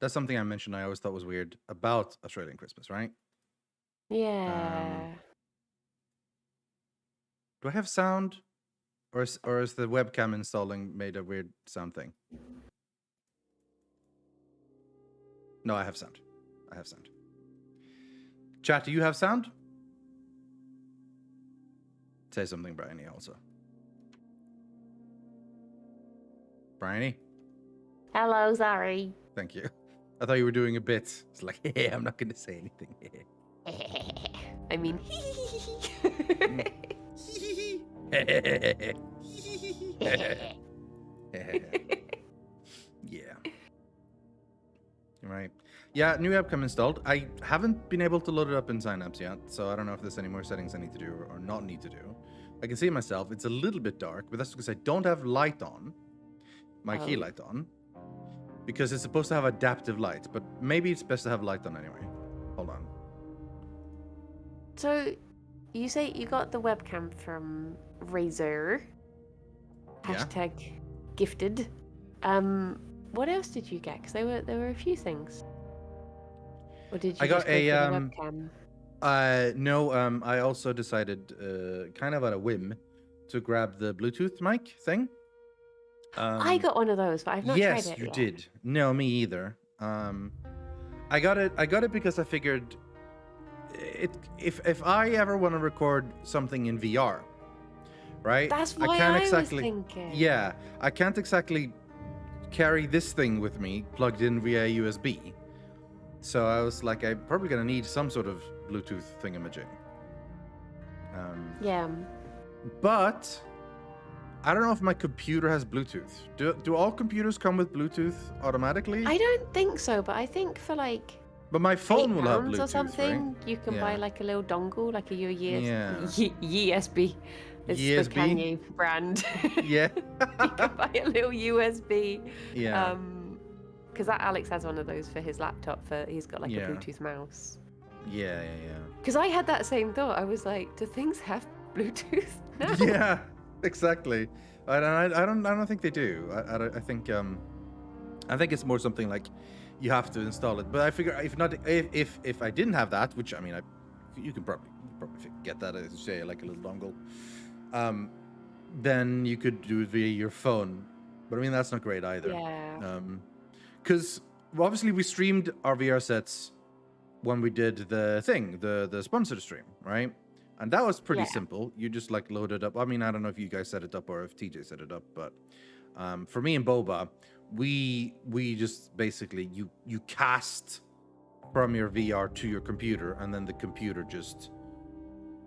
That's something I mentioned. I always thought was weird about Australian Christmas, right? Yeah. Do I have sound, or is the webcam installing made a weird sound thing? No, I have sound. I have sound. Chat, do you have sound? Say something, Briony, also. Briony? Hello, sorry. Thank you. I thought you were doing a bit. It's like, hey, I'm not going to say anything. I mean, Yeah. Right. Yeah, new webcam installed. I haven't been able to load it up in Synapse yet, so I don't know if there's any more settings I need to do or not need to do. I can see it myself. It's a little bit dark, but that's because I don't have light on, my key light on, because it's supposed to have adaptive light, but maybe it's best to have light on anyway. Hold on. So, you say you got the webcam from Razer. Yeah. #gifted. What else did you get? Because there were a few things. Or did you I got just go a for the webcam? no, I also decided kind of at a whim to grab the Bluetooth mic thing. I got one of those, but I've not tried it Yes, you yet. did. No, me either. I got it because I figured if I ever want to record something in VR, right? That's why can't I exactly, was thinking. Yeah, I can't exactly carry this thing with me plugged in via USB. So I was like, I'm probably gonna need some sort of Bluetooth thingamajig. Yeah. But I don't know if my computer has Bluetooth. Do all computers come with Bluetooth automatically? I don't think so, but I think for like But my phone will have £8 Bluetooth, or something, right? you can buy like a little dongle, like a Yeah. USB. It's the USB? Kanye brand. Yeah. You can buy a little USB. Yeah. Because Alex has one of those for his laptop. He's got like Yeah. a Bluetooth mouse. Yeah. Because I had that same thought. I was like, do things have Bluetooth now? Yeah. Exactly. I don't think they do. I think it's more something like you have to install it. But I figure if I didn't have that, which I mean, you can probably get that, as you say, like a little dongle. Then you could do it via your phone. But I mean, that's not great either. Yeah. Because obviously we streamed our VR sets when we did the sponsored stream, right? And that was pretty simple. You just like load it up. I mean, I don't know if you guys set it up or if TJ set it up, but for me and Boba, we just basically you cast from your VR to your computer, and then the computer just,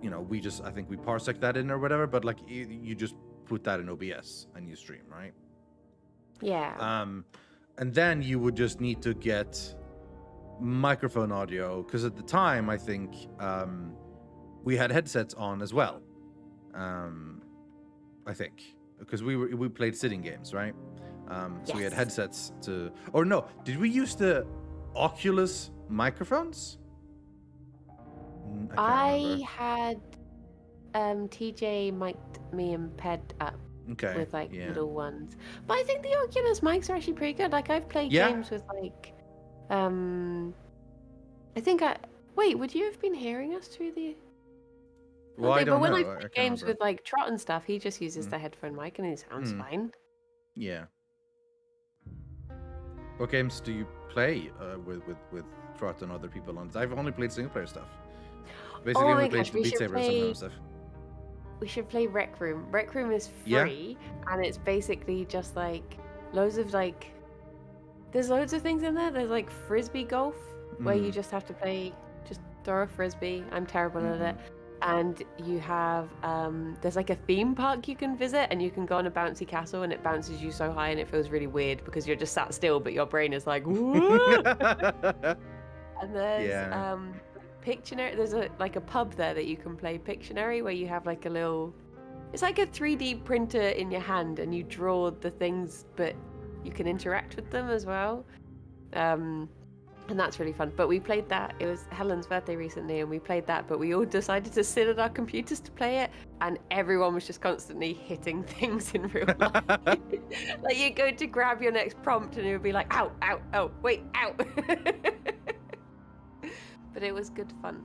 I think we parsec that in or whatever, but like you just put that in OBS and you stream, right? Yeah. And then you would just need to get microphone audio, because at the time I think we had headsets on as well. I think because we played sitting games, right? So we had headsets to, or no, did we use the Oculus microphones? I had TJ mic'd me and Ped up with like little ones. But I think the Oculus mics are actually pretty good. Like I've played games with like wait, would you have been hearing us through the Well, I don't but when know. I play games with like Trot and stuff, he just uses the headphone mic and it sounds fine. Yeah. What games do you play with Trot and other people on? I've only played single player stuff. Basically, only played Beat Saber and some other stuff. We should play Rec Room. Rec Room is free, and it's basically just like loads of like. There's loads of things in there. There's like frisbee golf, where you just have to just throw a frisbee. I'm terrible at it. And you have there's like a theme park you can visit, and you can go on a bouncy castle, and it bounces you so high, and it feels really weird because you're just sat still, but your brain is like, what? And there's Pictionary. There's a pub there that you can play Pictionary, where you have like a little. It's like a 3D printer in your hand, and you draw the things, but you can interact with them as well. And that's really fun. But we played that. It was Helen's birthday recently, and we played that. But we all decided to sit at our computers to play it, and everyone was just constantly hitting things in real life. Like you go to grab your next prompt, and it would be like, "Ow, ow, oh, wait, ow." But it was good fun.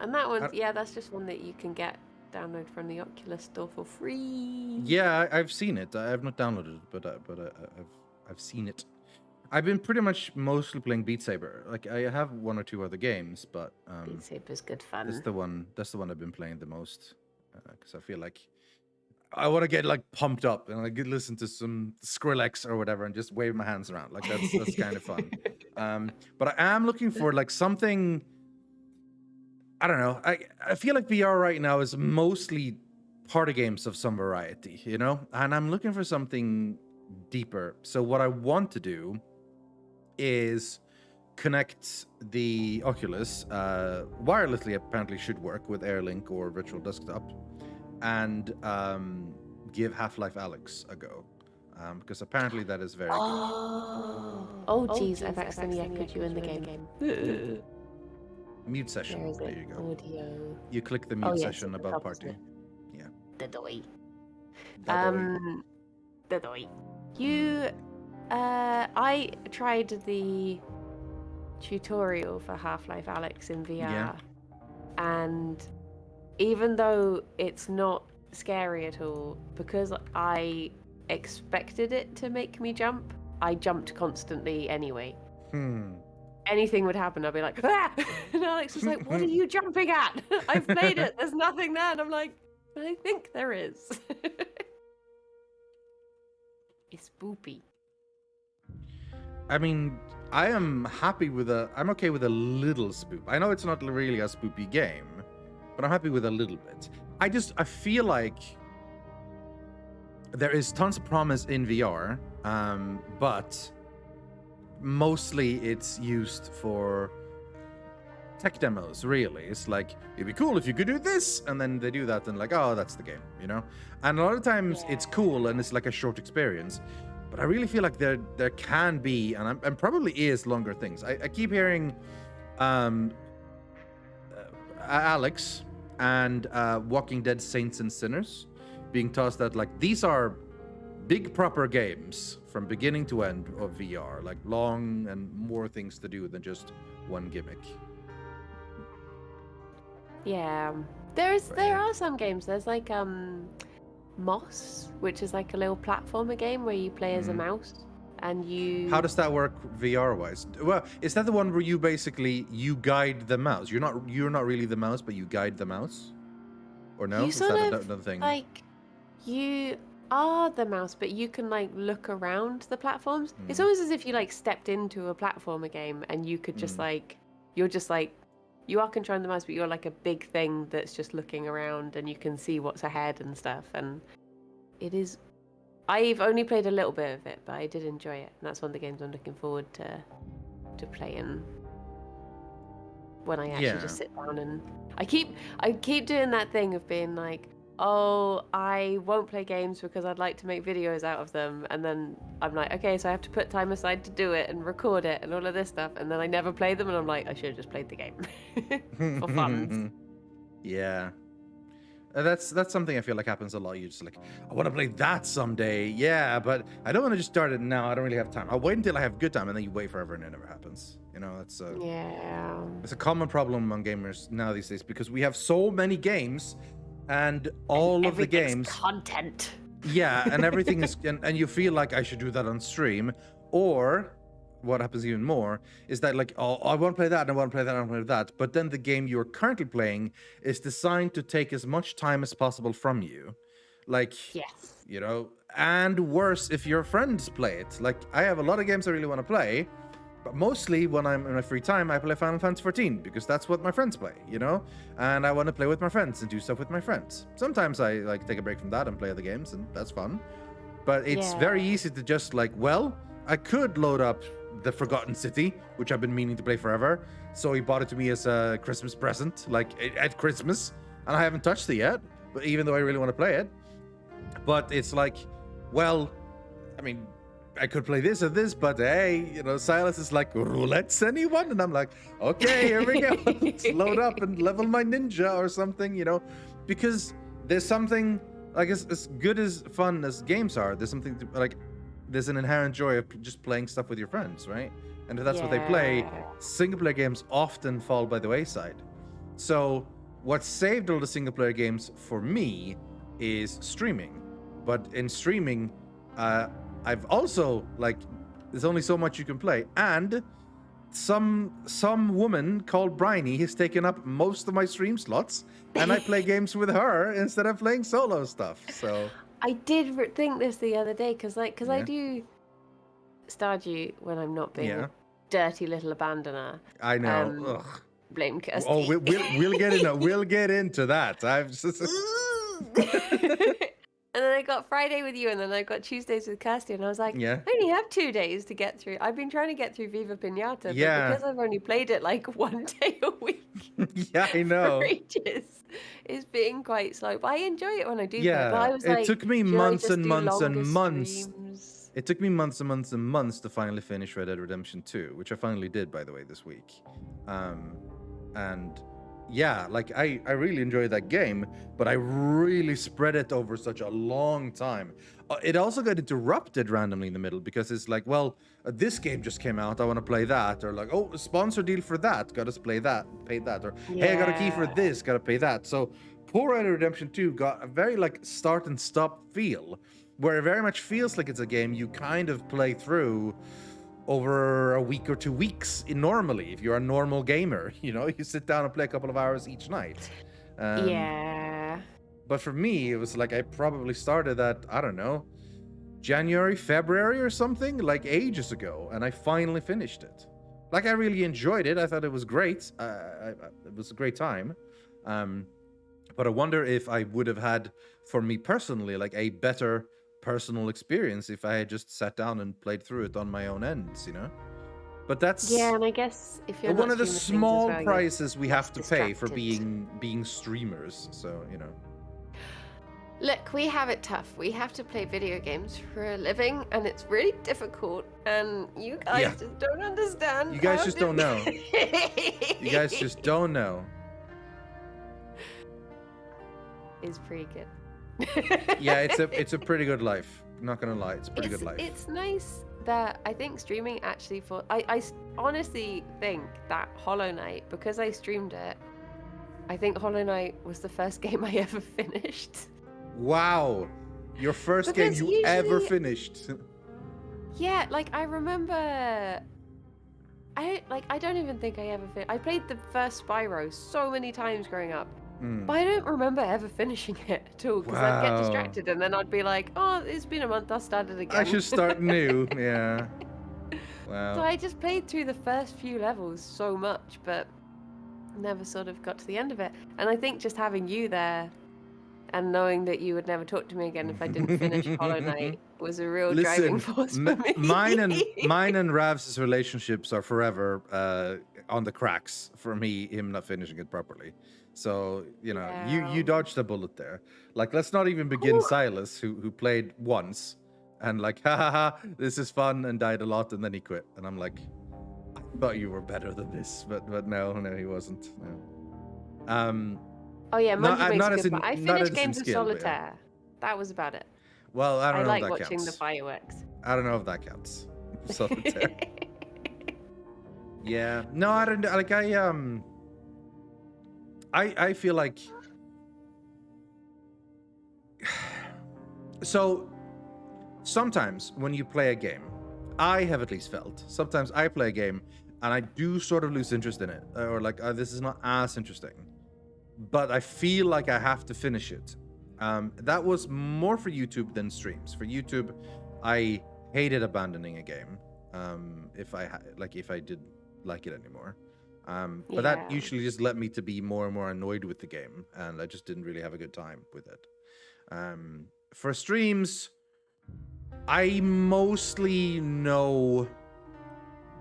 And that one, yeah, that's just one that you can download from the Oculus Store for free. Yeah, I've seen it. I have not downloaded it, but I've seen it. I've been pretty much mostly playing Beat Saber. Like I have one or two other games, but Beat Saber's good fun. That's the one I've been playing the most, because I feel like I want to get like pumped up and like listen to some Skrillex or whatever and just wave my hands around. Like that's kind of fun. But I am looking for like something. I don't know. I feel like VR right now is mostly party games of some variety, you know, and I'm looking for something deeper. So what I want to do is connect the Oculus wirelessly. Apparently should work with AirLink or virtual desktop, and give Half-Life Alyx a go, because apparently that is very good. Oh jeez, I've accidentally echoed you in the game. Mute session. There you go. Audio. You click the mute session above party. Yeah. The doy. Dadoy. The doy. You I tried the tutorial for Half-Life Alyx in VR, and even though it's not scary at all, because I expected it to make me jump, I jumped constantly anyway. Anything would happen, I'd be like, ah! And Alex was like, what are you jumping at? I've played it, there's nothing there. And I'm like, I think there is. It's spoopy. I mean, I'm okay with a little spoop. I know it's not really a spoopy game, but I'm happy with a little bit. I feel like there is tons of promise in VR, but mostly it's used for tech demos, really. It's like, it'd be cool if you could do this, and then they do that, and like, oh, that's the game, you know? And a lot of times it's cool, and it's like a short experience. But I really feel like there can be, and probably is, longer things. I keep hearing Alex and Walking Dead Saints and Sinners being tossed at, like, these are big proper games from beginning to end of VR, like long and more things to do than just one gimmick. Yeah, there are some games. There's like Moss, which is like a little platformer game where you play as a mouse, and you. How does that work VR wise? Well, is that the one where you guide the mouse? You're not really the mouse, but you guide the mouse, or no? You is sort that of another thing? Like you are the mouse, but you can like look around the platforms. It's almost as if you like stepped into a platformer game, and you could just like you are controlling the mouse, but you're like a big thing that's just looking around, and you can see what's ahead and stuff. And it is. I've only played a little bit of it, but I did enjoy it, and that's one of the games I'm looking forward to playing when I actually just sit down. And I keep doing that thing of being like, oh, I won't play games because I'd like to make videos out of them, and then I'm like, okay, so I have to put time aside to do it and record it and all of this stuff, and then I never play them, and I'm like, I should have just played the game for fun. Yeah, that's something I feel like happens a lot. You're just like, I want to play that someday, yeah, but I don't want to just start it now. I don't really have time. I'll wait until I have good time, and then you wait forever, and it never happens. You know, it's a common problem among gamers now these days, because we have so many games. And all of the games content. Yeah, and everything is and you feel like I should do that on stream. Or what happens even more is that like, oh, I want to play that, and I want to play that, and I want to play that. But then the game you're currently playing is designed to take as much time as possible from you. Like, you know, and worse if your friends play it. Like, I have a lot of games I really want to play, but mostly when I'm in my free time, I play Final Fantasy 14 because that's what my friends play, you know? And I want to play with my friends and do stuff with my friends. Sometimes I like take a break from that and play other games, and that's fun. But it's very easy to just like, well, I could load up The Forgotten City, which I've been meaning to play forever. So he bought it to me as a Christmas present, like at Christmas, and I haven't touched it yet, but even though I really want to play it. But it's like, well, I mean, I could play this or this, but hey, Silas is like, roulette's anyone? And I'm like, okay, here we go. Let's load up and level my ninja or something, because there's something, like, as good as fun as games are, there's something there's an inherent joy of just playing stuff with your friends, right? And if that's what they play, single player games often fall by the wayside. So what saved all the single player games for me is streaming. But in streaming, I've also, there's only so much you can play. And some woman called Briony has taken up most of my stream slots, and I play games with her instead of playing solo stuff. So I did think this the other day, because I do Stardew when I'm not being a dirty little abandoner. I know. Blame Kirsty. Oh, we'll get into that. I've just... And then I got Friday with you, and then I got Tuesdays with Kirsty, and I was like, I only have 2 days to get through. I've been trying to get through Viva Pinata, but because I've only played it 1 day a week. Yeah, I know. For ages, it's being quite slow, but I enjoy it when I do that. But I was it took me months and months and months. Streams? It took me months and months and months to finally finish Red Dead Redemption 2, which I finally did, by the way, this week. And yeah, I really enjoyed that game, but I really spread it over such a long time. It also got interrupted randomly in the middle because it's like, well, this game just came out, I want to play that, or like, oh, a sponsor deal for that, gotta play that, pay that, or hey, I got a key for this, gotta pay that. So poor Red Dead Redemption 2 got a very start and stop feel, where it very much feels like it's a game you kind of play through over a week or 2 weeks normally, if you're a normal gamer. You sit down and play a couple of hours each night. But for me, it was I probably started at, I don't know, January, February or something, ages ago, and I finally finished it. I really enjoyed it. I thought it was great. It was a great time. But I wonder if I would have had, for me personally, a better personal experience if I had just sat down and played through it on my own ends, But that's and I guess if you're one of the small prices we have to pay distracted. for being streamers. So Look, we have it tough. We have to play video games for a living, and it's really difficult. And you guys just don't understand. You guys just don't know. You guys just don't know. It's pretty good. Yeah, it's a pretty good life. I'm not gonna lie, it's a pretty good life. It's nice that I think streaming actually I honestly think that Hollow Knight, because I streamed it, I think Hollow Knight was the first game I ever finished. Wow, your first game you ever finished. Yeah, I remember. I don't even think I ever finished. I played the first Spyro so many times growing up. But I don't remember ever finishing it at all, because I'd get distracted and then I'd be like, oh, it's been a month, I'll start it again. I should start new. Yeah. Wow. So I just played through the first few levels so much, but never sort of got to the end of it. And I think just having you there and knowing that you would never talk to me again if I didn't finish Hollow Knight was a real driving force for me. Mine and Rav's relationships are forever on the cracks for me, him not finishing it properly. So, you dodged a bullet there. Let's not even begin Silas, who played once and ha, this is fun, and died a lot, and then he quit. And I'm like, I thought you were better than this, but no, he wasn't. No. Oh yeah, Monkey not makes as a good in- point. I not finished as in Games of skill, but Solitaire. That was about it. Well, I don't know like if that watching counts. the fireworks. I don't know if that counts. Solitaire. Yeah. No, I don't I feel like so sometimes when you play a game, I have at least felt, sometimes I play a game and I do sort of lose interest in it, or this is not as interesting, but I feel like I have to finish it. That was more for YouTube than streams. For YouTube, I hated abandoning a game if I did like it anymore. But that usually just led me to be more and more annoyed with the game, and I just didn't really have a good time with it. For streams, I mostly know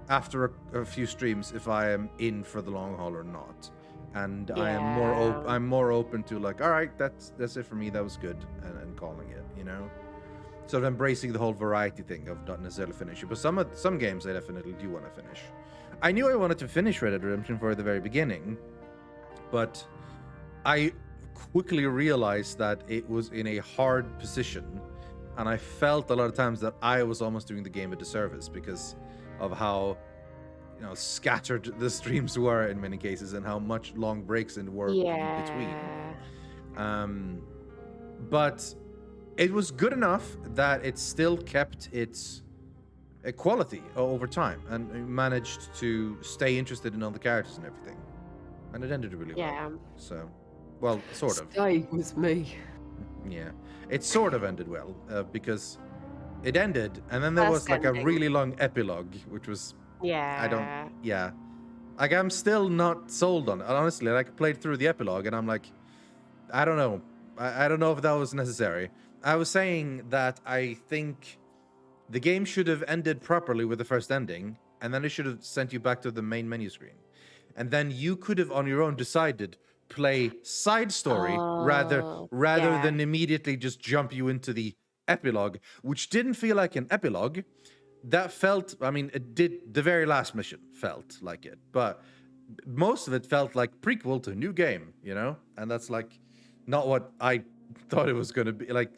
after a few streams if I am in for the long haul or not, and I'm more open to all right, that's it for me, that was good, and calling it, sort of embracing the whole variety thing of not necessarily finishing. But some games I definitely do want to finish. I knew I wanted to finish Red Dead Redemption 4 at the very beginning, but I quickly realized that it was in a hard position, and I felt a lot of times that I was almost doing the game a disservice because of how scattered the streams were in many cases and how much long breaks in were in between. But it was good enough that it still kept its quality over time and managed to stay interested in all the characters and everything. And it ended really well. So, well, sort of. Stay with me. Yeah. It sort of ended well because it ended and then there was like a really long epilogue, which was... Like, I'm still not sold on it. Honestly, I played through the epilogue and I'm like, I don't know. I don't know if that was necessary. I was saying that I think the game should have ended properly with the first ending, and then it should have sent you back to the main menu screen. And then you could have on your own decided play side story rather than immediately just jump you into the epilogue, which didn't feel like an epilogue. That felt, I mean, it did, the very last mission felt like it, but most of it felt like prequel to a new game, And that's like not what I thought it was going to be. Like,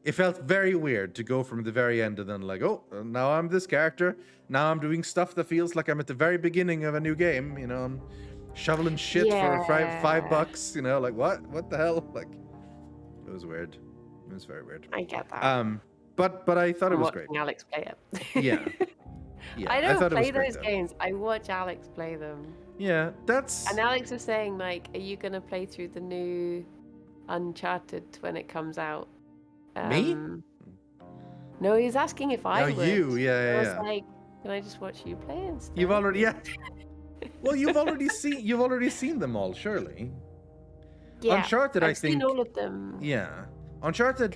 it felt very weird to go from the very end and then like, oh, now I'm this character. Now I'm doing stuff that feels like I'm at the very beginning of a new game. I'm shoveling shit for $5. Like what the hell? Like, it was weird. It was very weird. I get that. But I thought it was great. Alex play it. Yeah. I don't play those games. I watch Alex play them. Yeah, that's... And Alex was saying, like, are you going to play through the new Uncharted when it comes out? Me? No, he was asking if I would. You, yeah. I was like, can I just watch you play instead? You've already, Well, you've already seen them all, surely. Yeah, Uncharted, I've I think. seen all of them. Yeah. Uncharted,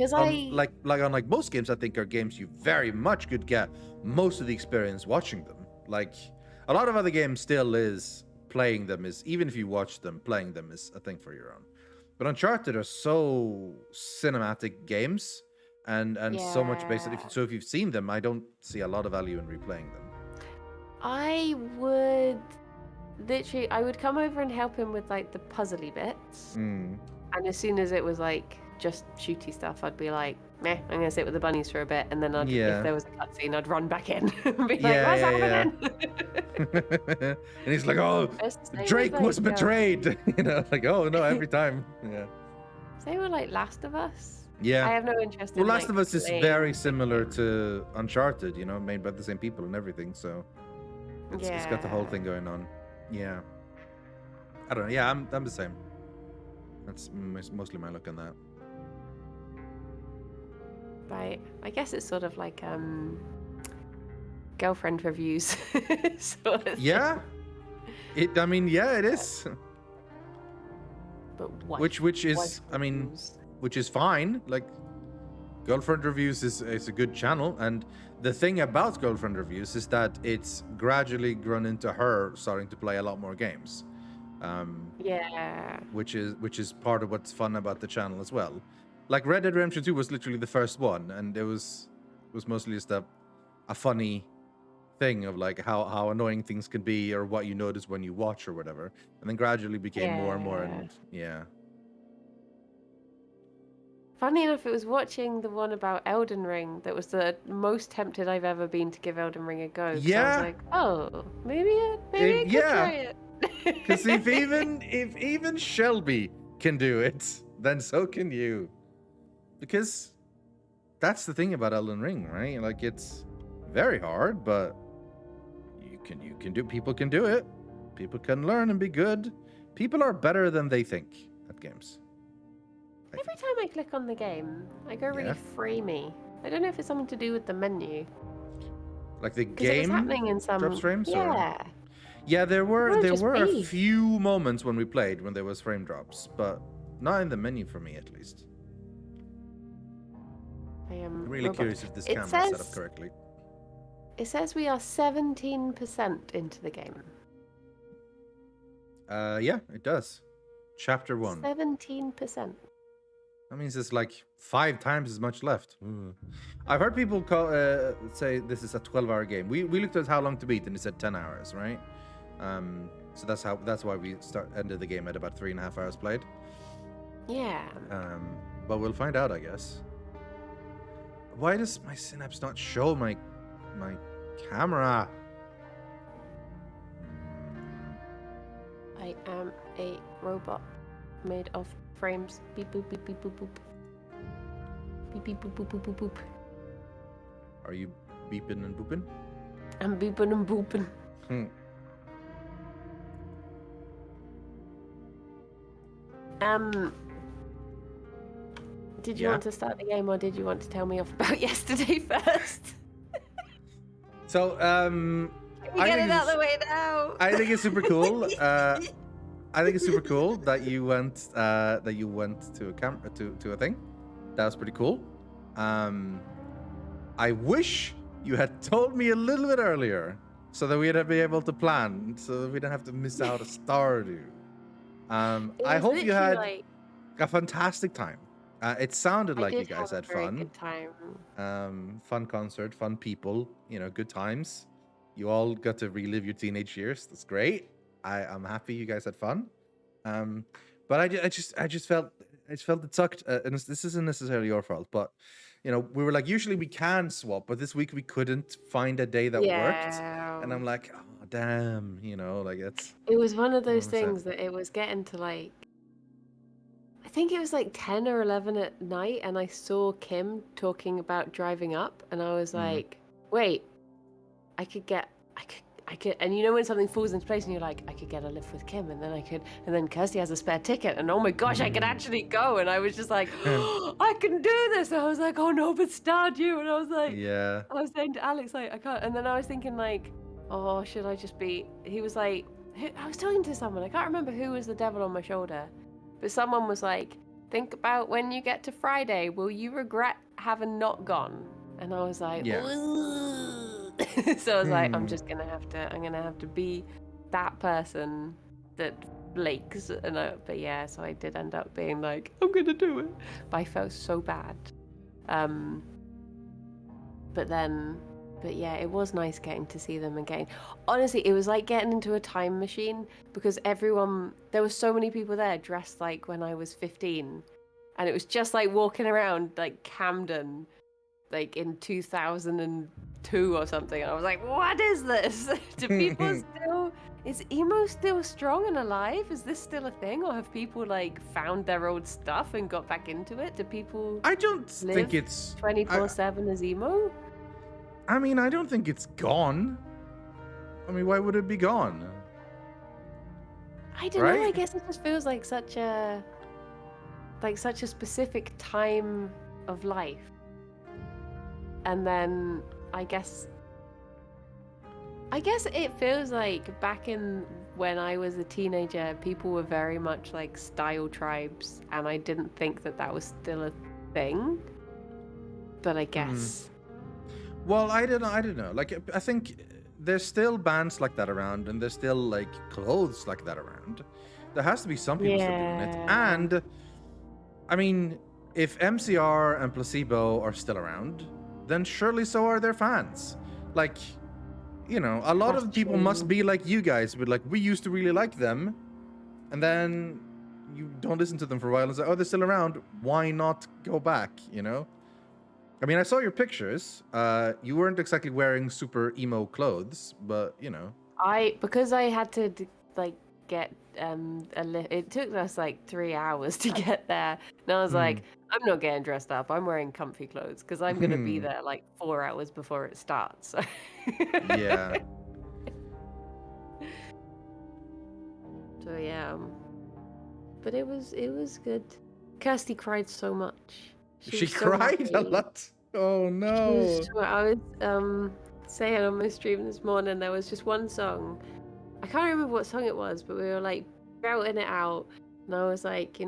like most games, I think are games you very much could get most of the experience watching them. Like, a lot of other games still is playing them is, even if you watch them, playing them is a thing for your own. But Uncharted are so cinematic games and so much based on, so if you've seen them, I don't see a lot of value in replaying them. I would come over and help him with like the puzzly bits. And as soon as it was like just shooty stuff, I'd be like, meh, I'm gonna sit with the bunnies for a bit, and then if there was a cutscene, I'd run back in and be like, what's happening? And he's like, oh, Drake was betrayed. Like, oh no, every time. Yeah. Same with like Last of Us. Yeah. I have no interest in Last of Us is very similar to Uncharted, made by the same people and everything, so it's got the whole thing going on. Yeah. I don't know. Yeah, I'm the same. That's mostly my look on that. Right. I guess it's sort of like girlfriend reviews. Sort of yeah. It is. But what? Which is which is fine. Like, girlfriend reviews is a good channel, and the thing about girlfriend reviews is that it's gradually grown into her starting to play a lot more games. Which is part of what's fun about the channel as well. Like Red Dead Redemption 2 was literally the first one, and it was mostly just a funny thing of like how annoying things can be or what you notice when you watch or whatever, and then gradually became more and more, and Funny enough, it was watching the one about Elden Ring that was the most tempted I've ever been to give Elden Ring a go. Yeah. I was like, oh, maybe I could try it. Because if even Shelby can do it, then so can you. Because that's the thing about Elden Ring, right? Like, it's very hard, but people can do it. People can learn and be good. People are better than they think at games. Every time I click on the game, I go really framey. I don't know if it's something to do with the menu. Like the game happening in some drops frames? Yeah. Yeah, there were a few moments when we played when there was frame drops, but not in the menu for me, at least. I'm really curious if this camera is set up correctly. It says we are 17% into the game. Yeah, it does. Chapter 1. 17%. That means it's like 5 times as much left. I've heard people say this is a 12-hour game. We looked at how long to beat, and it said 10 hours, right? So that's why we ended the game at about 3.5 hours played. Yeah. But we'll find out, I guess. Why does my Synapse not show my camera? I am a robot made of frames. Beep boop beep beep boop boop. Beep beep boop boop boop boop boop. Are you beeping and booping? I'm beeping and booping. Did you want to start the game, or did you want to tell me off about yesterday first? So, Can we get it out of the way now? I think it's super cool. I think it's super cool that you went to a thing. That was pretty cool. I wish you had told me a little bit earlier, so that we'd be able to plan, so that we don't have to miss out a Stardew. I hope you had a fantastic time. It sounded like you guys had fun. Good time. Fun concert, fun people. Good times. You all got to relive your teenage years. That's great. I'm happy you guys had fun. But I just felt it sucked. And this isn't necessarily your fault, but we were like, usually we can swap, but this week we couldn't find a day that worked. And I'm like, oh damn, it's. It was one of those things that it was getting to like. I think it was like 10 or 11 at night, and I saw Kim talking about driving up, and I was like, wait, I could, and when something falls into place and you're like, I could get a lift with Kim, and then Kirsty has a spare ticket, and oh my gosh, I could actually go, and I was just like, oh, I can do this, and I was like, oh no, but Stardew, and I was like, yeah, I was saying to Alex, like, I can't, and then I was thinking like, oh, should I just be, he was like, I was talking to someone, I can't remember who was the devil on my shoulder, but someone was like, think about when you get to Friday, will you regret having not gone? And I was like, yeah. So I was like, I'm gonna have to be that person that flakes. But yeah, so I did end up being like, I'm gonna do it. But I felt so bad. But yeah, it was nice getting to see them again. Honestly, it was like getting into a time machine, because there were so many people there dressed like when I was 15. And it was just like walking around like Camden, like in 2002 or something. And I was like, what is this? Is emo still strong and alive? Is this still a thing? Or have people like found their old stuff and got back into it? Do people I don't think it's 24/7 as emo? I mean, I don't think it's gone. I mean, why would it be gone? I don't know. I guess it just feels like such a specific time of life. And then I guess it feels like back in when I was a teenager, people were very much like style tribes, and I didn't think that was still a thing. But I guess. Well, I don't know. Like, I think there's still bands like that around, and there's still like clothes like that around. There has to be some people still doing it. And I mean, if MCR and Placebo are still around, then surely so are their fans. Like, a lot of people must be like you guys, but like, we used to really like them, and then you don't listen to them for a while and say, oh, they're still around, why not go back? I mean, I saw your pictures. You weren't exactly wearing super emo clothes, but because I had to like get it took us like 3 hours to get there, and I was like, I'm not getting dressed up. I'm wearing comfy clothes because I'm gonna be there like 4 hours before it starts. So. Yeah. So yeah, but it was good. Kirsty cried so much. She cried a lot. Oh no! I was saying on my stream this morning, there was just one song. I can't remember what song it was, but we were like shouting it out, and I was like,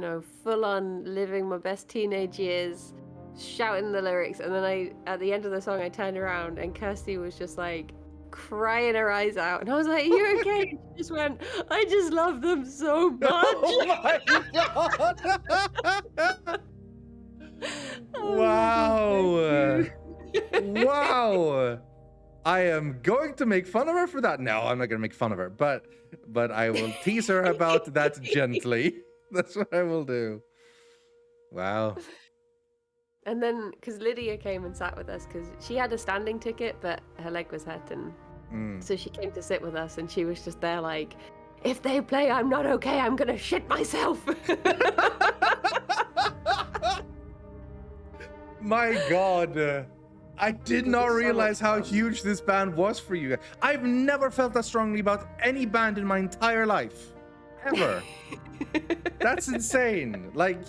full on living my best teenage years, shouting the lyrics. And then at the end of the song, I turned around and Kirsty was just like crying her eyes out, and I was like, "You okay?" She just went, "I just love them so much." Oh my god! Wow. Wow. I am going to make fun of her for that. No, I'm not going to make fun of her, but I will tease her about that gently. That's what I will do. Wow. And then, because Lydia came and sat with us, because she had a standing ticket, but her leg was hurt, and so she came to sit with us, and she was just there like, if they play I'm Not Okay, I'm gonna shit myself. My God. I did not realize how huge this band was for you. I've never felt that strongly about any band in my entire life. Ever. That's insane. Like,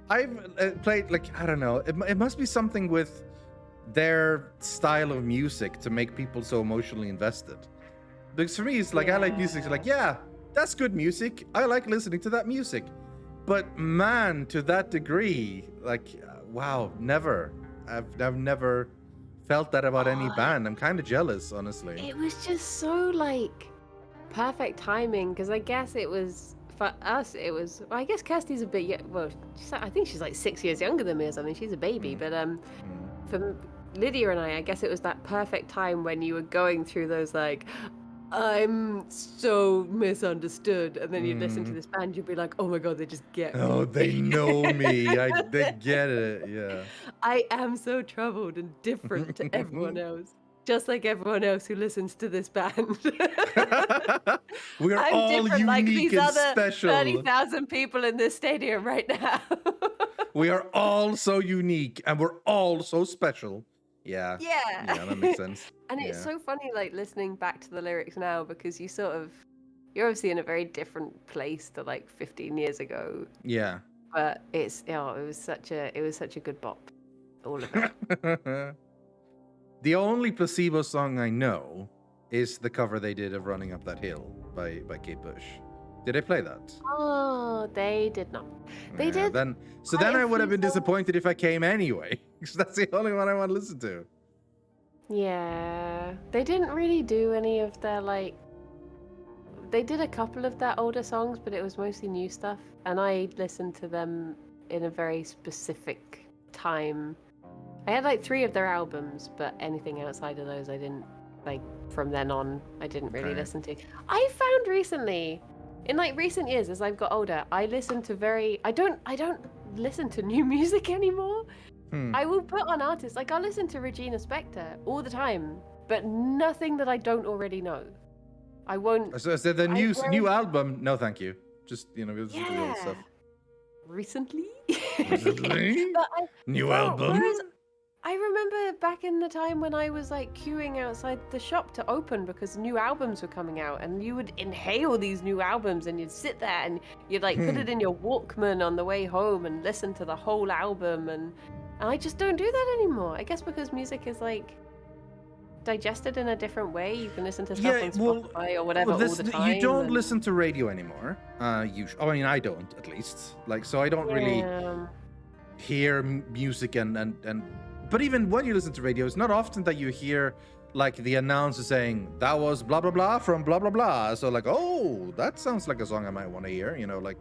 I've played, like, I don't know. It must be something with their style of music to make people so emotionally invested. Because for me, it's like, I like music. It's like, yeah, that's good music. I like listening to that music. But man, to that degree, like, wow, never. I've never felt that about any band. I'm kind of jealous, honestly. It was just so, like, perfect timing, because I guess it was, for us, it was, well, I guess Kirsty's a bit, well, I think she's like 6 years younger than me or something. She's a baby, but for Lydia and I guess it was that perfect time when you were going through those, like, I'm so misunderstood, and then you'd listen to this band, you'd be like, oh my God, they just get me. Oh, they know me. They get it. Yeah. I am so troubled and different to everyone else, just like everyone else who listens to this band. We're I'm all different, unique like these and other special. 30,000 people in this stadium right now. We are all so unique, and we're all so special. Yeah. Yeah. Yeah, that makes sense. And it's so funny, like, listening back to the lyrics now, because you're obviously in a very different place to like 15 years ago. Yeah. But it was such a good bop, all of it. The only Placebo song I know is the cover they did of "Running Up That Hill" by Kate Bush. Did they play that? Oh, they did not. They did. Then I would have been disappointed if I came anyway, because that's the only one I want to listen to. Yeah, they didn't really do any of their, like, they did a couple of their older songs, but it was mostly new stuff, and I listened to them in a very specific time. I had like 3 of their albums, but anything outside of those I didn't, like, from then on, I didn't really listen to. I found recently, in like recent years as I've got older, I listen to I don't listen to new music anymore. I will put on artists, like I'll listen to Regina Spektor all the time, but nothing that I don't already know. I won't. So the new album, no thank you. Just, listen to the old stuff. Recently? But new album? I remember back in the time when I was like queuing outside the shop to open because new albums were coming out, and you would inhale these new albums and you'd sit there and you'd like put it in your Walkman on the way home and listen to the whole album, and I just don't do that anymore. I guess because music is like digested in a different way. You can listen to stuff on Spotify or whatever all the time. You don't listen to radio anymore. Usually, I mean, I don't, at least. Like, so I don't really hear music and but even when you listen to radio, it's not often that you hear like the announcer saying that was blah blah blah from blah blah blah. So like, oh, that sounds like a song I might want to hear. Like,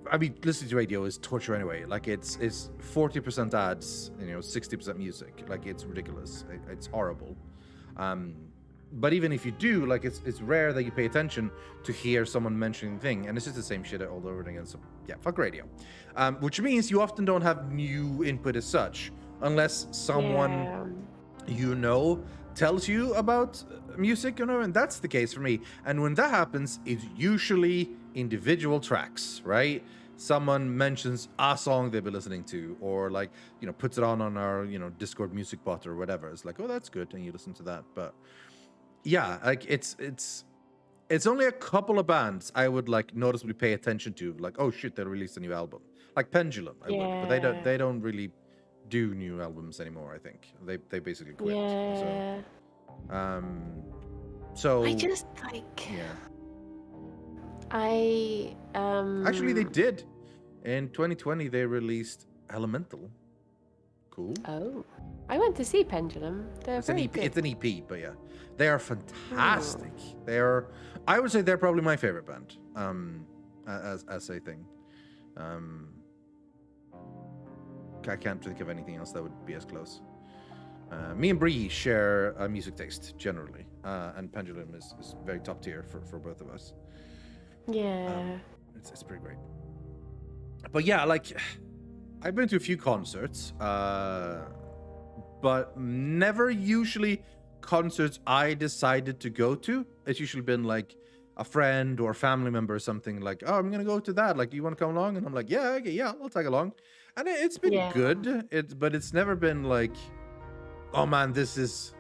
I mean, listening to radio is torture anyway. Like, it's 40% ads, 60% music. Like, it's ridiculous. It's horrible. But even if you do, like, it's rare that you pay attention to hear someone mentioning the thing, and it's just the same shit all over again. So yeah, fuck radio. Which means you often don't have new input as such, unless someone tells you about music, and that's the case for me. And when that happens, it's usually individual tracks, right? Someone mentions a song they've been listening to, or like, puts it on our, Discord music bot or whatever. It's like, oh, that's good, and you listen to that. But yeah, like it's only a couple of bands I would like noticeably pay attention to, like, oh shit, they released a new album. Like Pendulum, I would, but they don't really do new albums anymore. I think they basically quit. Yeah. So I just like. Yeah. Actually, they did. In 2020, they released Elemental. Cool. Oh, I went to see Pendulum. It's an EP, but yeah, they are fantastic. I would say they're probably my favorite band. As a thing. I can't think of anything else that would be as close. Me and Bree share a music taste generally, and Pendulum is very top tier for both of us. Yeah. It's pretty great. But yeah, like I've been to a few concerts, but never usually concerts I decided to go to. It's usually been like a friend or a family member or something like, oh, I'm gonna go to that. Like, do you want to come along? And I'm like, yeah, okay, yeah, I'll tag along. And it's been Yeah. good. But it's never been like, oh man, this is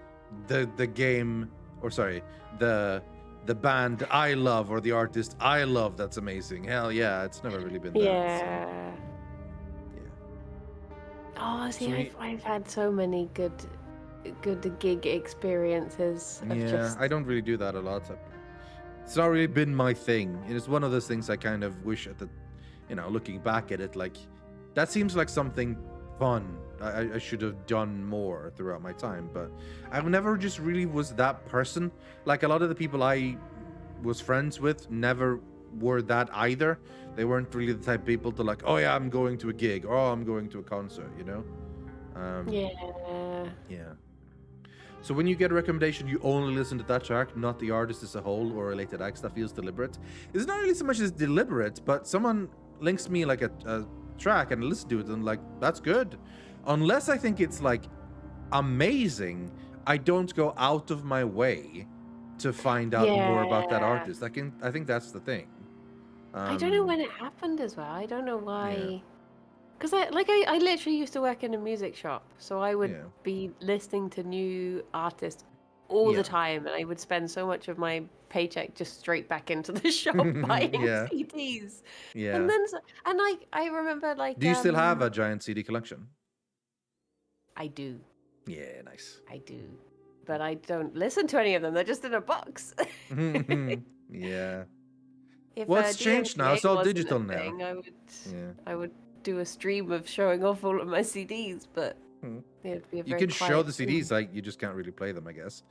the game, or sorry, the band I love or the artist I love. That's amazing. Hell yeah, it's never really been that. Yeah. So, yeah. Oh, see, So I've had so many good gig experiences of yeah, just I don't really do that a lot. It's not really been my thing. It's one of those things I kind of wish at the, looking back at it, like that seems like something fun I should have done more throughout my time, but I never just really was that person. Like a lot of the people I was friends with never were that either. They weren't really the type of people to like, oh yeah, I'm going to a gig, or oh, I'm going to a concert, yeah. Yeah. So when you get a recommendation, you only listen to that track, not the artist as a whole or related acts. That feels deliberate. It's not really so much as deliberate, but someone links me like a track and I listen to it and like, that's good. Unless I think it's like amazing, I don't go out of my way to find out more about that artist. I think that's the thing. I don't know when it happened as well. I don't know why. Yeah. Because I literally used to work in a music shop, so I would be listening to new artists all the time, and I would spend so much of my paycheck just straight back into the shop buying CDs. Yeah. And then I remember like. Do you still have a giant CD collection? I do. Yeah, nice. I do, but I don't listen to any of them. They're just in a box. Yeah. If What's changed now? It's all wasn't digital a now. thing, I would do a stream of showing off all of my CDs, but it'd be a very You can show the quiet CDs, like you just can't really play them, I guess.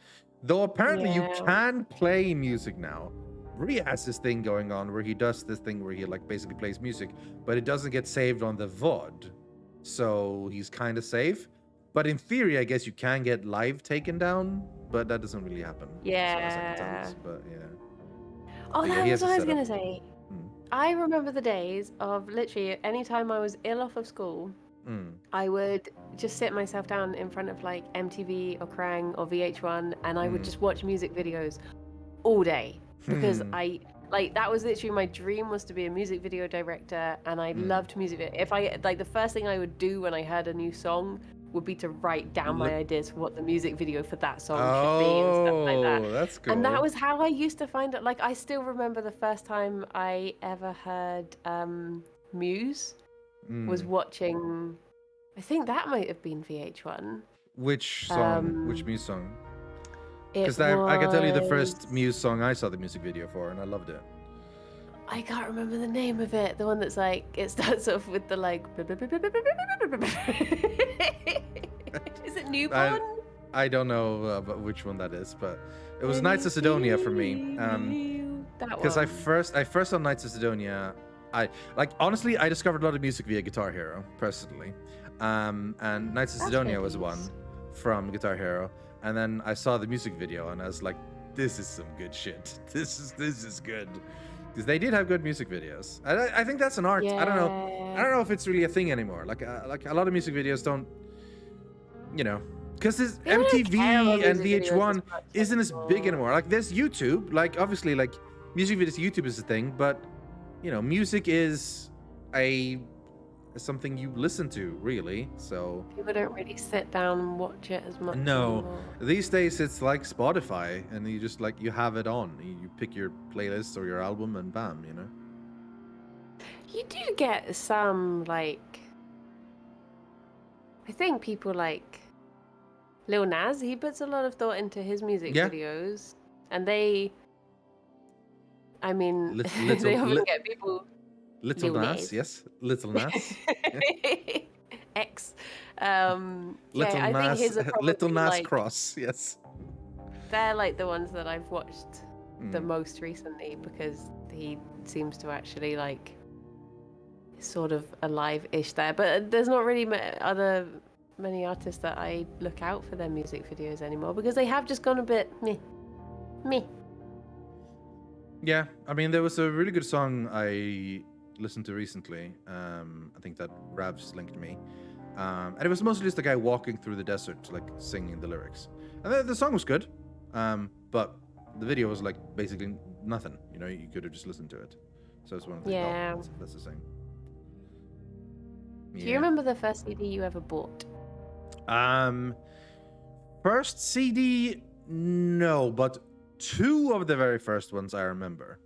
Though apparently you can play music now. Bree has this thing going on where he does this thing where he like basically plays music, but it doesn't get saved on the VOD. So he's kind of safe. But in theory, I guess you can get live taken down, but that doesn't really happen. As far as I can tell, but yeah. Oh, But that he was has what I it was set gonna up. say. I remember the days of literally anytime I was ill off of school, I would just sit myself down in front of like MTV or Krang or VH1, and I would just watch music videos all day because that was literally my dream, was to be a music video director, and I loved music video. If I like, the first thing I would do when I heard a new song would be to write down my ideas for what the music video for that song should be and stuff like that. That's cool. And that was how I used to find it. Like, I still remember the first time I ever heard Muse was watching, I think that might have been VH1. Which song? Which Muse song? Because I can tell you the first Muse song I saw the music video for, and I loved it. I can't remember the name of it. The one that's like, it starts off with the like. Is it Newborn? I don't know about which one that is, but it was Knights of Sidonia for me. Because I first saw Knights of Sidonia. Honestly, I discovered a lot of music via Guitar Hero personally, and Knights of Sidonia was one from Guitar Hero, and then I saw the music video and I was like, this is some good shit. This is good. Because they did have good music videos. I think that's an art. I don't know if it's really a thing anymore. Like a lot of music videos don't, because this MTV and VH1 isn't as big anymore. Like there's YouTube. Like obviously, like music videos, YouTube is a thing, but music is something you listen to, really. So people don't really sit down and watch it as much. No, anymore. These days it's like Spotify, and you just like you have it on. You pick your playlist or your album, and bam, You do get some like. I think people like Lil Nas. He puts a lot of thought into his music videos, and they. I mean, they often get people. Little Nas, yes. Little Nas. X. I think his are probably Little Nas like, Cross, yes. They're like the ones that I've watched the most recently, because he seems to actually like sort of alive-ish there. But there's not really many artists that I look out for their music videos anymore because they have just gone a bit meh. Yeah, I mean, there was a really good song I listened to recently. I think that Ravs linked me. And it was mostly just a guy walking through the desert, like singing the lyrics. And the song was good, but the video was like basically nothing. You know, you could have just listened to it. So it's one of the that's the same. Do you remember the first CD you ever bought? First CD, no, but two of the very first ones I remember.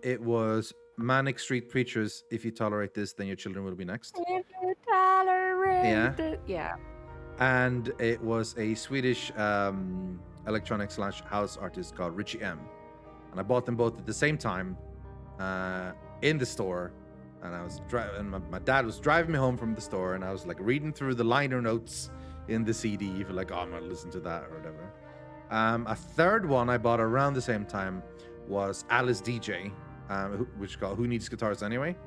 It was Manic Street Preachers, If You Tolerate This, Then Your Children Will Be Next. If you tolerate it. Yeah. And it was a Swedish electronic / house artist called Richie M. And I bought them both at the same time in the store. And I was my dad was driving me home from the store, and I was like reading through the liner notes in the CD for like, oh, I'm gonna listen to that or whatever. A third one I bought around the same time was Alice DJ, which is called Who Needs Guitars Anyway,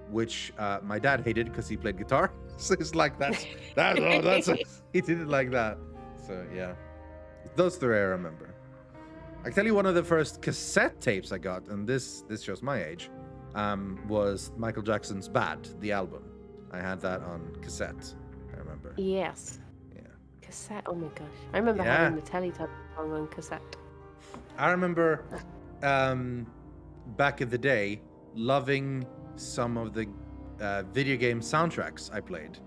which my dad hated because he played guitar. So it's like that's he did it like that. So yeah, those three I remember. I can tell you one of the first cassette tapes I got, and this shows my age, was Michael Jackson's Bad, the album. I had that on cassette, I remember. Yes. Yeah. Cassette, oh my gosh. I remember having the Teletubbies song on cassette. I remember back in the day loving some of the video game soundtracks I played.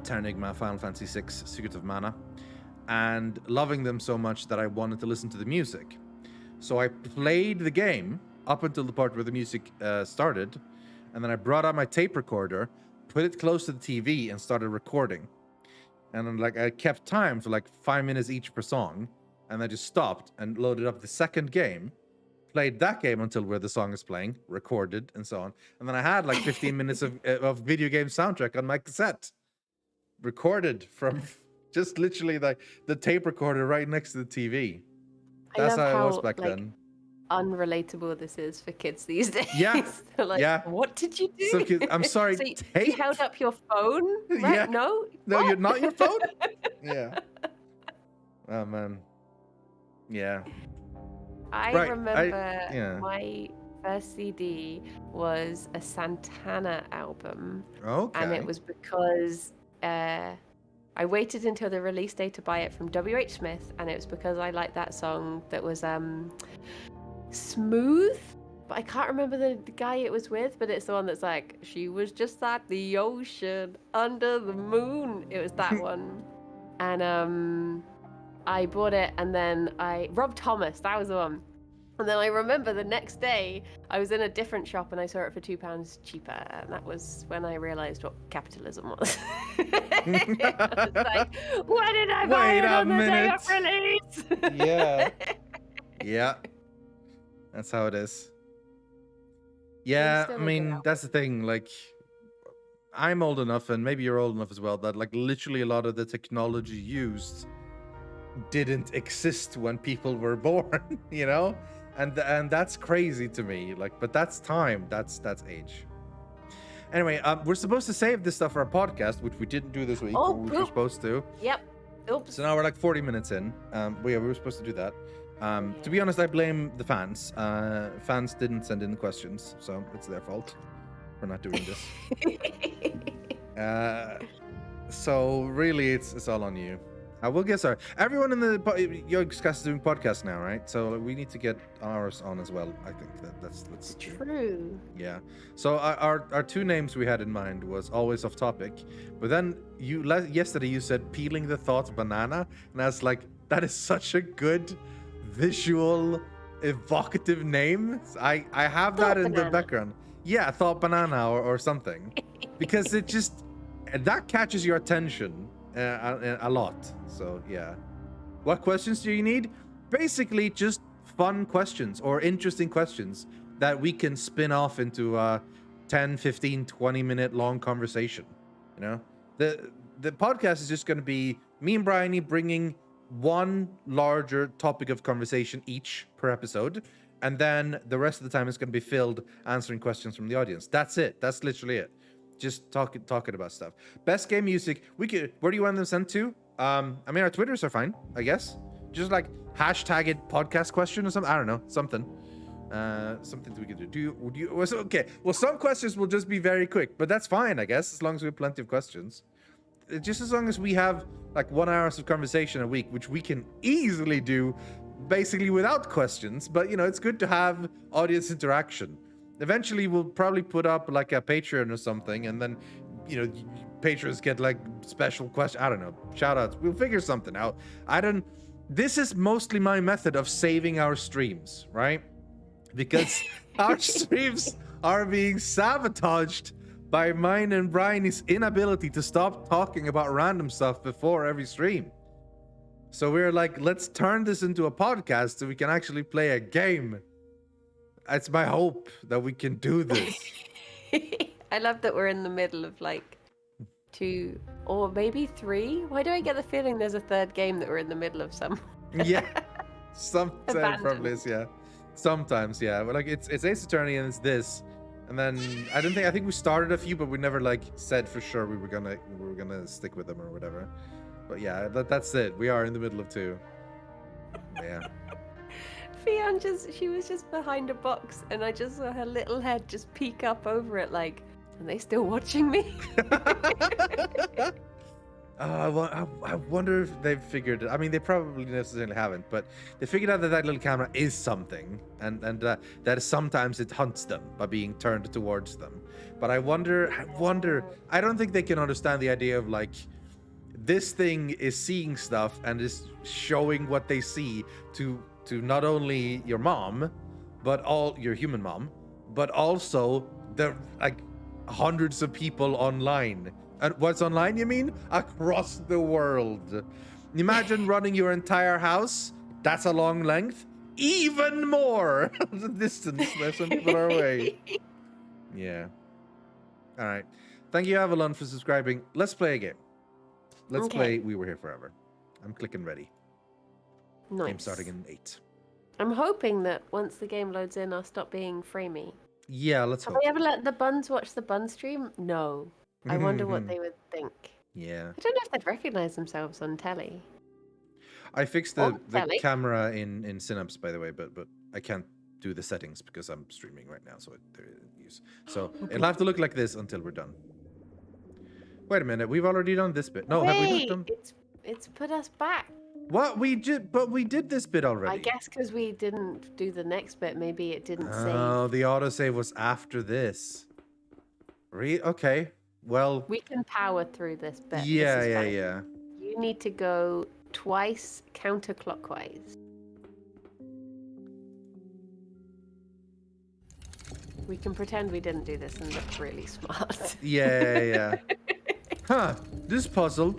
Terranigma, Final Fantasy VI, Secret of Mana, and loving them so much that I wanted to listen to the music. So I played the game up until the part where the music started, and then I brought out my tape recorder, put it close to the TV, and started recording. And then, like, I kept time for like 5 minutes each per song, and I just stopped and loaded up the second game, played that game until where the song is playing, recorded, and so on. And then I had like 15 minutes of video game soundtrack on my cassette, recorded from just literally like the tape recorder right next to the TV. That's how it was back then. Unrelatable this is for kids these days. Yeah. Like, yeah. What did you do? So kids, I'm sorry. So you held up your phone, right? Yeah. No, you're not your phone. Yeah. Oh man. Yeah. I remember my first CD was a Santana album. Okay. And it was because I waited until the release day to buy it from W.H. Smith, and it was because I liked that song that was Smooth, but I can't remember the guy it was with, but it's the one that's like, she was just at the ocean under the moon. It was that one. And I bought it, and then Rob Thomas, that was the one. And then I remember the next day I was in a different shop and I saw it for £2 cheaper, and that was when I realized what capitalism was. I was like, why did I buy it on the day of release? Yeah. Yeah. That's how it is. Yeah, I mean, that's the thing. Like, I'm old enough, and maybe you're old enough as well, that like literally a lot of the technology used didn't exist when people were born, you know? And that's crazy to me. Like, but that's time. That's age. Anyway, we're supposed to save this stuff for our podcast, which we didn't do this week. Oh, we were supposed to. Yep. Oops. So now we're like 40 minutes in. We were supposed to do that. To be honest, I blame the fans. Fans didn't send in the questions, so it's their fault for not doing this. So really, it's all on you. We'll get started. Everyone in the Yogscast is doing podcasts now, right? So we need to get ours on as well. I think that's true. Yeah. So our two names we had in mind was always off topic, but then yesterday you said peeling the thought banana, and I was like, that is such a good visual evocative name. I have that in the background. Yeah, thought banana or something, because it just that catches your attention a lot. So yeah. What questions do you need? Basically just fun questions or interesting questions that we can spin off into a 10, 15, 20 minute long conversation. You know, the podcast is just going to be me and Briony bringing one larger topic of conversation each per episode, and then the rest of the time is going to be filled answering questions from the audience. That's it. That's literally it. Just talking about stuff. Best game music. Where do you want them sent to? I mean, our Twitters are fine, I guess. Just like hashtag it podcast question or something. I don't know, something. Something we could do. Okay. Well, some questions will just be very quick, but that's fine, I guess, as long as we have plenty of questions. Just as long as we have like 1 hour of conversation a week, which we can easily do basically without questions. But it's good to have audience interaction. Eventually, we'll probably put up like a Patreon or something, and then patrons get like special questions. I don't know, shout outs. We'll figure something out. This is mostly my method of saving our streams, right? Because our streams are being sabotaged by mine and Briony's inability to stop talking about random stuff before every stream. So we're like, let's turn this into a podcast so we can actually play a game. It's my hope that we can do this. I love that we're in the middle of like 2 or maybe 3. Why do I get the feeling there's a third game that we're in the middle of some? Yeah. Sometimes probably is, yeah. Sometimes, yeah. But like it's Ace Attorney and it's this. And then I think we started a few, but we never like said for sure we were gonna stick with them or whatever. But yeah, that's it. We are in the middle of 2. Yeah. Fionn she was just behind a box, and I just saw her little head just peek up over it, like, are they still watching me? I wonder if they've figured it. I mean, they probably necessarily haven't, but they figured out that little camera is something, and that sometimes it hunts them by being turned towards them. But I wonder. I don't think they can understand the idea of like, this thing is seeing stuff and is showing what they see to not only your mom, but all your human mom, but also the like hundreds of people online. And what's online, you mean? Across the world. Imagine running your entire house. That's a long length. Even more the distance where some people are away. Yeah. All right. Thank you, Avalon, for subscribing. Let's play a game. Let's play We Were Here Forever. I'm clicking ready. Nice. Game starting in 8. I'm hoping that once the game loads in, I'll stop being framey. Yeah, let's hope. Have I ever let the buns watch the bun stream? No. I wonder what they would think. Yeah. I don't know if they'd recognize themselves on telly. I fixed the camera in Synapse, by the way, but I can't do the settings because I'm streaming right now, so So it'll have to look like this until we're done. Wait a minute, we've already done this bit. No, Wait, have we not done? It's put us back. What we did this bit already. I guess because we didn't do the next bit, maybe it didn't save. Oh, the autosave was after this. Okay. Well, we can power through this bit. Yeah. You need to go twice counterclockwise. We can pretend we didn't do this and look really smart. Yeah. Huh, this puzzle.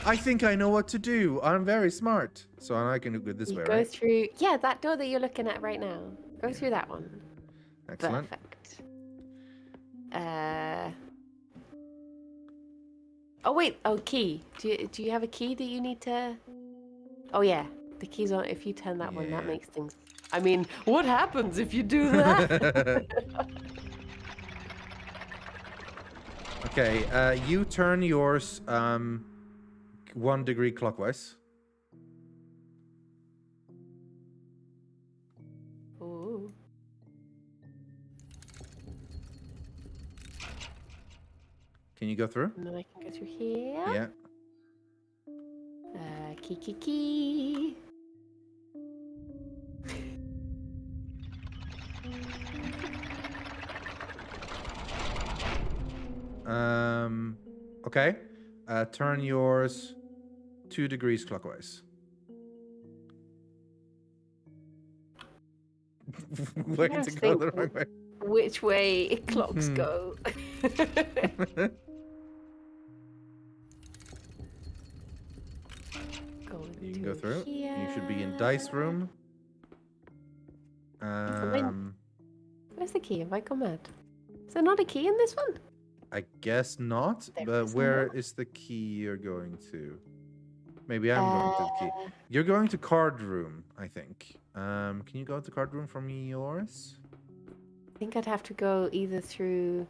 I think I know what to do. I'm very smart. So I can do it this way, right? Go through, that door that you're looking at right now. Go through that one. Excellent. Perfect. Oh, wait. Oh, key. Do you have a key that you need to... Oh, yeah. The key's on. If you turn that one, that makes things... I mean, what happens if you do that? Okay, you turn yours 1 degree clockwise. Ooh. Can you go through? And then I can go through here. Yeah. Key. Okay. Turn yours 2 degrees clockwise. Way to go the wrong way. Which way clocks go. You can go through. Here. You should be in dice room. Where's the key? Have I gone mad? Is there not a key in this one? I guess not. But where is the key you're going to? Maybe I'm going to the key. You're going to card room, I think. Can you go to the card room from yours? I think I'd have to go either through.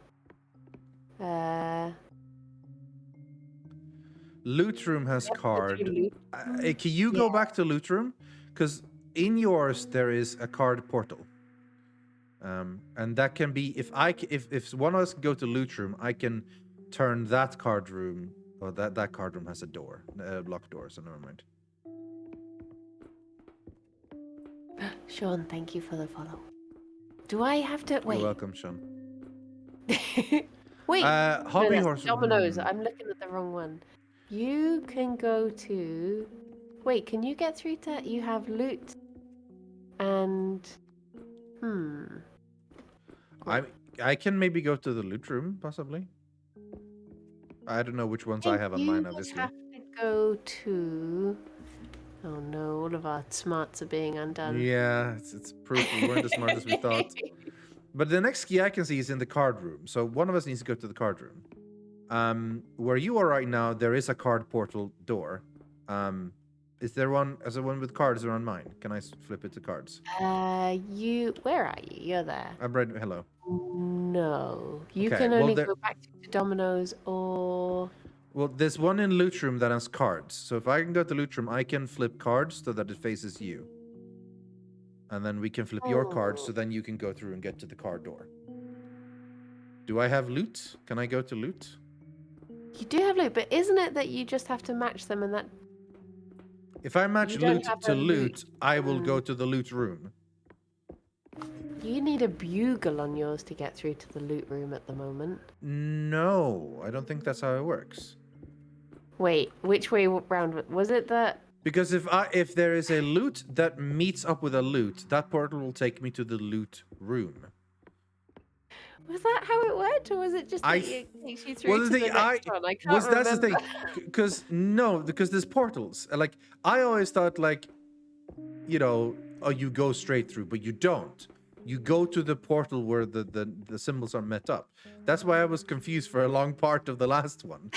Loot room has Have to go through card. loot room. Can you go back to loot room? Because in yours there is a card portal. And that can be if one of us go to loot room, I can turn that card room, or that card room has a door, a locked door. So never mind. Sean, thank you for the follow. Do I have to wait? You're welcome, Sean. Wait. Hobby that's horse. Dominoes. I'm looking at the wrong one. You can go to. Wait, can you get through to? You have loot. And. I can maybe go to the loot room, possibly. I don't know which ones I have on mine, obviously. You have to go to. Oh no! All of our smarts are being undone. Yeah, it's proof we weren't as smart as we thought. But the next key I can see is in the card room. So one of us needs to go to the card room. Where you are right now, there is a card portal door. Is there one? Is there one with cards around mine? Can I flip it to cards? Where are you? You're there. I'm ready. Hello. No, you Okay, can only well, go back to Dominoes or. Well, there's one in loot room that has cards. So if I can go to loot room, I can flip cards so that it faces you. And then we can flip your cards so then you can go through and get to the card door. Do I have loot? Can I go to loot? You do have loot, but isn't it that you just have to match them and that? If I match You don't loot have to a loot, loot. I will go to the loot room. You need a bugle on yours to get through to the loot room at the moment. No, I don't think that's how it works. Wait, which way round was it that? Because if there is a loot that meets up with a loot, that portal will take me to the loot room. Was that how it worked, or was it just that it takes you through well, to the the thing, next one? I can't remember. That's the thing. Because there's portals. Like I always thought, like, you know, oh, you go straight through, but you don't. You go to the portal where the symbols are met up. That's why I was confused for a long part of the last one.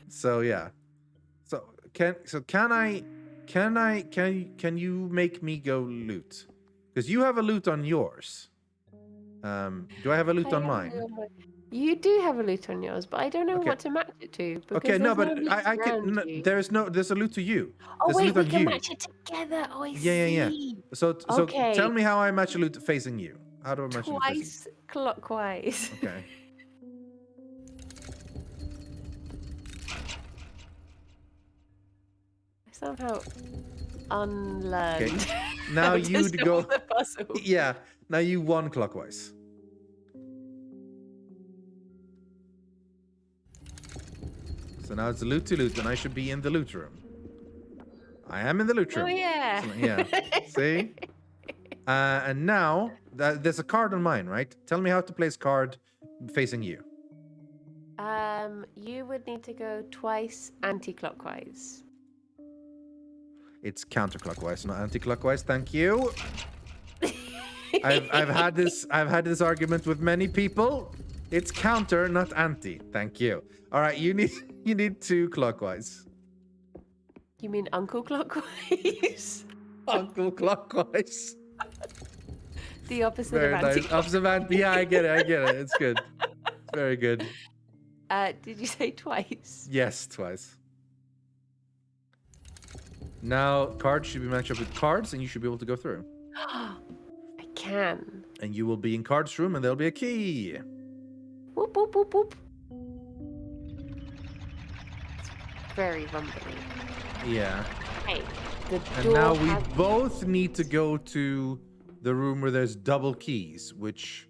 So yeah. So can you make me go loot? Because you have a loot on yours. Do I have a loot on mine? You do have a loot on yours, but I don't know what to match it to. Okay, no, but loot I can. No, you. there's a loot to you. Oh There's a wait, loot we on can you. match it together. Oh, I see. Yeah. So Okay. tell me how I match a loot facing you. How do I match a loot facing you? Twice clockwise. Okay. I somehow unlearned. Okay. Now you'd go. The puzzle. Yeah. Now you one clockwise. So now it's loot to loot, and I should be in the loot room. I am in the loot room. Oh yeah. So, yeah. See? And now there's a card on mine, right? Tell me how to place card facing you. You would need to go twice anti-clockwise. It's counterclockwise, not anti-clockwise. Thank you. I've had this argument with many people. It's counter, not anti. Thank you. All right, you need two clockwise. You mean uncle clockwise? Uncle clockwise. The opposite Very of nice. anti. Opposite of anti. Yeah, I get it. It's good. It's very good. Did you say twice? Yes, twice. Now cards should be matched up with cards, and you should be able to go through. I can. And you will be in cards room, and there'll be a key. Whoop whoop whoop whoop. It's very rumbly. Yeah. Hey, the And door now we has... both need to go to the room where there's double keys, which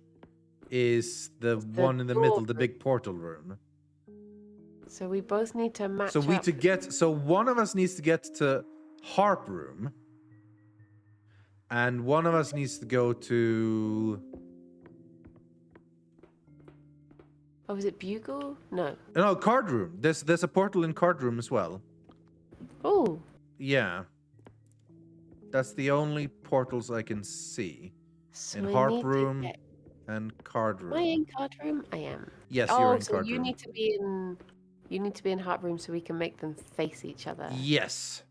is the one in the middle, the big portal room. So we both need to match So up. one of us needs to get to harp room, and one of us needs to go to. Oh, is it bugle? No. No, card room. There's a portal in card room as well. Oh. Yeah. That's the only portals I can see. So In we harp need to room get- and card room. Am I in card room? I am. Yes, you're in so card you room. need to be in harp room so we can make them face each other. Yes.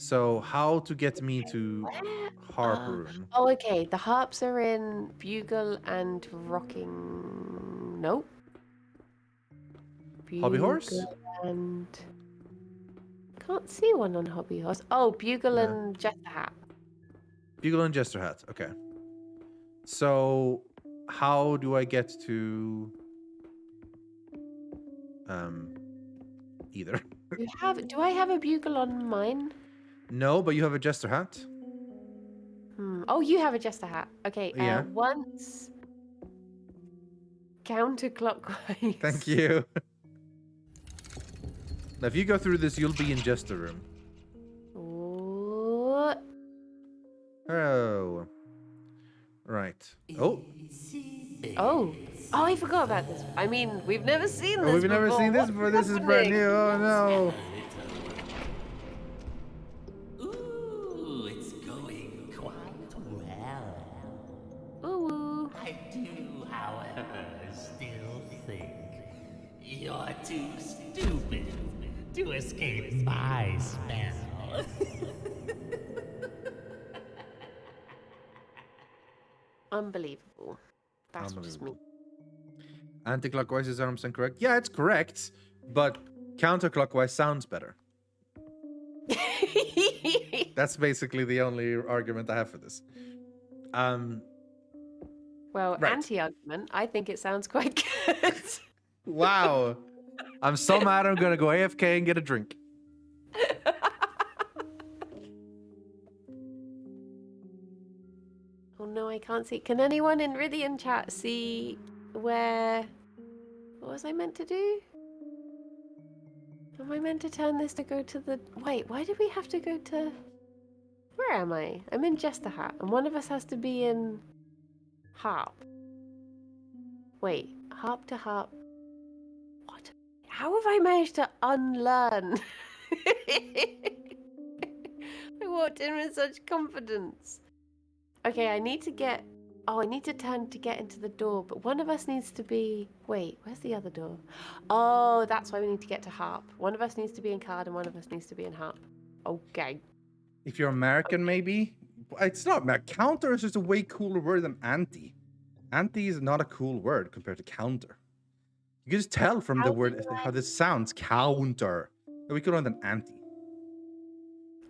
So how to get me to Where? harp room? Oh, okay. The harps are in Bugle and Rocking. Nope. Hobby horse? Bugle and. Can't see one on Hobby Horse. Oh, Bugle No. and Jester Hat. Bugle and Jester Hat. Okay. So how do I get to either? Do I have a Bugle on mine? No, but you have a Jester Hat. Oh, you have a Jester Hat. Okay. Yeah. Once counterclockwise. Thank you. Now, if you go through this, you'll be in Jester room. Oh. Oh. Right. Oh. Oh. Oh, I forgot about this. I mean, we've never seen this Oh, we've before. never seen this What's before. This is brand happening? new. Oh no. Ooh, it's going quite well. Ooh. I do, however, still think you're too stupid to escape my spell. Unbelievable. That's just me. Anti-clockwise is 100% correct. Yeah, it's correct, but counterclockwise sounds better. That's basically the only argument I have for this. Well, Right. anti-argument, I think it sounds quite good. Wow. I'm so mad I'm gonna go AFK and get a drink. Oh no, I can't see. Can anyone in Rythian chat see where... What was I meant to do? Am I meant to turn this to go to the... Wait, why did we have to go to... Where am I? I'm in Jester Hat, and one of us has to be in harp. Wait, harp to harp. What? How have I managed to unlearn? I walked in with such confidence. Okay, I need to get... Oh, I need to turn to get into the door, but one of us needs to be... Wait, where's the other door? Oh, that's why we need to get to harp. One of us needs to be in card and one of us needs to be in harp. Okay. If you're American, maybe? It's not. Counter is just a way cooler word than anti. Anti is not a cool word compared to counter. You can just tell from the word how this sounds. Counter. We could run an anti.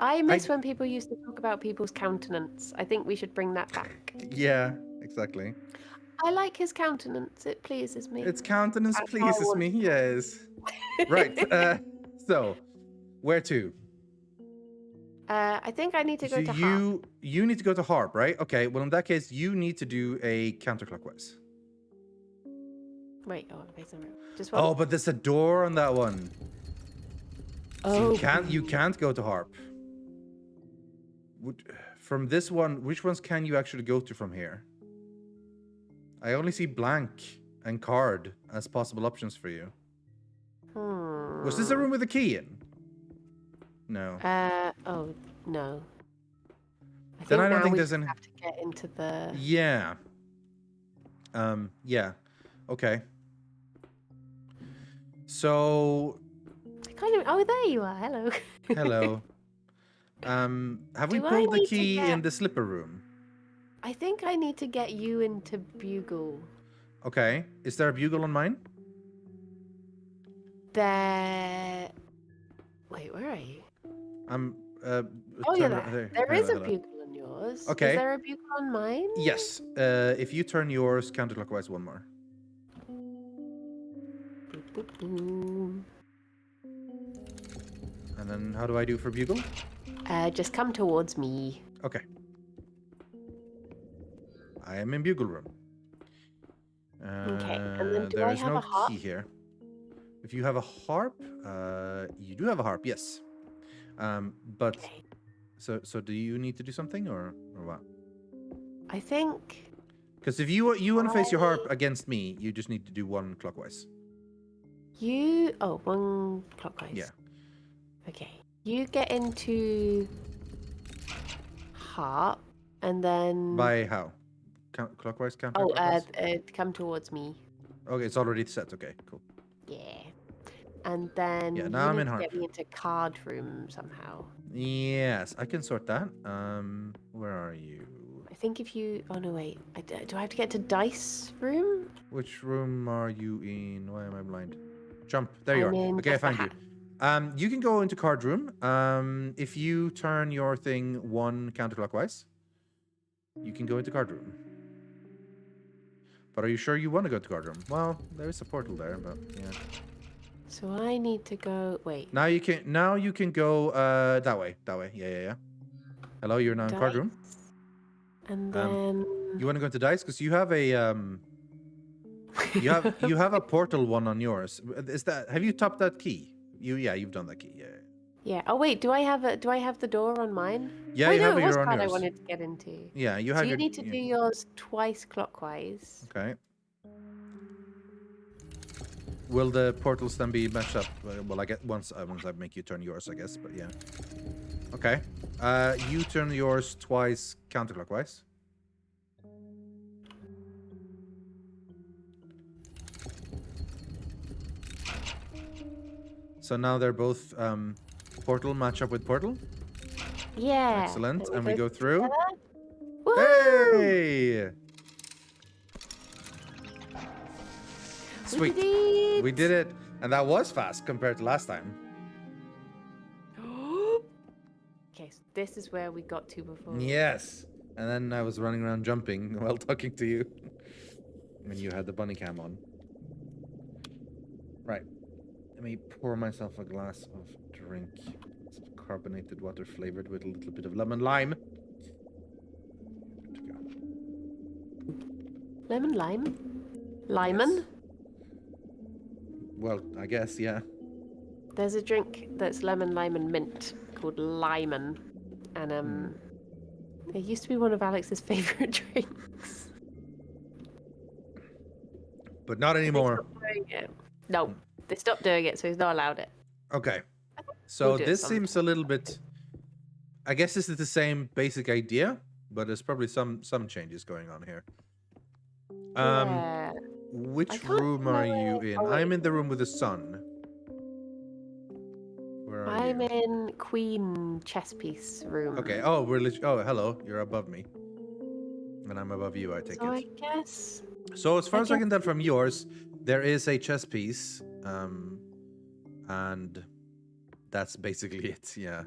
I miss when people used to talk about people's countenance. I think we should bring that back. Yeah, exactly. I like his countenance. It pleases me. Its countenance That's how I pleases want me, yes. Right, so, where to? I think I need to go So to harp. you need to go to harp, right? Okay, well in that case, you need to do a counterclockwise. Wait, oh, okay, sorry. Just one. Oh, but there's a door on that one. So Oh, you can't go to harp. From this one, which ones can you actually go to from here? I only see blank and card as possible options for you. Was this a room with a key in? No. Oh, no. Then I don't now think we there's just any... have to get into the... Yeah. Yeah. Okay. So... Oh, there you are. Hello. Hello. Have we Do I pulled the need to key get- in the slipper room? I think I need to get you into Bugle. Okay. Is there a bugle on mine? There... Wait, where are you? I'm... Oh, you're there. There is a Hello. Bugle on yours. Okay. Is there a Bugle on mine? Yes. If you turn yours counterclockwise one more. Boop, boop, boom. And then how do I do for bugle? Just come towards me. Okay. I am in bugle room. Okay, and then do there I is have no a harp? key here. If you have a harp, you do have a harp, yes. But Okay. so do you need to do something or what? I think... Because if you want to face your harp against me, you just need to do one clockwise. You... Oh, one clockwise. Yeah. Okay. You get into harp, and then... By how? Clockwise, Oh, counterclockwise? come towards me. Okay, it's already set. Okay, cool. Yeah. and then Yeah, you now I'm need in to heart. get me into card room somehow. Yes, I can sort that. Where are you? I think if you... Oh, no, wait. Do I have to get to dice room? Which room are you in? Why am I blind? Jump. There you I'm are. in Okay, I just the found you. You can go into card room. If you turn your thing 1 counterclockwise, you can go into card room. But are you sure you want to go to card room? Well, there is a portal there, but yeah. So I need to go... Wait. Now you can go that way. That way. Yeah. Hello, you're now in card room. And then... You want to go into dice because you have a you have a portal one on yours. Is that have you tapped that key? You've done that key. Yeah. Yeah. Oh, wait. Do I have the door on mine? Yeah, Oh, you no, have it it was on card I yours. wanted to get into. Yeah, you So have you your need to do yours twice clockwise. Okay. Will the portals then be matched up? Well, I get once I make you turn yours, I guess. But yeah. Okay. You turn yours twice counterclockwise. So now they're both portal match up with portal. Yeah. Excellent. And we go through. Woohoo! Hey! Sweet. We did it. And that was fast compared to last time. Okay, so this is where we got to before. Yes. And then I was running around jumping while talking to you. When you had the bunny cam on. Right. Let me pour myself a glass of drink. It's carbonated water flavored with a little bit of lemon lime. Good to go. Lemon lime? Lyman? Yes. Well, I guess, yeah. There's a drink that's lemon, lime, and mint called Lyman. And it used to be one of Alex's favorite drinks. But not anymore. No, they stopped doing it, so he's not allowed it. Okay. So We'll do it this sometime. seems a little bit... I guess this is the same basic idea, but there's probably some changes going on here. Yeah. Which I can't room are remember you where- in? oh, wait. I'm in the room with the sun. Where are I'm you? in Queen chess piece room. Okay. Oh, oh, hello. You're above me. And I'm above you, I take So I it. guess... So as far as I can tell from yours, there is a chess piece. And that's basically it, yeah.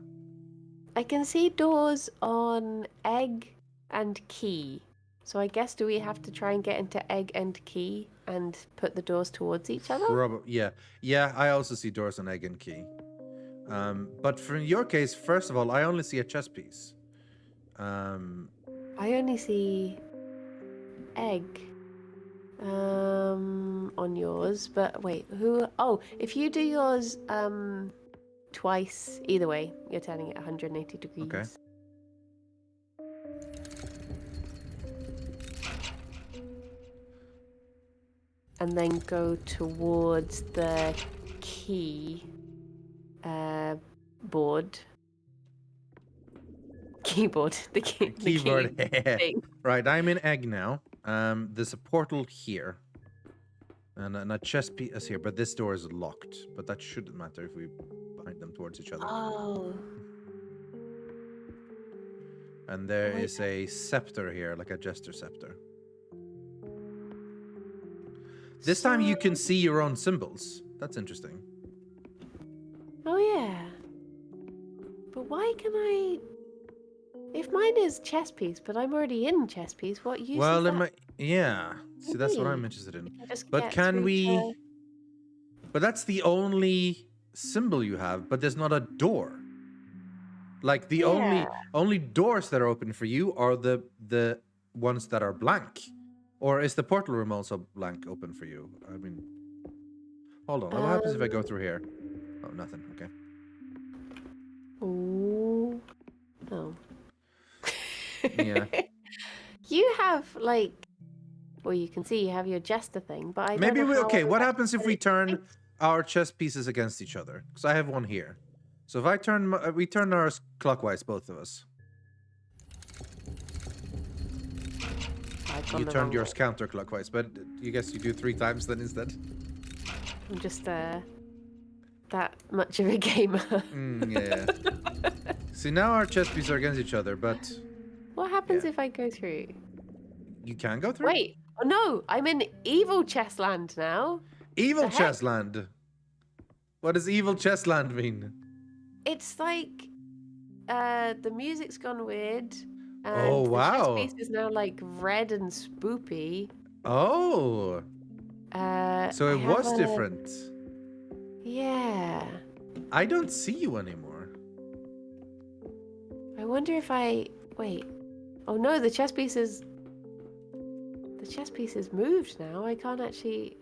I can see doors on egg and key. So I guess do we have to try and get into egg and key and put the doors towards each other? Yeah. Yeah, I also see doors on egg and key. But for your case, first of all, I only see a chess piece. I only see egg on yours, but wait, who? Oh, if you do yours twice, either way, you're turning it 180 degrees. Okay. And then go towards the key board. Keyboard. The Keyboard. thing. Right, I'm in egg now. There's a portal here. And a chess piece is here, but this door is locked. But that shouldn't matter if we bind them towards each other. Oh. And there is a scepter here, like a jester scepter. This time you can see your own symbols. That's interesting. Oh yeah. But why can I? If mine is chess piece, but I'm already in chess piece, what use Well, is it that? might, yeah. See, that's what I'm Maybe. interested in. Just But get can through we? to- But that's the only symbol you have. But there's not a door. Like the only doors that are open for you are the ones that are blank. Or is the portal room also blank open for you? I mean, hold on. What happens if I go through here? Oh, nothing. Okay. Ooh. Oh. Yeah. You have like, well, you can see you have your jester thing, but I don't Maybe know we how okay. I What would happens if we actually- turn our chess pieces against each other? Because I have one here. So if I turn, we turn ours clockwise, both of us. I've gone You the turned wrong yours way. counterclockwise, but you guess you do 3 times then instead. I'm just that much of a gamer. Yeah. See, now our chess pieces are against each other, but What happens if I go through? you can go through. Wait. Oh no, I'm in evil chess land now. Evil The heck? chess land. What does evil chess land mean? It's like the music's gone weird. And Oh, wow. the chess piece is now like red and spoopy. Oh. So I it was have a- different. Yeah. I don't see you anymore. I wonder if I wait. Oh no, the chess piece is moved now. I can't actually.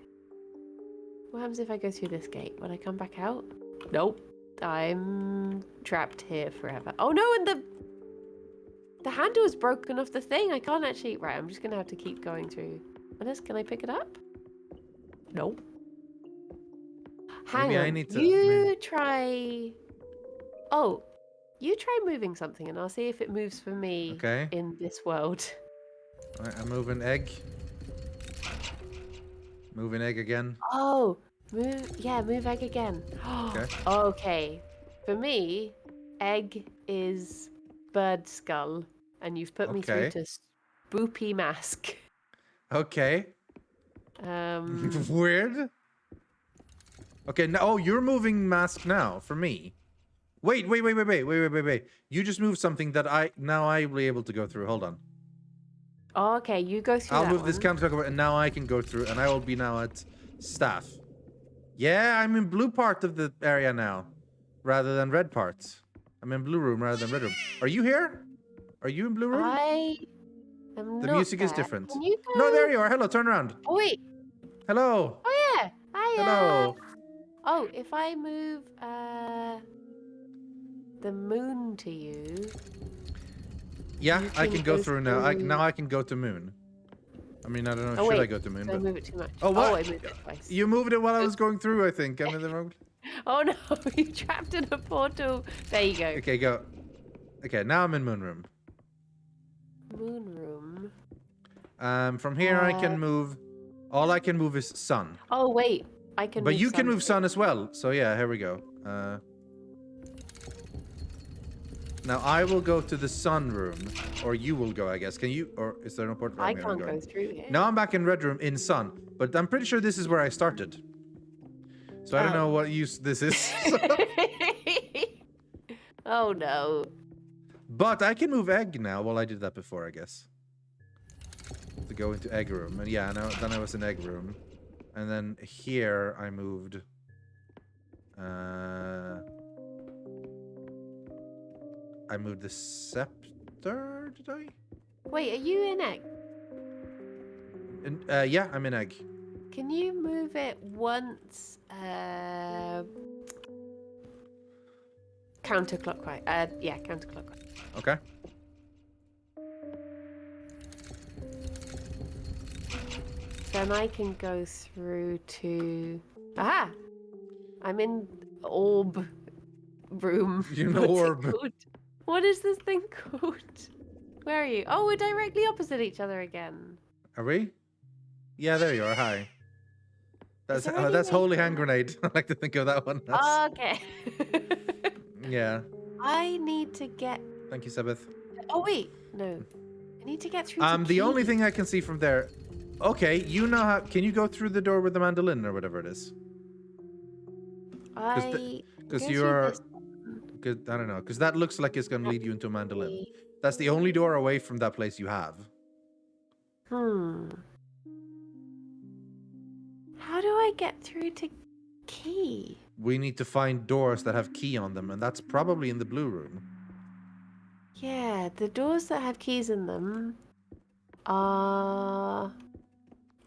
What happens if I go through this gate? Will I come back out? Nope. I'm trapped here forever. Oh no, and the handle is broken off the thing. I can't actually. Right, I'm just gonna have to keep going through. Honest, can I pick it up? Nope. Hang Maybe on. I need to- You try. Oh, you try moving something, and I'll see if it moves for me Okay. in this world. Alright, I'm moving egg. Moving egg again. Oh, move egg again. Okay. Okay. For me, egg is bird skull, and you've put me through Okay. to spoopy mask. Okay. Um, Weird. Okay, now oh, you're moving mask now for me. Wait. You just moved something that I'll be able to go through. Hold on. oh, okay, you go through I'll that move this one. countertop and now I can go through and I will be now at staff. Yeah, I'm in blue part of the area now rather than red parts. I'm in blue room rather than red room. Are you here? Are you in blue room? I am The not music is there. different. Can you go? No, there you are. Hello, turn around. Oh wait. Hello. Oh yeah. Hiya. Hello. Oh, if I move the moon to you. Yeah, You I can can go go through now. through- Now I can go to moon. I mean, I don't know. Oh, Should I wait, go to moon? Did I But move it too much? Oh, what? Oh, I moved it twice. you moved it while I was going through. I think I'm in the wrong. Oh no, you trapped in a portal. There you go. Okay, go. Okay, now I'm in moon room. Moon room. From here I can move. All I can move is sun. Oh wait, I can. But move you can move sun something. as well. So yeah, here we go. Now I will go to the sun room, or you will go, I guess. Can you? Or is there no port? I I'm can't going. go through here. Now I'm back in red room in sun, but I'm pretty sure this is where I started. So I don't Oh. know what use this is. Oh no. But I can move egg now. Well, I did that before, I guess. To go into egg room, and yeah, now then I was in egg room, and then here I moved. I moved the scepter. Did I? Wait, are you in egg? And, yeah, I'm in egg. Can you move it once? Counterclockwise. Yeah, counterclockwise. Okay. Then I can go through to. Aha! I'm in orb room. You're in What's it orb. called? What is this thing called? Where are you? Oh, we're directly opposite each other again. Are we? Yeah, there you are. Hi. That's there any that's way holy to- hand grenade. I like to think of that one. That's, Okay. yeah. I need to get. Thank you, Sabbath. Oh wait, no. I need to get through. To The only key. thing I can see from there. Okay, you know how? Can you go through the door with the mandolin or whatever it is? I. Because go through you're. this Cause, I don't know. Because that looks like it's gonna lead you into a mandolin. way. That's the only door away from that place you have. How do I get through to key? We need to find doors that have key on them, and that's probably in the blue room. Yeah, the doors that have keys in them are.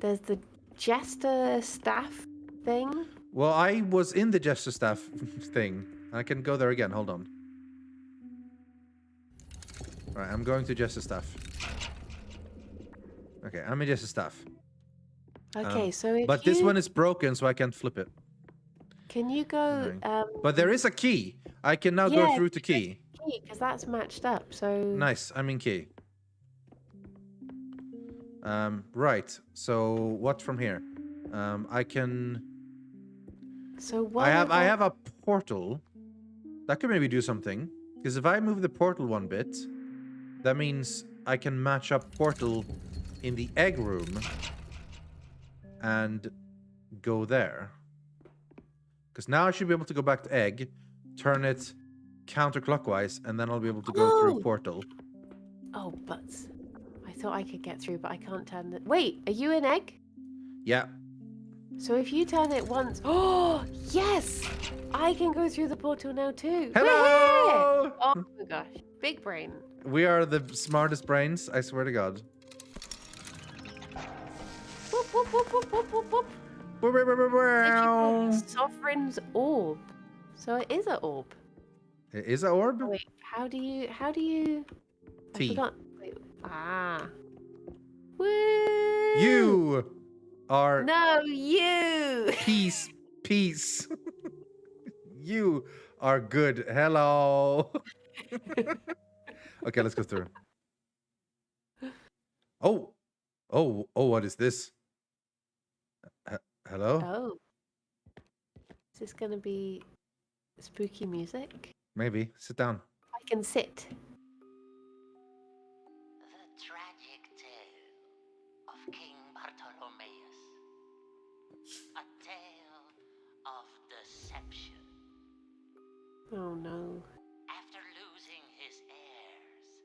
There's the jester staff thing. Well, I was in the jester staff thing. I can go there again. Hold on. Right, I'm going to jester staff. Okay, I'm in jester staff. Okay, so if But this one is broken, so I can't flip it. Can you go? But there is a key. I can now go Yeah, through to key. because that's matched up. So Nice, I'm in key. Right. So what from here? I can. So what? I have a portal that could maybe do something. Because if I move the portal one bit, that means I can match up portal in the egg room and go there. Because now I should be able to go back to egg, turn it counterclockwise, and then I'll be able to go through portal. Oh, but I thought I could get through, but I can't turn the. Wait, are you an egg? Yeah. So if you turn it once, oh yes, I can go through the portal now too. Hello! We're here! Oh my gosh, big brain. We are the smartest brains, I swear to God. Whoop, whoop, whoop, whoop, whoop, whoop, whoop. It Sovereign's orb. So it is an orb. is an orb? Oh, wait, how do you? I T. forgot. Wait, Woo! You are No, you. peace. You are good. Hello. Okay, let's go through. Oh, what is this? Hello? Oh. Is this gonna be spooky music? Maybe. Sit down. I can sit. The tragic tale of King Bartolomeus. A tale of deception. Oh no. After losing his heirs,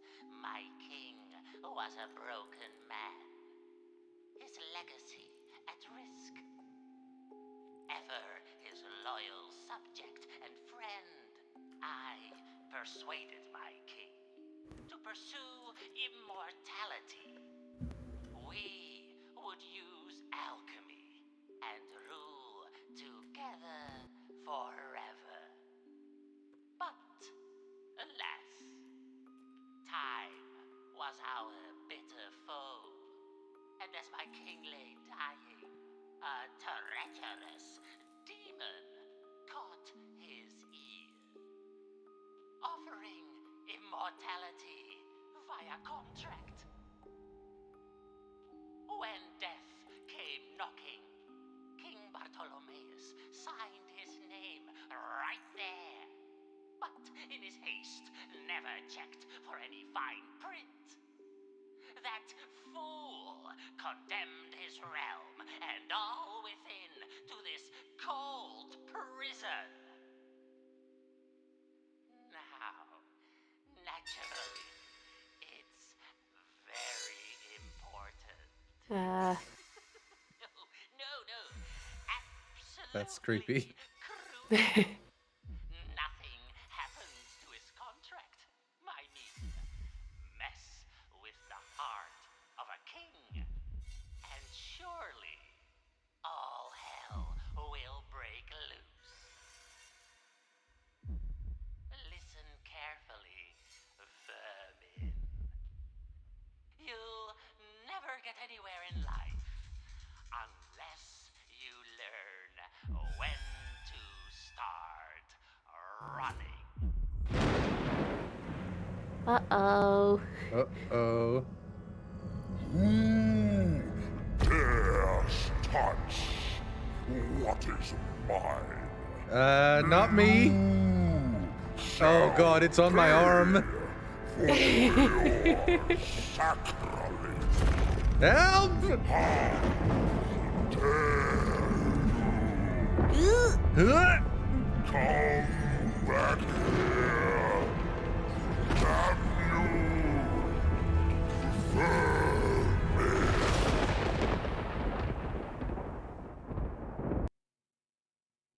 my king was a broken man. His legacy at risk. Ever his loyal subject and friend, I persuaded my king to pursue immortality. We would use alchemy and rule together forever. But, alas, time was our bitter foe. And as my king lay dying, a treacherous demon caught his ear, offering immortality via contract. When death came knocking, King Bartolomeus signed his name right there. But in his haste, never checked for any fine print. That fool condemned his realm and all within to this cold prison. Now, naturally, it's very important. No. Absolutely. That's creepy. Crucial. Nothing happens to his contract, my niece. Mess with the heart of a king, and surely all hell will break loose. Listen carefully, vermin. You'll never get anywhere in life unless you learn when to start running. Uh-oh. Uh-oh. Who dares touch what is mine? Not me. Oh God, it's on my arm. Sacrilege. Help! Huh? Come back here. Damn you.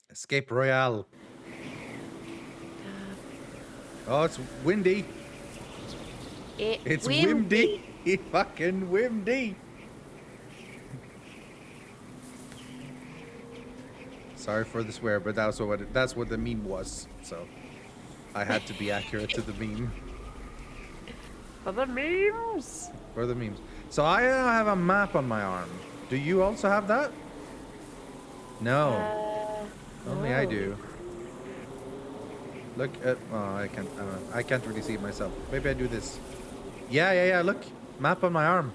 Escape Royale. Oh, it's windy. It's windy. Fucking windy. Sorry for the swear, but that's what the meme was. So I had to be accurate to the meme. For the memes. For the memes. So I have a map on my arm. Do you also have that? No. Only I no. do. Look at. Oh, I can't. I can't really see it myself. Maybe I do this. Yeah. Look, map on my arm.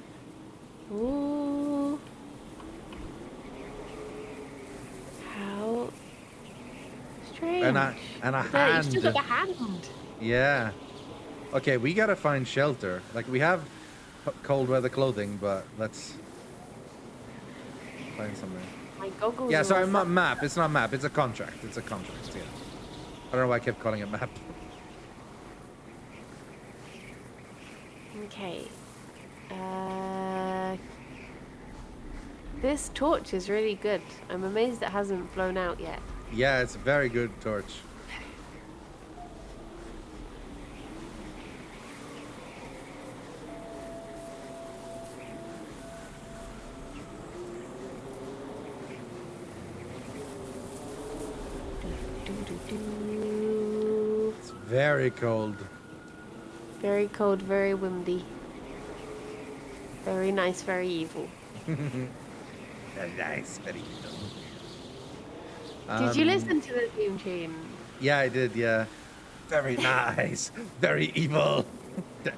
Ooh. How strange. And a You still got hand. the hand. Yeah. Okay, we gotta find shelter. Like, we have cold weather clothing, but let's find somewhere. My goggles. Yeah, are sorry, all map. It's not map. It's a contract. It's a contract. Yeah. I don't know why I kept calling it map. Okay. This torch is really good. I'm amazed it hasn't blown out yet. Yeah, it's a very good torch. It's very cold. Very cold, very windy. Very nice, very evil. Very nice, very evil. Did you listen to the theme tune? Yeah, I did, yeah. Very nice, very evil. It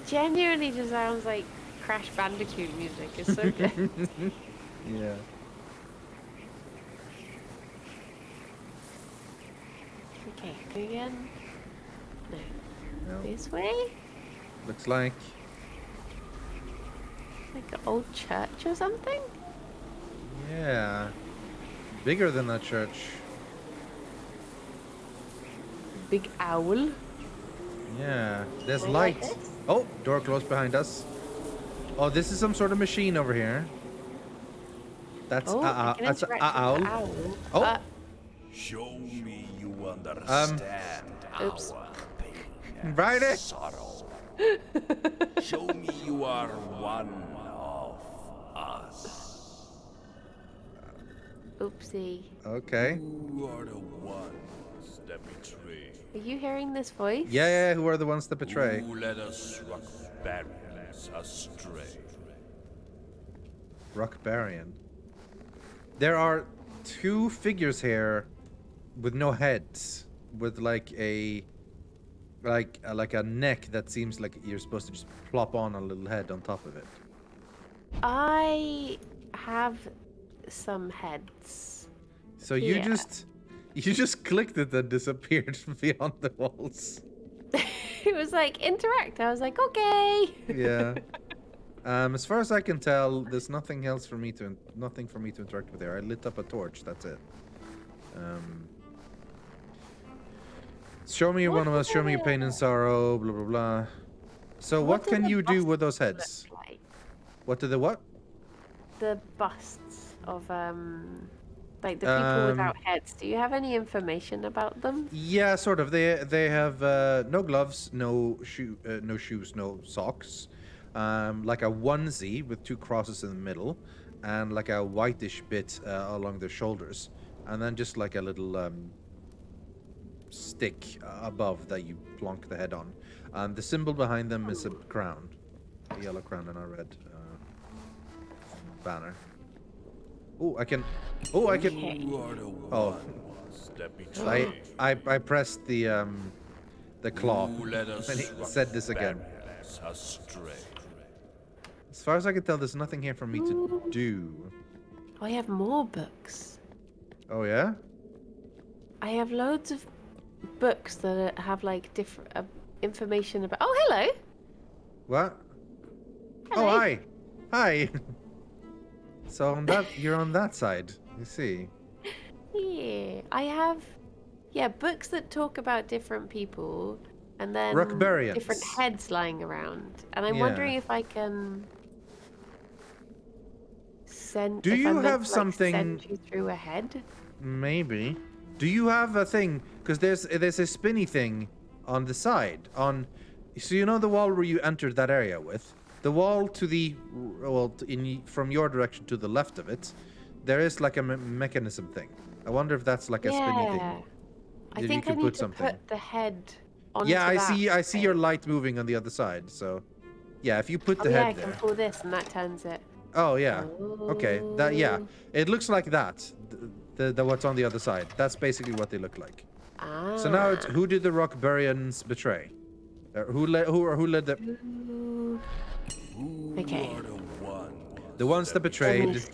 genuinely just sounds like Crash Bandicoot music. It's so good. Yeah. Okay, go again. No. No, This way? looks like. Like an old church or something? Yeah. Bigger than that church. Big owl. Yeah. There's Like light. this? Oh, door closed behind us. Oh, this is some sort of machine over here. That's Oh, I can that's interact with the owl. owl. Oh. Show me you understand Oops. our pain and Right it. sorrow. Show me you are one of us. Oopsie. Okay. Who are the ones that betray? Are you hearing this voice? Yeah, who are the ones that betray? Who led us barbarians astray? Rockbarian. There are two figures here with no heads, with like a neck that seems like you're supposed to just plop on a little head on top of it. I have some heads. So you Yeah. just clicked it and disappeared beyond the walls. It was like interact. I was like, okay. Yeah. As far as I can tell, there's nothing else for me to interact with there. I lit up a torch. That's it. Show me What one of us. Show me your pain and sorrow. Blah blah blah. So what do can the you do with those busts heads? look like? What do the what? The busts of like the people without heads. Do you have any information about them? Yeah, sort of. They have no gloves, no shoes, no socks. Like a onesie with two crosses in the middle, and like a whitish bit along their shoulders, and then just like a little stick above that you plonk the head on. The symbol behind them is a crown, a yellow crown and a red banner. Oh, I can. Who are the Oh. ones that betray? I pressed the claw, Who led us and he said this again. barbarians astray? As far as I can tell, there's nothing here for me to do. Oh, I have more books. Oh yeah? I have loads of books that have like different information about. Oh, hello. What? Hello. Oh hi, hi. So on that, you're on that side. You see. Yeah, I have. Yeah, books that talk about different people, and then Rockbarians. different heads lying around. And I'm Yeah. wondering if I can send. Do if you I'm meant have to, like, something- Send you through a head. Maybe. Do you have a thing? Because there's a spinny thing on the side. So you know the wall where you entered that area with? The wall to the from your direction to the left of it, there is like a mechanism thing. I wonder if that's like a spinny Yeah. thing. I You think I could need put to something. put the head onto Yeah, I that see your thing. light moving on the other side. So, yeah, if you put Oh the yeah, I head can there. pull this and that turns it. Oh yeah. Okay. Yeah. It looks like that. The what's on the other side. That's basically what they look like. Ah. So now it's who did the Rockbarians betray? Who led the Okay. Who are the ones ones that Let me betrayed? see.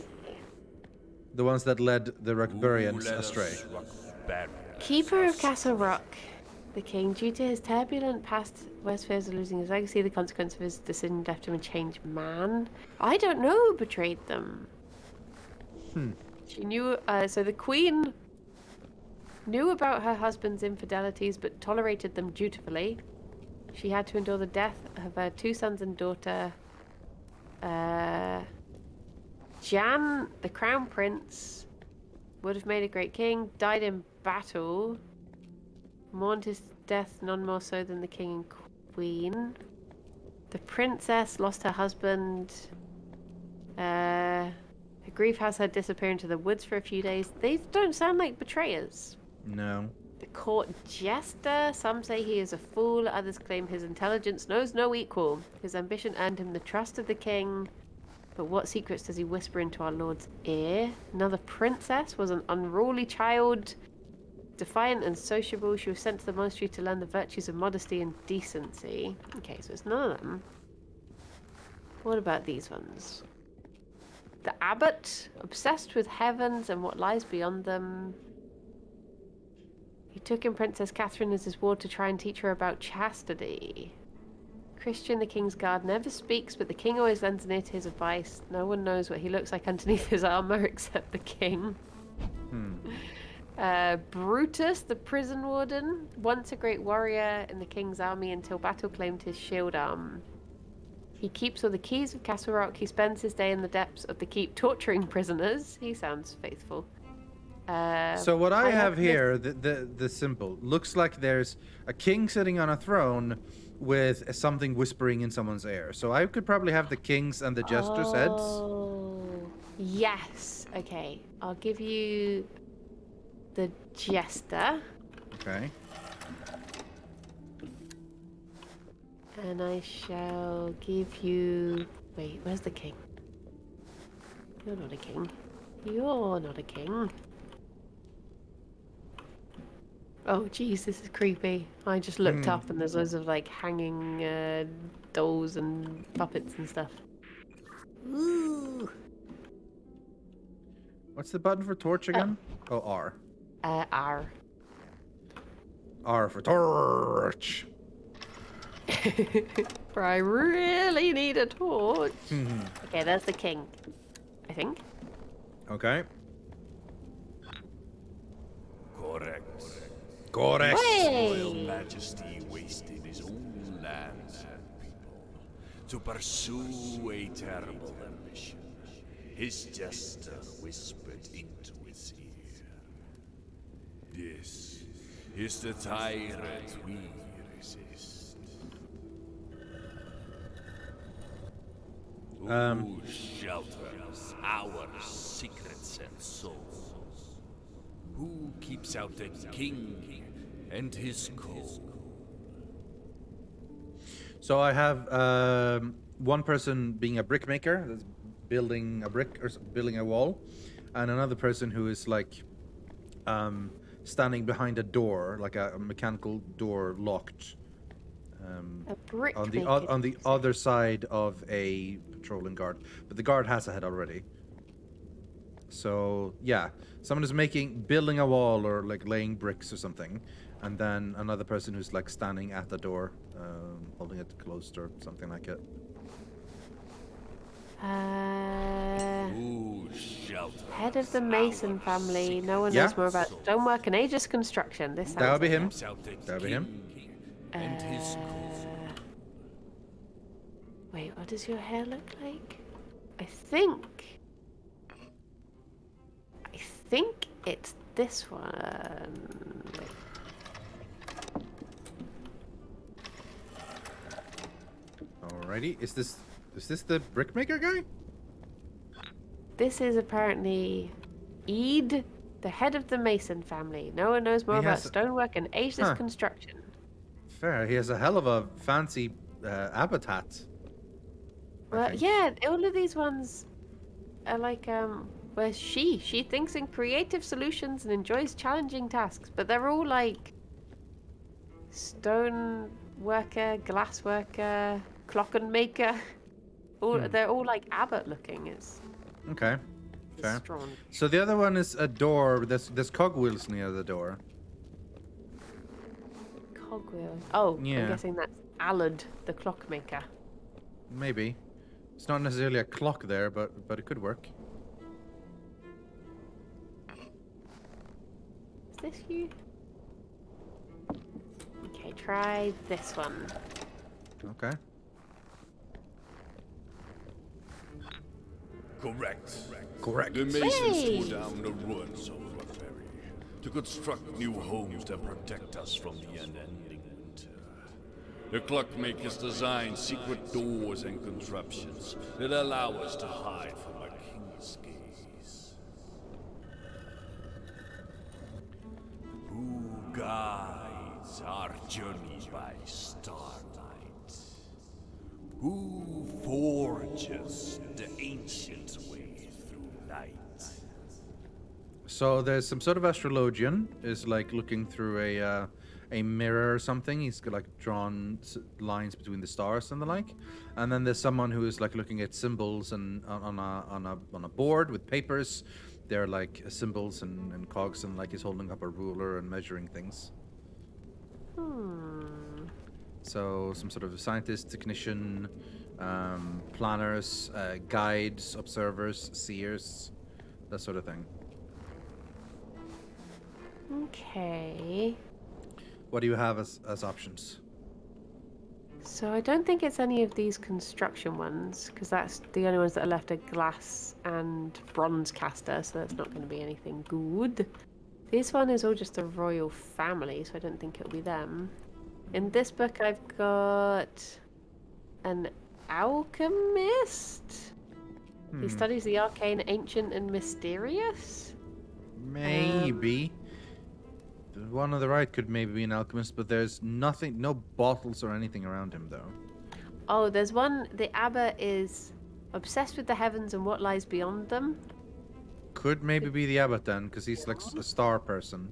The ones that led the Rockburians astray. Keeper of Castle Rock. The king, due to his turbulent past, West fears of losing his legacy. The consequence of his decision left him a changed man. I don't know who betrayed them. She knew. So the queen knew about her husband's infidelities, but tolerated them dutifully. She had to endure the death of her 2 sons and daughter. Jan, the crown prince, would have made a great king. Died in battle. Mourned his death none more so than the king and queen. The princess lost her husband. Her grief has her disappear into the woods for a few days. These don't sound like betrayers. No. The court jester. Some say he is a fool. Others claim his intelligence knows no equal. His ambition earned him the trust of the king. But what secrets does he whisper into our lord's ear? Another princess was an unruly child. Defiant and sociable, she was sent to the monastery to learn the virtues of modesty and decency. Okay, so it's none of them. What about these ones? The abbot, obsessed with heavens and what lies beyond them. He took in Princess Catherine as his ward to try and teach her about chastity. Christian, the king's guard, never speaks, but the king always lends an ear to his advice. No one knows what he looks like underneath his armor except the king. Brutus, the prison warden, once a great warrior in the king's army until battle claimed his shield arm. He keeps all the keys of Castle Rock. He spends his day in the depths of the keep torturing prisoners. He sounds faithful. So what I have here, the symbol, looks like there's a king sitting on a throne with something whispering in someone's ear. So I could probably have the king's and the jester's heads. Oh, yes. Okay, I'll give you the jester. Okay. And I shall give you... Wait, where's the king? You're not a king. You're not a king. Oh, jeez, this is creepy. I just looked up and there's loads of, like, hanging dolls and puppets and stuff. Ooh. What's the button for torch again? Oh, R. R. R for torch. For I really need a torch. Okay, there's the king, I think. Okay. Correct. Correct. Royal Majesty wasted his own lands and people to pursue a terrible ambition. His jester whispered into his ear. This is the tyrant we resist. Who shelters our secrets and souls? Who keeps out the king and his code? So I have one person being a brick maker, that's building a brick or building a wall, and another person who is like standing behind a door, like a mechanical door locked. A brick On the maker, on the other side of a patrolling guard, but the guard has a head already. So yeah, someone is building a wall or like laying bricks or something, and then another person who's like standing at the door, holding it closed or something like it. Who shelters Head of the Mason our family. No one Yeah. knows more about stonework and aegis construction. This sounds That would be like him. keeps out the That would be him. king and his code? Wait, what does your hair look like? I think it's this one. Alrighty, is this the brickmaker guy? This is apparently Eid, the head of the Mason family. No one knows more He about has- stonework and ageless Huh. construction. Fair. He has a hell of a fancy abbot hat. I Well, think. yeah, all of these ones are like, where she thinks in creative solutions and enjoys challenging tasks, but they're all like stone worker, glass worker, clocken maker. They're all like abbot looking. It's Okay. Fair. Strong. So the other one is a door. There's cogwheels near the door. Cogwheel. Oh, Yeah. I'm guessing that's Allard, the clockmaker. Maybe. It's not necessarily a clock there, but it could work. Is this you? Okay, try this one. Okay. Correct. The Masons tore down the ruins of Rockberry to construct new homes that protect us from the unending winter. The clockmakers designed secret doors and contraptions that allow us to hide from our king's gaze. Who guides our journey by starlight? Who forges the ancient way through night? So there's some sort of astrologian is like looking through a mirror or something. He's got like drawn lines between the stars and the like. And then there's someone who is like looking at symbols and on a board with papers. They're like symbols and cogs, and like he's holding up a ruler and measuring things. So some sort of scientist, technician, planners, guides, observers, seers, that sort of thing. Okay. What do you have as options? So I don't think it's any of these construction ones, because that's the only ones that are left are glass and bronze caster, so that's not going to be anything good. This one is all just a royal family, so I don't think it'll be them. In this book, I've got an alchemist. He studies the arcane, ancient, and mysterious. Maybe. The one on the right could maybe be an alchemist, but there's nothing, no bottles or anything around him, though. Oh, there's one. The abbot is obsessed with the heavens and what lies beyond them. Could maybe be the abbot then, because he's like a star person.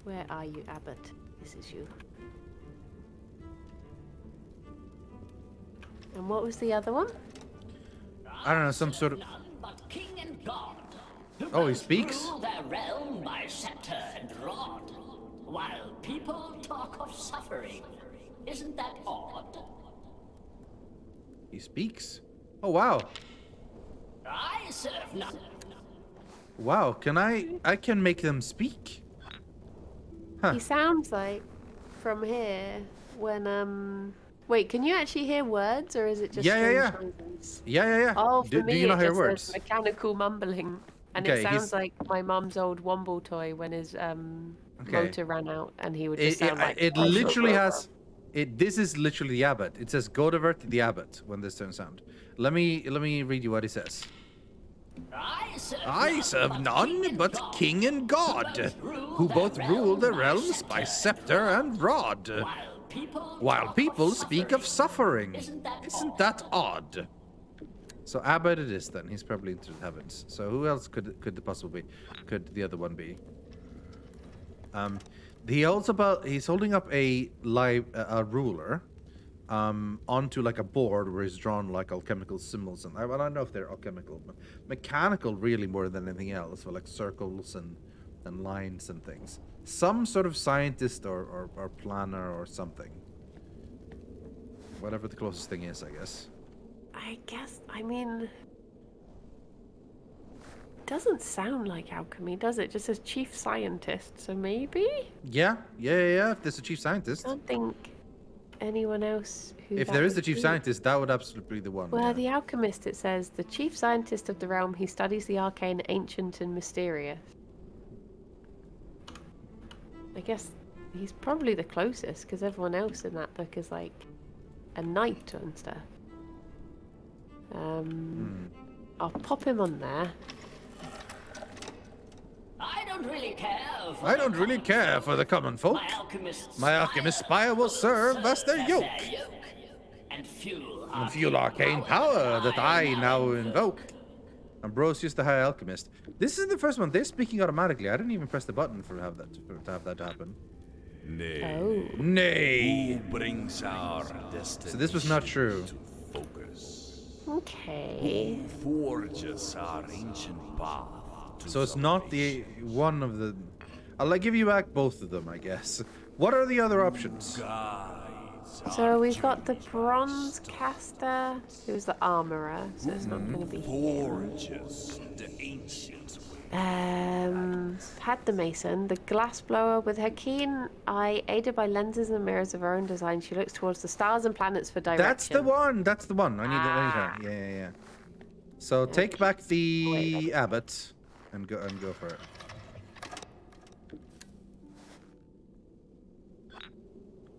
Where are you, abbot? This is you. And what was the other one? I don't know, some sort of... None but king and god. Oh, he speaks? Rule their realm by scepter and rod, while people talk of suffering. Isn't that odd? He speaks? Oh, wow. I serve none. Wow, can I can make them speak? Huh. He sounds like from here when Wait, can you actually hear words, or is it just Yeah. strange noises? Yeah. Oh, for do me you not it hear just words? says mechanical mumbling, and Okay, it sounds he's- like my mum's old Womble toy when his motor ran out, and he would just It sound like. it literally has... This is literally the abbot. It says Godovert the abbot when this turns sound. Let me read you what he says. I serve none but king and god, who both rule the realms by scepter and rod, while people speak of suffering. Isn't that odd? So abbot it is then. He's probably into the heavens. So who else could the possibly be? Could the other one be? He's holding up a ruler onto like a board where he's drawn like alchemical symbols, and I don't know if they're alchemical, but mechanical really more than anything else, for like circles and lines and things. Some sort of scientist or planner or something. Whatever the closest thing is, I guess. I mean, doesn't sound like alchemy, does it? It just says chief scientist, so maybe? Yeah. If there's a chief scientist. I don't think anyone else who If that there is would the chief be. scientist, that would absolutely be the one. Well, yeah. the alchemist, it says, the chief scientist of the realm, he studies the arcane, ancient, and mysterious. I guess he's probably the closest, because everyone else in that book is like a knight and stuff. I'll pop him on there. I don't really care for I don't really care for the common folk. My alchemist spire will serve as their yoke. And fuel And fuel arcane power that I now invoke. Ambrosius the High Alchemist. This is the first one. They're speaking automatically. I didn't even press the button to have that happen. Nay. Oh. Nay. Who brings our destiny So this was not true. to focus? Okay. Forges our ancient path to So it's not the one of the. I'll give you back both of them, I guess. What are the other options? So we've got the bronze caster, who's the armorer, so it's not going to be him. Forges the ancient way. Had the mason, the glass blower. With her keen eye, aided by lenses and mirrors of her own design, she looks towards the stars and planets for direction. That's the one. That's the one. I need her. Yeah. So take back the abbot and go for it.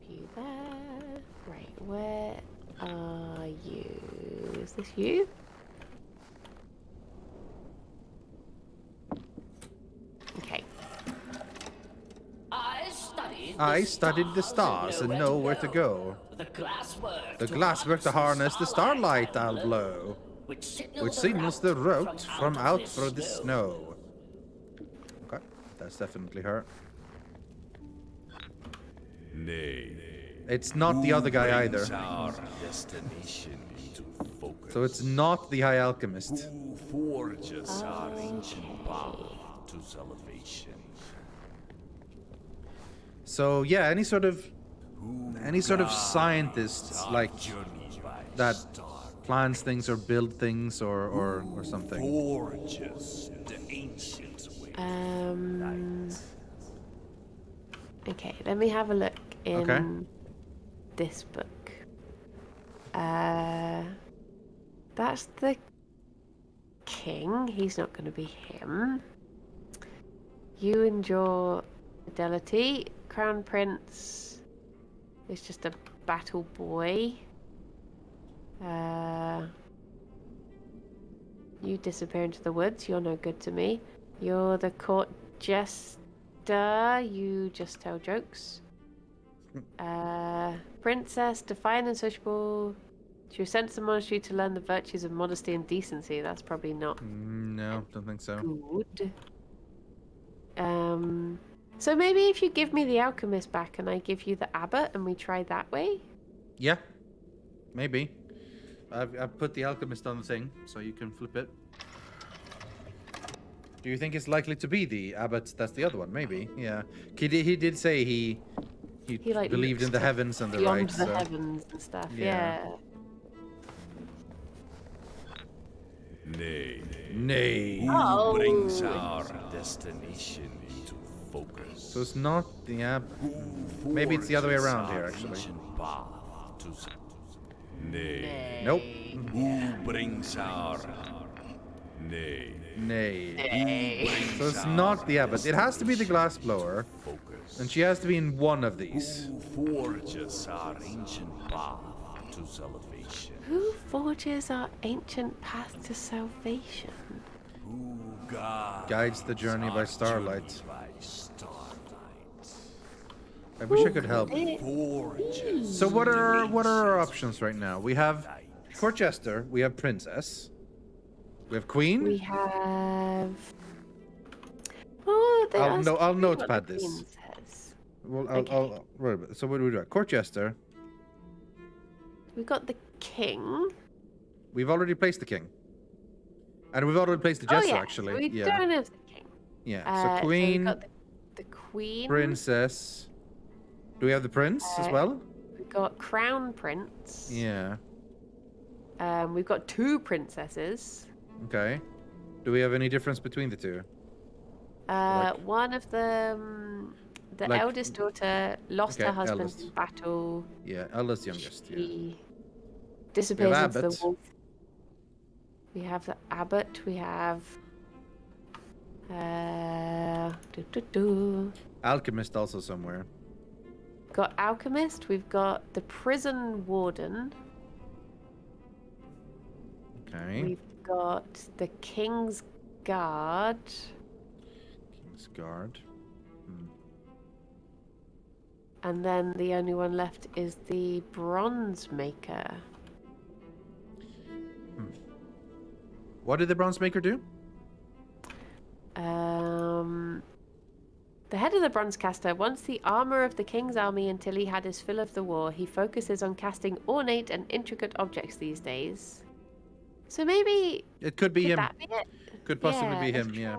You there? Right, where are you? Is this you? Okay. I studied the stars and know where to go. The glasswork to harness the starlight I'll blow, which signals the route from out through the snow. Okay, that's definitely her. Nay. It's not the other guy either. Our destination into focus. So it's not the High Alchemist. Who forges our ancient path to salvation. So yeah, any sort of scientist like Journey by that star. plans things or build things or something. Forges the ancient way. Okay, let me have a look in Okay. this book. That's the king. He's not going to be him. You endure fidelity. Crown Prince is just a battle boy. You disappear into the woods. You're no good to me. You're the court jester. You just tell jokes. Princess, defiant and sociable. She was sent to the monastery to learn the virtues of modesty and decency. That's probably not No, don't think so. good. So maybe if you give me the alchemist back and I give you the abbot and we try that way? Yeah, maybe. I've put the alchemist on the thing, so you can flip it. Do you think it's likely to be the abbot? That's the other one, maybe. Yeah, he did say he like believed in looks the to heavens and the Beyond right. the So. heavens and stuff. Yeah. Yeah. Nay. Nay. Who brings our destination into focus? So it's not the abbot. Who Maybe it's the other way forges around here, our actually. ancient path to Nay. Nope. Who brings our Nay. Nay. So it's not the abbot. It has to be the glass blower, Focus. and she has to be in one of these. Who forges our ancient path to salvation? Who forges our ancient path to salvation? Who Guides the journey by our starlight. journey by starlight? I wish I could help. Forges. So what are our options right now? We have court jester. We have princess. We have queen. We have. Oh, they I'll asked no- I'll me what the notepad this. queen says. Well, Okay. I'll wait a minute. So what do we do? Court jester. We've got the king. We've already placed the king, and we've already placed the jester. oh, yeah. Actually, We yeah, don't have the king. yeah. So So queen, we've got the queen. princess. Do we have the prince as well? We've got crown prince. Yeah. We've got two princesses. Okay. Do we have any difference between the two? Like- One of them, the Like- eldest daughter, lost Okay, her husband eldest. in battle. Yeah, eldest, youngest. Yeah. She disappears into the abbot. wolf. We have the abbot. We have. Alchemist also somewhere. Got alchemist. We've got the prison warden. Okay. We've got the king's guard. King's guard. And then the only one left is the bronze maker. What did the bronze maker do? The head of the bronze caster wants the armor of the king's army until he had his fill of the war. He focuses on casting ornate and intricate objects these days. So maybe It could be could him. that be it? Could possibly be let's him, yeah.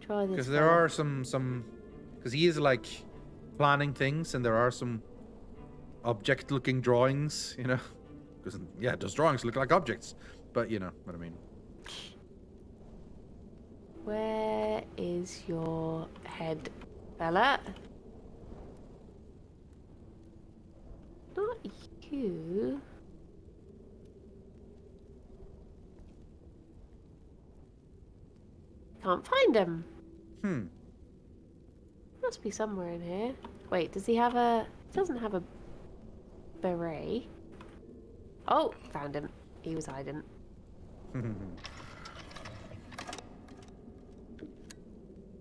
Try this. Because there are some because he is like planning things, and there are some object-looking drawings, you know. Because yeah, those drawings look like objects, but you know what I mean. Where is your head, fella? Not you. Can't find him. Must be somewhere in here. Wait, does he have a... He doesn't have a beret. Oh, found him. He was hiding.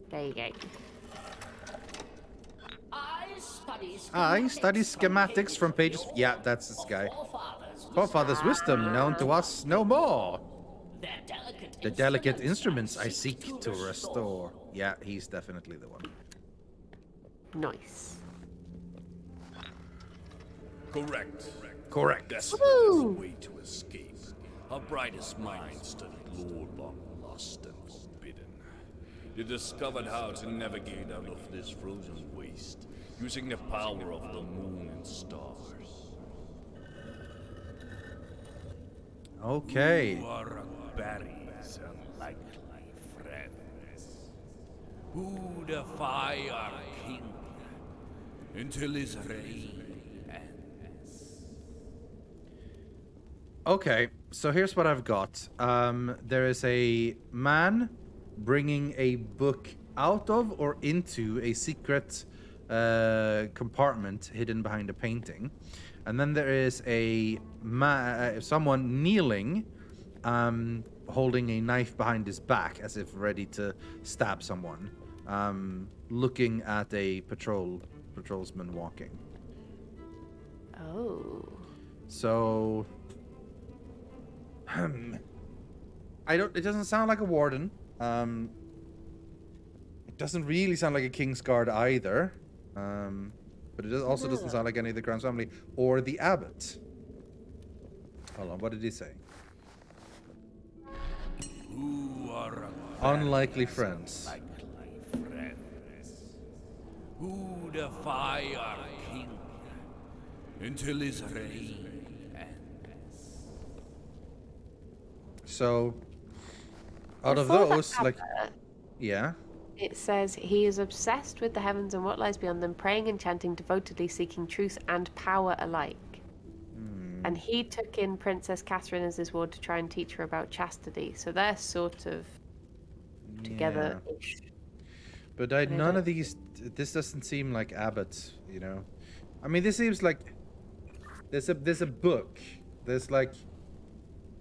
There you go. I study schematics from pages. Yeah, that's this guy. Forefathers' wisdom known to us no more. The delicate instruments I seek to restore. Yeah, he's definitely the one. Nice. Correct. Desperate as a way to escape. Our brightest minds studied lore long lost and forbidden. They discovered how to navigate out of this frozen waste, using the power of the moon and stars. Okay. Who are Barry's unlikely friends? Who defy our king until his reign ends? Okay, so here's what I've got. There is a man bringing a book out of or into a secret compartment hidden behind a painting. And then there is a someone kneeling, holding a knife behind his back as if ready to stab someone, looking at a patrolsman walking. Oh. So... it doesn't sound like a warden. It doesn't really sound like a King's Guard either. But it also doesn't sound like any of the Crown's family or the abbot. Hold on, what did he say? Who are Unlikely friends. unlikely friends? Who defy our king until his reign ends? So, out of Before that those, like, abbot, yeah. it says he is obsessed with the heavens and what lies beyond them, praying and chanting devotedly, seeking truth and power alike. And he took in Princess Catherine as his ward to try and teach her about chastity. So they're sort of together. But none of these. This doesn't seem like abbots, you know. I mean, this seems like there's a book. There's like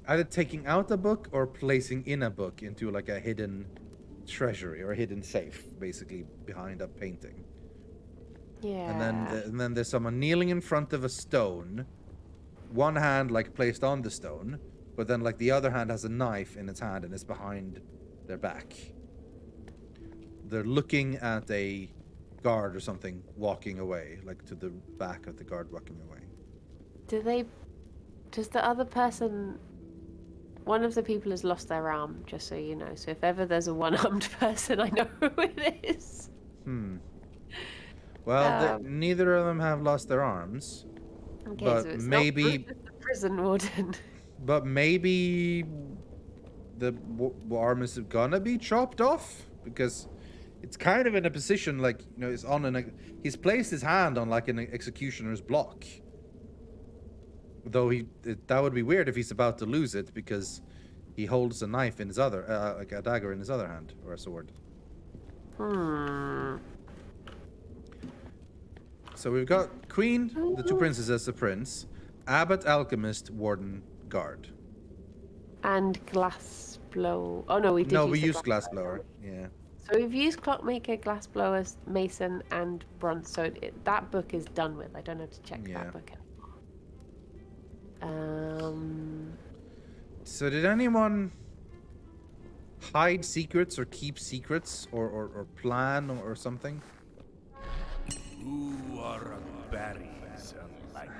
either taking out a book or placing in a book into like a hidden treasury or a hidden safe, basically behind a painting. Yeah. And then there's someone kneeling in front of a stone, one hand like placed on the stone, but then like the other hand has a knife in its hand and it's behind their back. They're looking at a guard or something walking away, like to the back of the guard walking away. Does the other person... One of the people has lost their arm, just so you know. So if ever there's a one-armed person, I know who it is. Well, neither of them have lost their arms. Okay, But so it's maybe... not the prison warden. But maybe the arm is gonna be chopped off? Because it's kind of in a position like, you know, it's on he's placed his hand on like an executioner's block. Though that would be weird if he's about to lose it because he holds a knife in his other, like a dagger in his other hand, or a sword. So we've got Queen, the two princesses, the prince, Abbot, Alchemist, Warden, Guard. And Glassblower. Oh no, we did. No, we used Glassblower. Yeah. So we've used Clockmaker, Glassblower, Mason, and Bronze. So that book is done with. I don't have to check that book out. So did anyone hide secrets or keep secrets or plan or something? Who are Barry's unlikely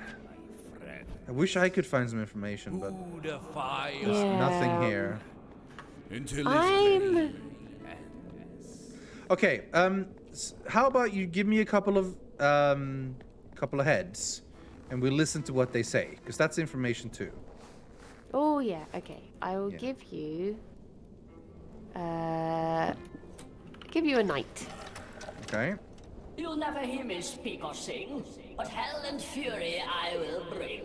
friends? I wish I could find some information, but Who the fire there's nothing Yeah. here. until I'm. Okay, how about you give me a couple of heads, and we'll listen to what they say, because that's information too. Oh yeah. Okay. I will Yeah. give you. Give you a knight. Okay. You'll never hear me speak or sing, but hell and fury I will bring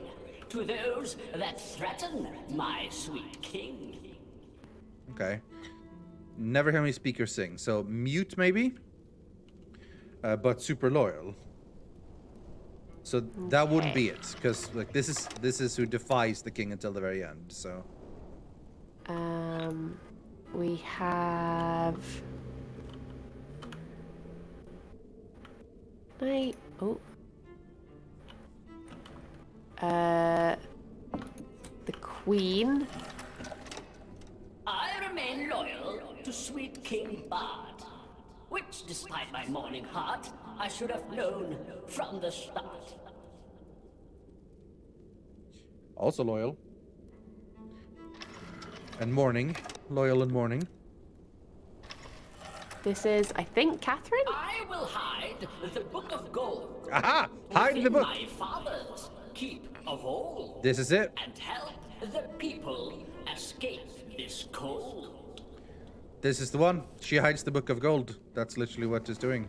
to those that threaten my sweet king. Okay. Never hear me speak or sing. So mute maybe, but super loyal. So that wouldn't be it, because like this is who defies the king until the very end. So We have. Knight. Oh. The queen. I remain loyal to sweet King Bard, which, despite my mourning heart, I should have known from the start. also loyal. And mourning, loyal and mourning. This is, I think, Catherine. I will hide the Book of Gold. Aha! Hide the within book. My father's keep of old. This is it. And help the people escape this cold. This is the one. She hides the book of gold. That's literally what it's doing.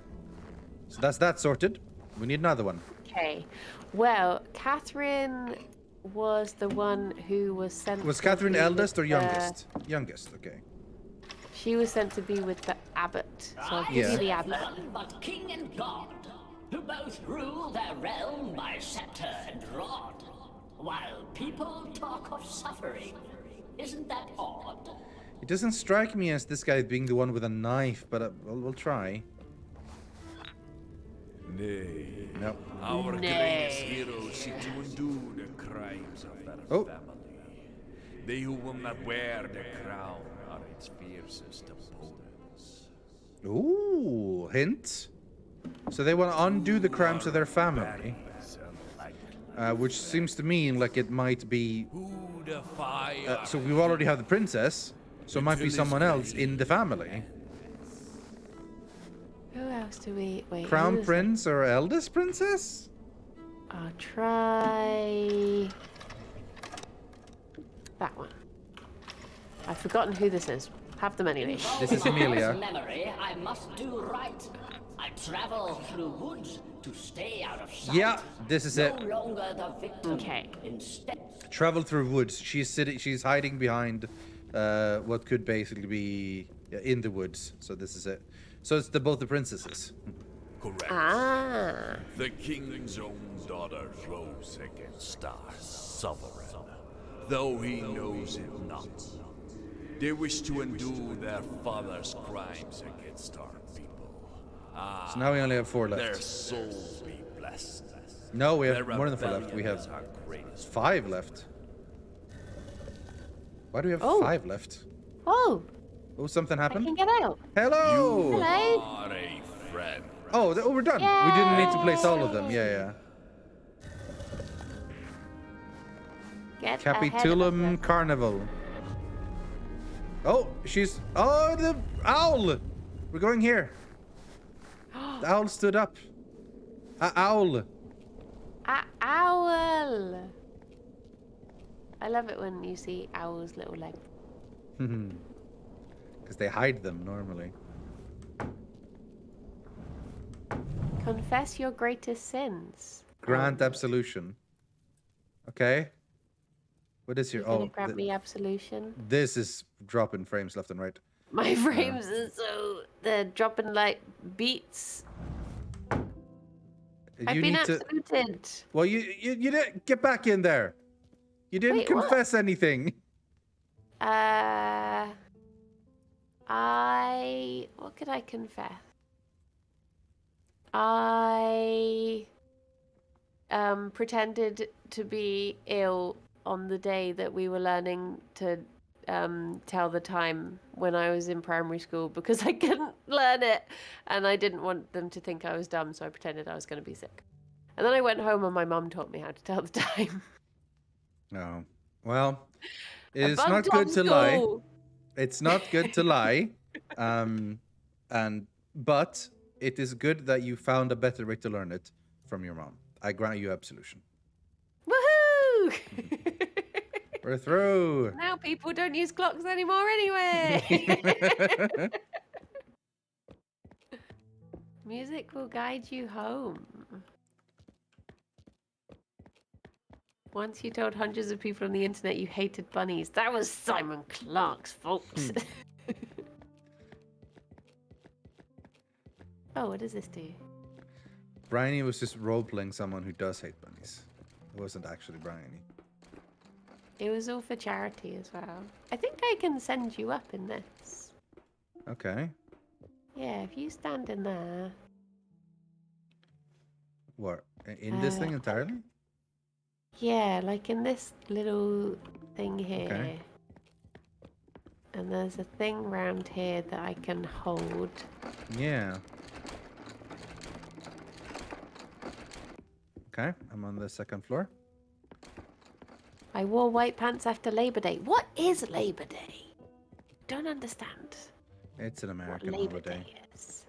So that's that sorted. We need another one. Okay. Well, Catherine was the one who was sent. Was to Catherine be eldest or with youngest? Youngest. Okay. She was sent to be with the abbot. So I'll give Yeah. you the abbot. None but king and god, who both rule their realm by scepter and rod, while people talk of suffering. Isn't that odd? It doesn't strike me as this guy being the one with a knife, but we'll try. Nay. No. Our Nay. greatest heroes seek to undo the crimes of their Oh. family. They who will not wear the crown are its fiercest opponents. Ooh, hint. So they want to undo the crimes of their family, which seems to mean like it might be. Who the fire So we already have the princess, so it might be someone else in the family. Who else do we wait? Crown who is it? prince or eldest princess? I'll try that one. I've forgotten who this is. Have them anyway. This is Amelia. Memory, I must do right. I travel through woods to stay out of sight. Yeah, this is it. No longer the victim. Okay. Instead, Travel through woods. She's sitting. She's hiding behind what could basically be in the woods. So this is it. So it's both the princesses. correct? Ah. The king's own daughter rose against our sovereign, though he knows it not. They wish to undo their father's crimes against our people. So now we only have 4 Their left. souls be blessed. No, we have Their more than 4 left. We rebellion have is our greatest 5 left. Why do we have Oh. 5 left? Oh, Oh, something I happened. can get out. Hello. Hello. are a friend. Oh, we're done. We didn't need to place all of them. Yeah. Get ahead of Capitulum them. Carnival. Oh, oh, the owl. We're going here. The owl stood up. Owl. A owl. I love it when you see owls' little legs. Because they hide them normally. Confess your greatest sins. Grant absolution. Okay. What is your? You're gonna Oh, grant me absolution. this is dropping frames left and right. My frames are so they're dropping like beats. I've You been need to. absoluted. Well, you didn't get back in there. You didn't Wait, what? confess anything. What could I confess? I pretended to be ill on the day that we were learning to tell the time when I was in primary school because I couldn't learn it and I didn't want them to think I was dumb, so I pretended I was going to be sick. And then I went home and my mum taught me how to tell the time. Oh, well, A it's bug not top good to lie. school. It's not good to lie. But it is good that you found a better way to learn it from your mom. I grant you absolution. Woohoo! We're through. Now people don't use clocks anymore anyway. Music will guide you home. Once you told hundreds of people on the internet you hated bunnies. That was Simon Clarke's fault. Oh, what does this do? Briony was just role-playing someone who does hate bunnies. It wasn't actually Briony. It was all for charity as well. I think I can send you up in this. Okay. Yeah, if you stand in there. What? In this thing entirely? Yeah, like in this little thing here. Okay. And there's a thing round here that I can hold. Yeah. Okay, I'm on the second floor. I wore white pants after Labor Day. What is Labor Day? Don't understand It's an what American Labor holiday. Day is.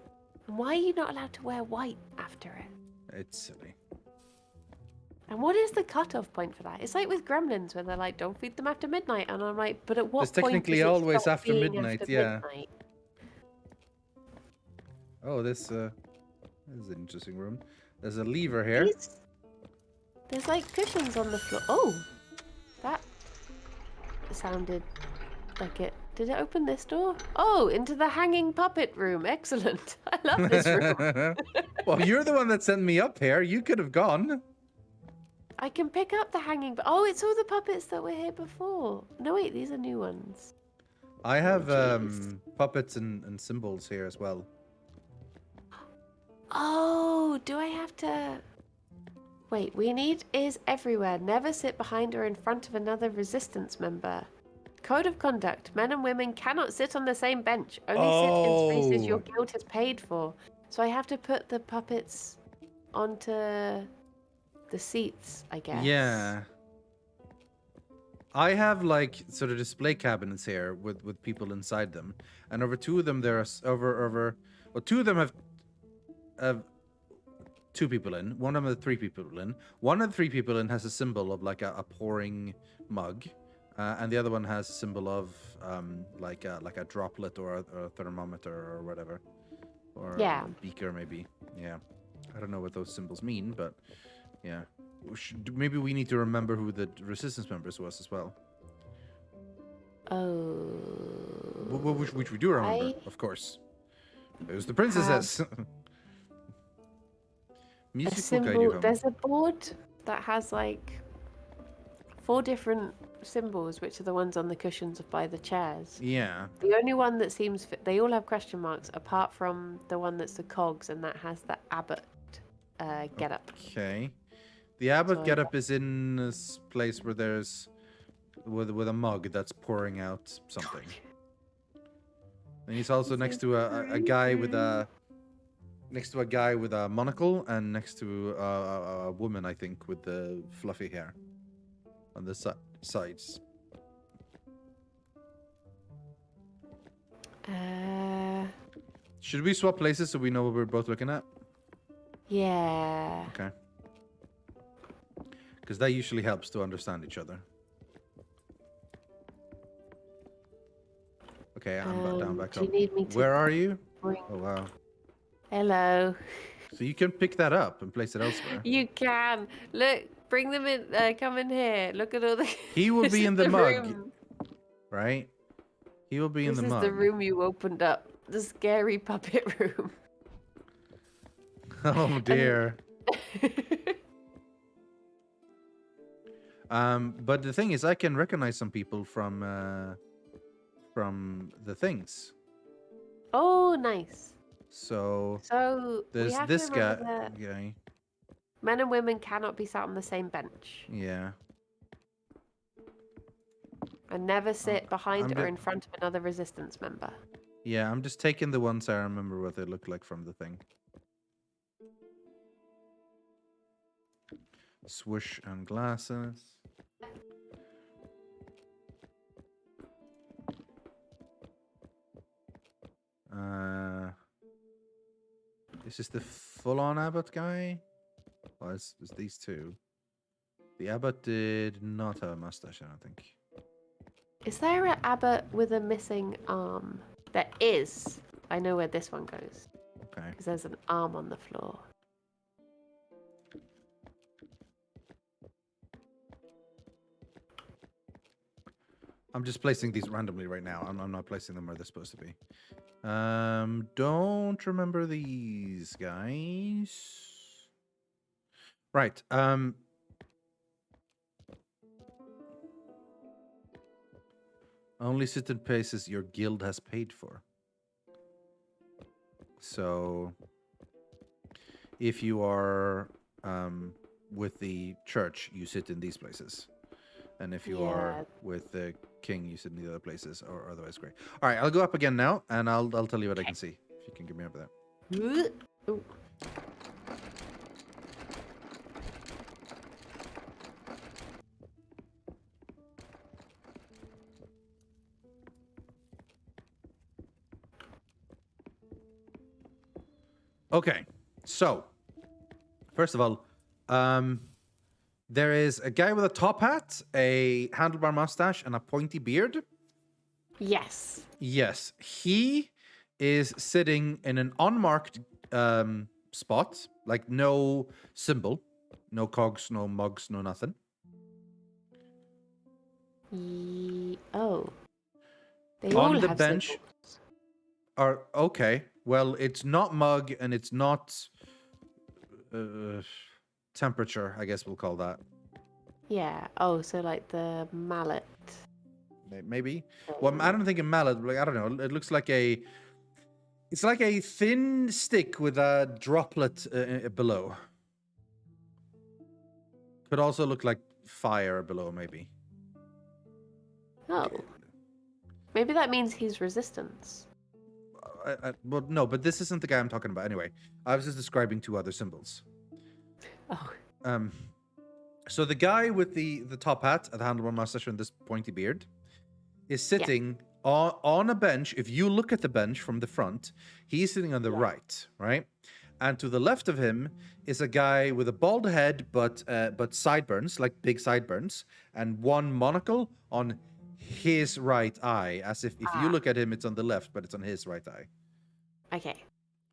And why are you not allowed to wear white after it? It's silly. And what is the cutoff point for that? It's like with Gremlins where they're like, don't feed them after midnight. And I'm like, but at what It's point technically does it always stop after being midnight, after yeah. midnight? Oh, this is an interesting room. There's a lever here. There's like cushions on the floor. Oh, that sounded like it. Did it open this door? Oh, into the hanging puppet room. Excellent. I love this room. Well, you're the one that sent me up here. You could have gone. I can pick up the hanging. Oh, it's all the puppets that were here before. No, wait, these are new ones. I have jeez. puppets and symbols here as well. Oh, do I have to... Wait, we need is everywhere. Never sit behind or in front of another resistance member. Code of conduct. Men and women cannot sit on the same bench. Only sit in spaces your guild has paid for. So I have to put the puppets onto the seats, I guess. Yeah. I have like sort of display cabinets here with people inside them, and over two of them there are two of them have two people in. One of them has 3 people in. One of the 3 people in has a symbol of like a pouring mug, and the other one has a symbol of like a droplet or a thermometer or whatever, or Yeah. a beaker maybe. Yeah, I don't know what those symbols mean, but yeah. Maybe we need to remember who the resistance members was as well. Oh. Which we do remember, of course. It was the princesses. A Music will guide you symbol. home. There's a board that has like 4 different symbols, which are the ones on the cushions by the chairs. Yeah. The only one that seems they all have question marks, apart from the one that's the cogs, and that has the abbot get up. Okay. The abbot So getup is in this place where there's with a mug that's pouring out something. And he's also next to a guy with a monocle, and next to a woman, I think, with the fluffy hair on the sides. Should we swap places so we know what we're both looking at? Yeah. Okay. Because that usually helps to understand each other. Okay, I'm down back do up. you need me to Where are you? bring- Oh, wow. Hello. So you can pick that up and place it elsewhere. You can. Look, bring them in. Come in here. Look at all the... He will This be is in the mug, room. right? He will be in This the is mug. the room you opened up. The scary puppet room. Oh, dear. But the thing is, I can recognize some people from the things. Oh, nice. So So we there's have this to guy. remember that Okay. men and women cannot be sat on the same bench, Yeah. and never sit behind I'm or go- in front of another resistance member. Yeah, I'm just taking the ones I remember what they look like from the thing. Swoosh and glasses. This is the full-on abbot guy. Well, it's these two. The abbot did not have a mustache, I don't think. Is there an abbot with a missing arm? There is. I know where this one goes. Okay. Because there's an arm on the floor. I'm just placing these randomly right now. I'm not placing them where they're supposed to be. Don't remember these guys. Right. Only sit in places your guild has paid for. So, if you are with the church, you sit in these places. And if you are with the king, you sit in the other places, or otherwise great. All right, I'll go up again now, and I'll tell you what I can see. If you can give me over there. Ooh. Okay, so first of all, there is a guy with a top hat, a handlebar mustache, and a pointy beard. Yes. Yes, he is sitting in an unmarked spot, like no symbol, no cogs, no mugs, no nothing. Oh. They On all the have bench. symbols. Okay, well, it's not mug and it's not temperature, I guess we'll call that. Yeah. Oh, so like the mallet. Maybe. Well, I don't think a mallet. Like, I don't know. It looks like a. It's like a thin stick with a droplet below. Could also look like fire below, maybe. Oh. Maybe that means he's resistance. Well, no, but this isn't the guy I'm talking about. Anyway, I was just describing two other symbols. Oh. So the guy with the top hat, the handlebar mustache, and this pointy beard, is sitting on a bench. If you look at the bench from the front, he's sitting on the right, right? And to the left of him is a guy with a bald head, but sideburns, like big sideburns, and one monocle on his right eye, as if you look at him, it's on the left, but it's on his right eye. Okay.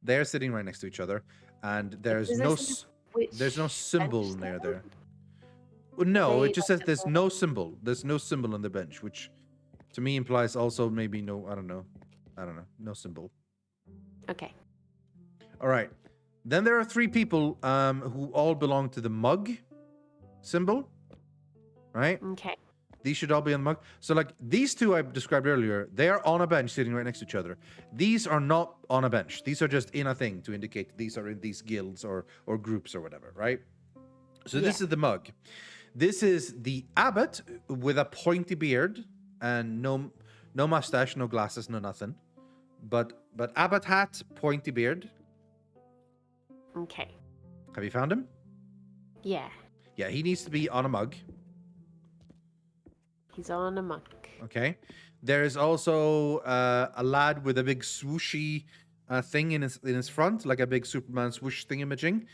They're sitting right next to each other, and there's no symbol near there. Well, no, it just says there's no symbol. There's no symbol on the bench, which to me implies also maybe no. I don't know, no symbol. Okay. All right. Then there are three people who all belong to the mug symbol, right? Okay. These should all be on the mug. So, like, these two I described earlier, they are on a bench sitting right next to each other. These are not on a bench. These are just in a thing to indicate these are in these guilds or groups or whatever, right? So this is the mug. This is the abbot with a pointy beard and no mustache, no glasses, no nothing. But abbot hat, pointy beard. Okay. Have you found him? Yeah. Yeah, he needs to be on a mug. He's on a mug. Okay. There is also a lad with a big swooshy thing in his front, like a big Superman swoosh thingamajig.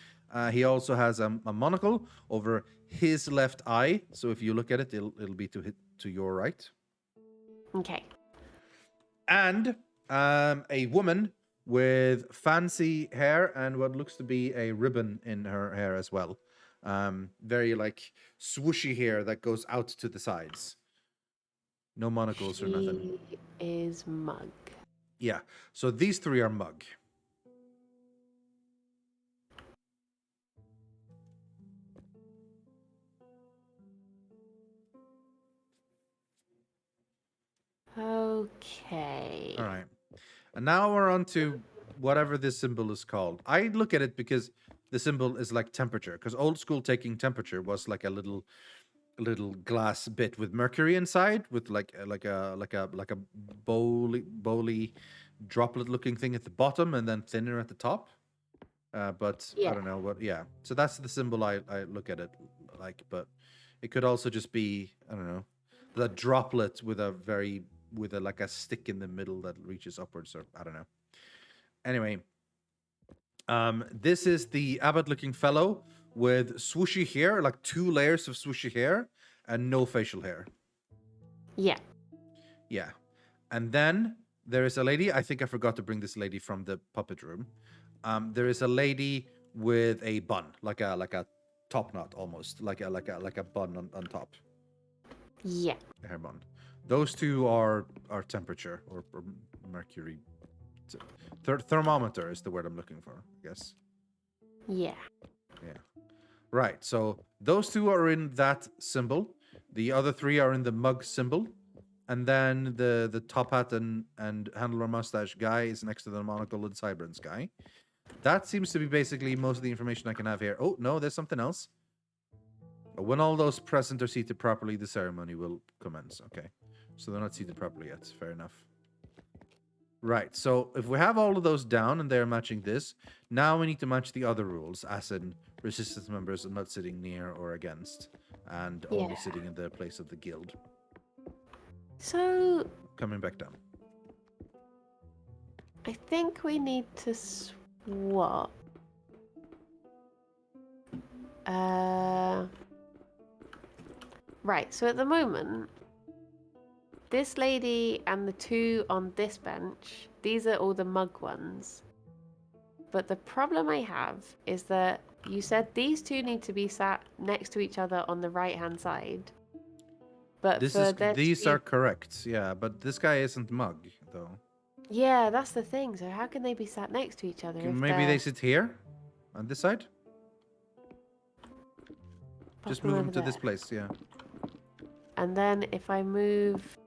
He also has a monocle over his left eye. So if you look at it, it'll be to your right. Okay. And a woman with fancy hair and what looks to be a ribbon in her hair as well. Very like swooshy hair that goes out to the sides. No monocles or nothing. He is mug. Yeah. So these three are mug. Okay. All right. And now we're on to whatever this symbol is called. I look at it because the symbol is like temperature. Because old school taking temperature was like a little glass bit with mercury inside, with like a bowly droplet looking thing at the bottom and then thinner at the top. But I don't know what. Yeah. So that's the symbol I look at it like. But it could also just be, I don't know, the droplet with a like a stick in the middle that reaches upwards, or I don't know. Anyway, this is the abbot-looking fellow with swooshy hair, like 2 layers of swooshy hair, and no facial hair. Yeah. Yeah. And then there is a lady. I think I forgot to bring this lady from the puppet room. There is a lady with a bun, like a top knot almost, like a bun on top. Yeah. A hair bun. Those two are temperature or mercury. Thermometer is the word I'm looking for, I guess. Yeah. Yeah. Right. So those 2 are in that symbol. The other 3 are in the mug symbol. And then the top hat and handler mustache guy is next to the monocle and sideburns guy. That seems to be basically most of the information I can have here. Oh, no, there's something else. When all those present are seated properly, the ceremony will commence. Okay. So they're not seated properly yet. Fair enough. Right. So if we have all of those down and they're matching this, now we need to match the other rules, as in resistance members are not sitting near or against, and only Yeah. sitting in the place of the guild. So Coming back down. I think we need to swap. Right, so at the moment, this lady and the 2 on this bench, these are all the mug ones. But the problem I have is that you said these 2 need to be sat next to each other on the right-hand side. But These are correct, yeah, but this guy isn't mug, though. Yeah, that's the thing. So how can they be sat next to each other? If Maybe they sit here? On this side? Pop Just them move over them to this there. place, yeah. And then if I move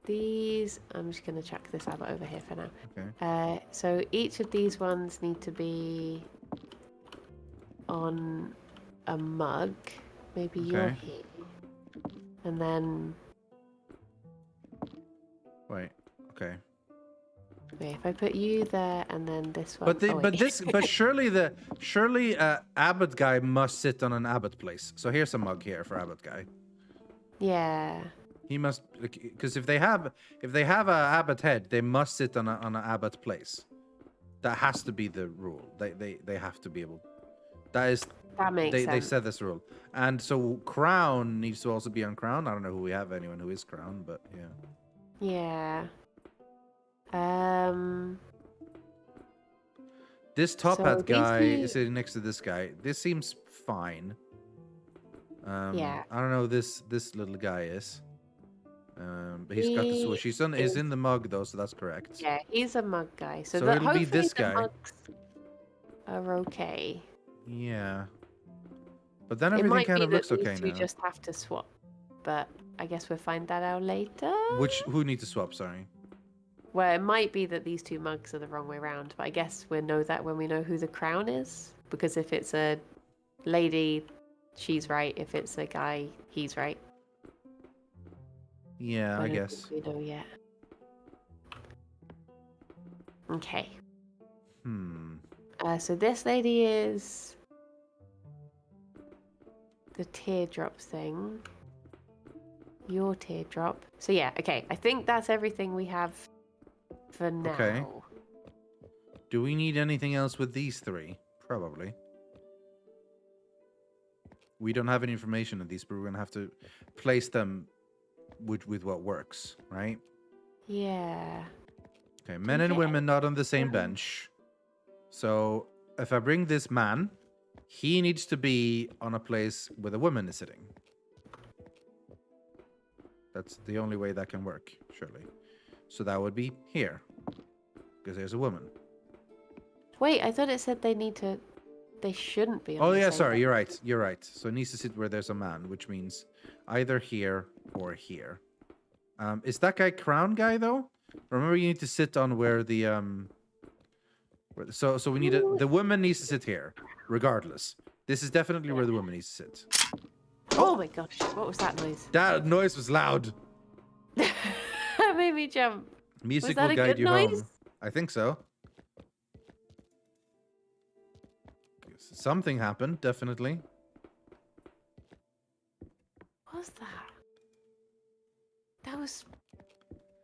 these, I'm just going to chuck this abbot over here for now. Okay. So each of these ones need to be on a mug. Maybe you're Okay. here. And then, Wait, okay. wait, if I put you there and then this one. But oh, wait. but surely abbot guy must sit on an abbot place. So here's a mug here for abbot guy. Yeah. He must, because if they have a abbot head, they must sit on an abbot place. That has to be the rule. They have to be able. That is. That makes They sense. said this rule, and so crown needs to also be on crown. I don't know who we have anyone who is crown, but yeah. Yeah. This top So hat these guy two- is sitting next to this guy. This seems fine. Yeah. I don't know who this little guy is. But he's got the He swoosh. He's in the mug though, so that's correct. Yeah, he's a mug guy. So, So that it'll be hopefully this the guy. mugs are okay. Yeah. But then It everything might kind be of looks that okay these 2 now. just have to swap, but I guess we'll find that out later. Who need to swap? Sorry. Well, it might be that these 2 mugs are the wrong way around, but I guess we'll know that when we know who the crown is. Because if it's a lady, she's right. If it's a guy, he's right. Yeah, But I don't guess. think we know yet. Okay. So this lady is the teardrop thing. Your teardrop. So yeah, okay. I think that's everything we have for now. Okay. Do we need anything else with these 3? Probably. We don't have any information on these, but we're gonna have to place them with what works, right? Yeah. Okay, men and Yeah. women not on the same bench. So if I bring this man, he needs to be on a place where the woman is sitting. That's the only way that can work, surely. So that would be here, because there's a woman. Wait, I thought it said they shouldn't be on Oh the yeah, same sorry, bench. you're right. So it needs to sit where there's a man, which means either here or here. Is that guy crown guy though? Remember, you need to sit on where the So we need the woman needs to sit here, regardless. This is definitely where the woman needs to sit. Oh my gosh, what was that noise? That noise was loud. That made me jump. Music that will a guide good you noise? home. I think so. Something happened, definitely. What was that? That was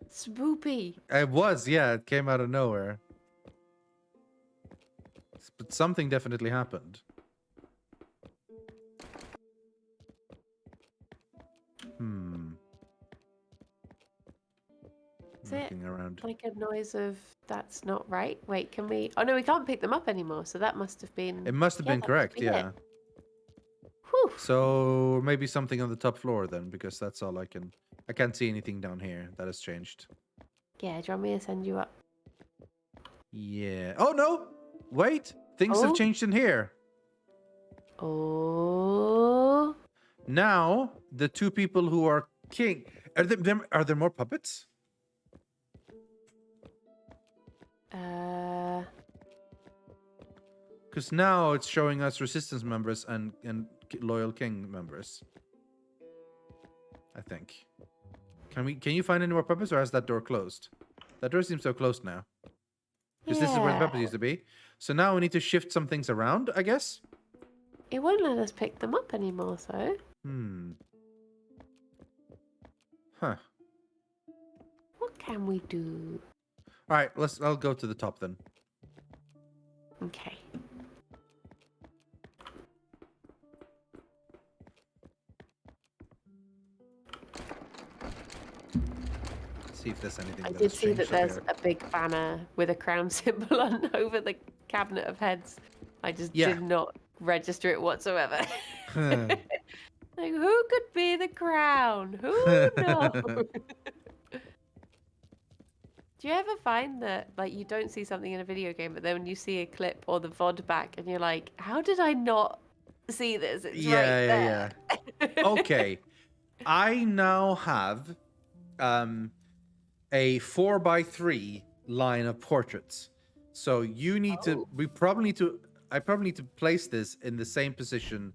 spoopy. It was, yeah. It came out of nowhere. something definitely happened. Is it Looking around. like a noise of that's not right? Wait, can we? Oh no, we can't pick them up anymore. So that must have been. It must have Yeah, been that must correct, be yeah. it. Whew. So maybe something on the top floor then, because that's all I can. I can't see anything down here that has changed. Yeah, do you want me to send you up? Yeah. Oh no! Wait, things have Oh. changed in here. Oh. Now the two people who are king. Are there more puppets? Because now it's showing us resistance members and loyal king members. I think. Can you find any more puppets, or has that door closed? That door seems so closed now. Because this is where the puppets used to be. So now we need to shift some things around, I guess. It won't let us pick them up anymore, so. Huh. What can we do? All right, I'll go to the top then. Okay. See if there's anything. I that did has see that changed up there's here. a big banner with a crown symbol on over the cabinet of heads. I just Yeah. did not register it whatsoever. Huh. Like, who could be the crown? Who knows? Do you ever find that, like, you don't see something in a video game, but then when you see a clip or the VOD back, and you're like, how did I not see this? It's right there. Yeah. Okay. I now have a 4x3 line of portraits. So you need to. I probably need to place this in the same position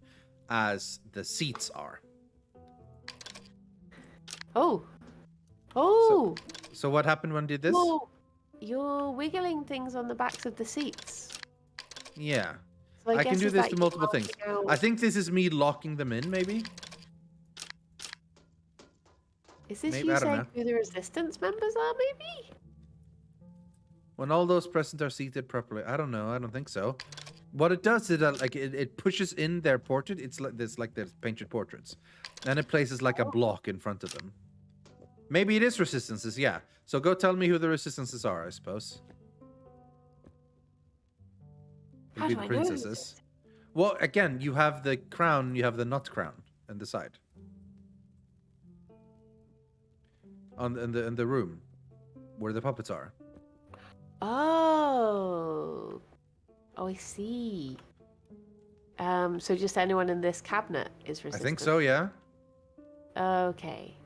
as the seats are. Oh. Oh. So what happened when I did this? Whoa. You're wiggling things on the backs of the seats. Yeah. So I can guess do is this that to you multiple things. marking out- I think this is me locking them in, maybe. Is this maybe, you I don't saying know. who the resistance members are, maybe? When all those present are seated properly. I don't know. I don't think so. What it does is that like it pushes in their portrait. It's like there's painted portraits. And it places like a block in front of them. Maybe it is resistances, yeah. So go tell me who the resistances are, I suppose. It'll How be do the I know this? princesses. Well, again, you have the crown, you have the not crown on the side. In the room where the puppets are. Oh. Oh, I see. So just anyone in this cabinet is resistant? I think so, yeah. Okay.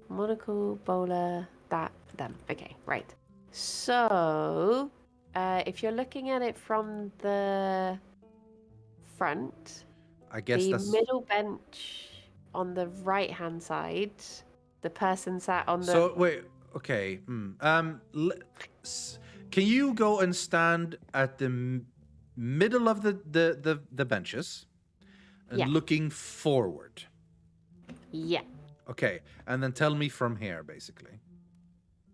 Monocle, bowler, them. Okay, right. So, if you're looking at it from the front, I guess the that's middle bench on the right-hand side, the person sat on the... So wait, okay. Can you go and stand at the middle of the benches and Yeah. looking forward? Yeah. Okay, and then tell me from here, basically.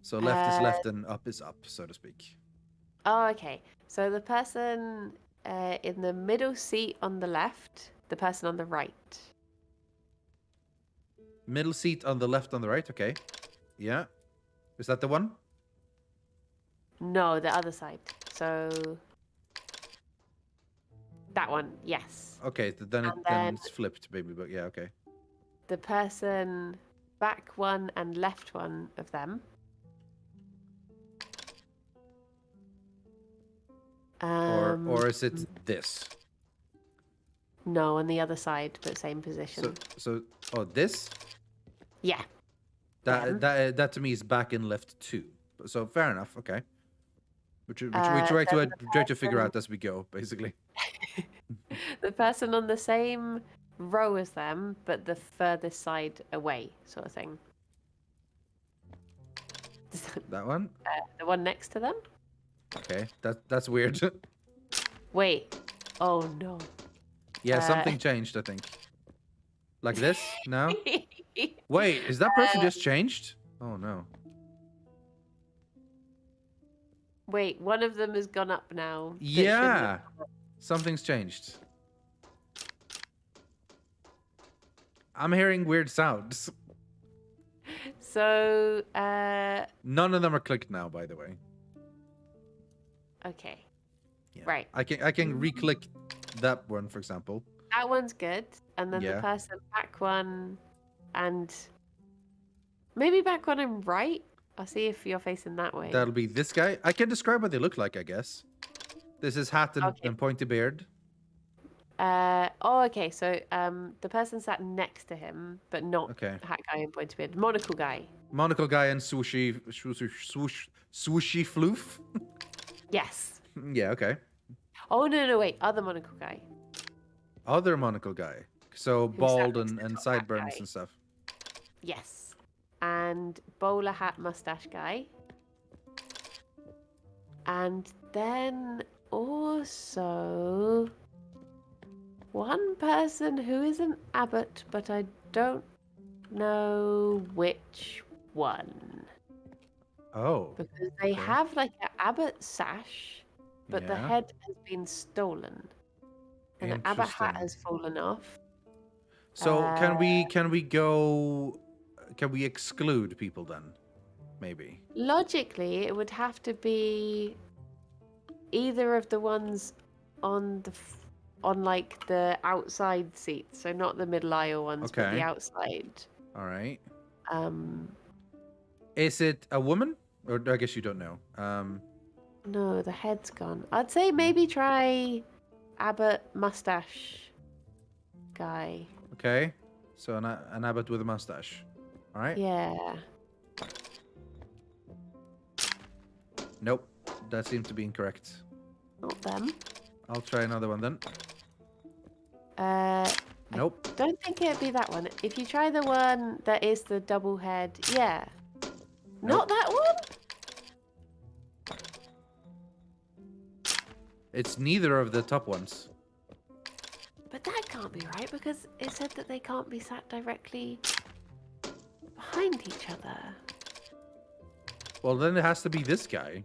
So left is left and up is up, so to speak. Oh, okay. So the person in the middle seat on the left, the person on the right. Middle seat on the left, on the right. Okay, yeah. Is that the one? No, the other side. So that one, yes. Okay, then then- it's flipped, maybe. But yeah, okay. The person back one and left one of them. Or is it this? No, on the other side, but same position. So this. Yeah. That Them. that to me is back and left too. So fair enough. Okay. Which we try then to figure out as we go, basically. The person on the same row as them, but the furthest side away, sort of thing. That one. The one next to them? Okay. That's weird. Wait. Oh no. Yeah, something changed. I think. Like this now. Wait, is that person just changed? Oh no. Wait, one of them has gone up now. that shouldn't Yeah. have- Something's changed. I'm hearing weird sounds. So, None of them are clicked now, by the way. okay. Yeah. Right. I can re-click that one, for example. That one's good. And then Yeah. the person back one and maybe back one and right. I'll see if you're facing that way. That'll be this guy. I can describe what they look like, I guess. This is hat and, Okay. and pointy beard. Okay. So, the person sat next to him, but not Okay. hat guy and pointy beard. Monocle guy. Monocle guy and swooshy floof. Yes. Yeah, okay. Oh no, wait. Other monocle guy. Other monocle guy. So sat bald next and, to and top hat sideburns guy. and stuff. Yes. And bowler hat mustache guy. And then also one person who is an abbot, but I don't know which one. Oh. Because they Okay. have like an abbot sash, but the Yeah. head has been stolen. And the abbot hat Interesting. has fallen off. So can we exclude people then? Maybe. Logically, it would have to be either of the ones on on like the outside seats, so not the middle aisle ones, but Okay. the outside. All right. Um, Is it a woman? Or I guess you don't know. no, the head's gone. I'd say maybe try Abbott mustache guy. Okay. So an abbot with a mustache. All right. Yeah. Nope. That seems to be incorrect. Not them. I'll try another one then. Uh, Nope. don't think it'd be that one. If you try the one that is the double head, yeah. Not that one? It's neither of the top ones. But that can't be right because it said that they can't be sat directly behind each other. Well, then it has to be this guy.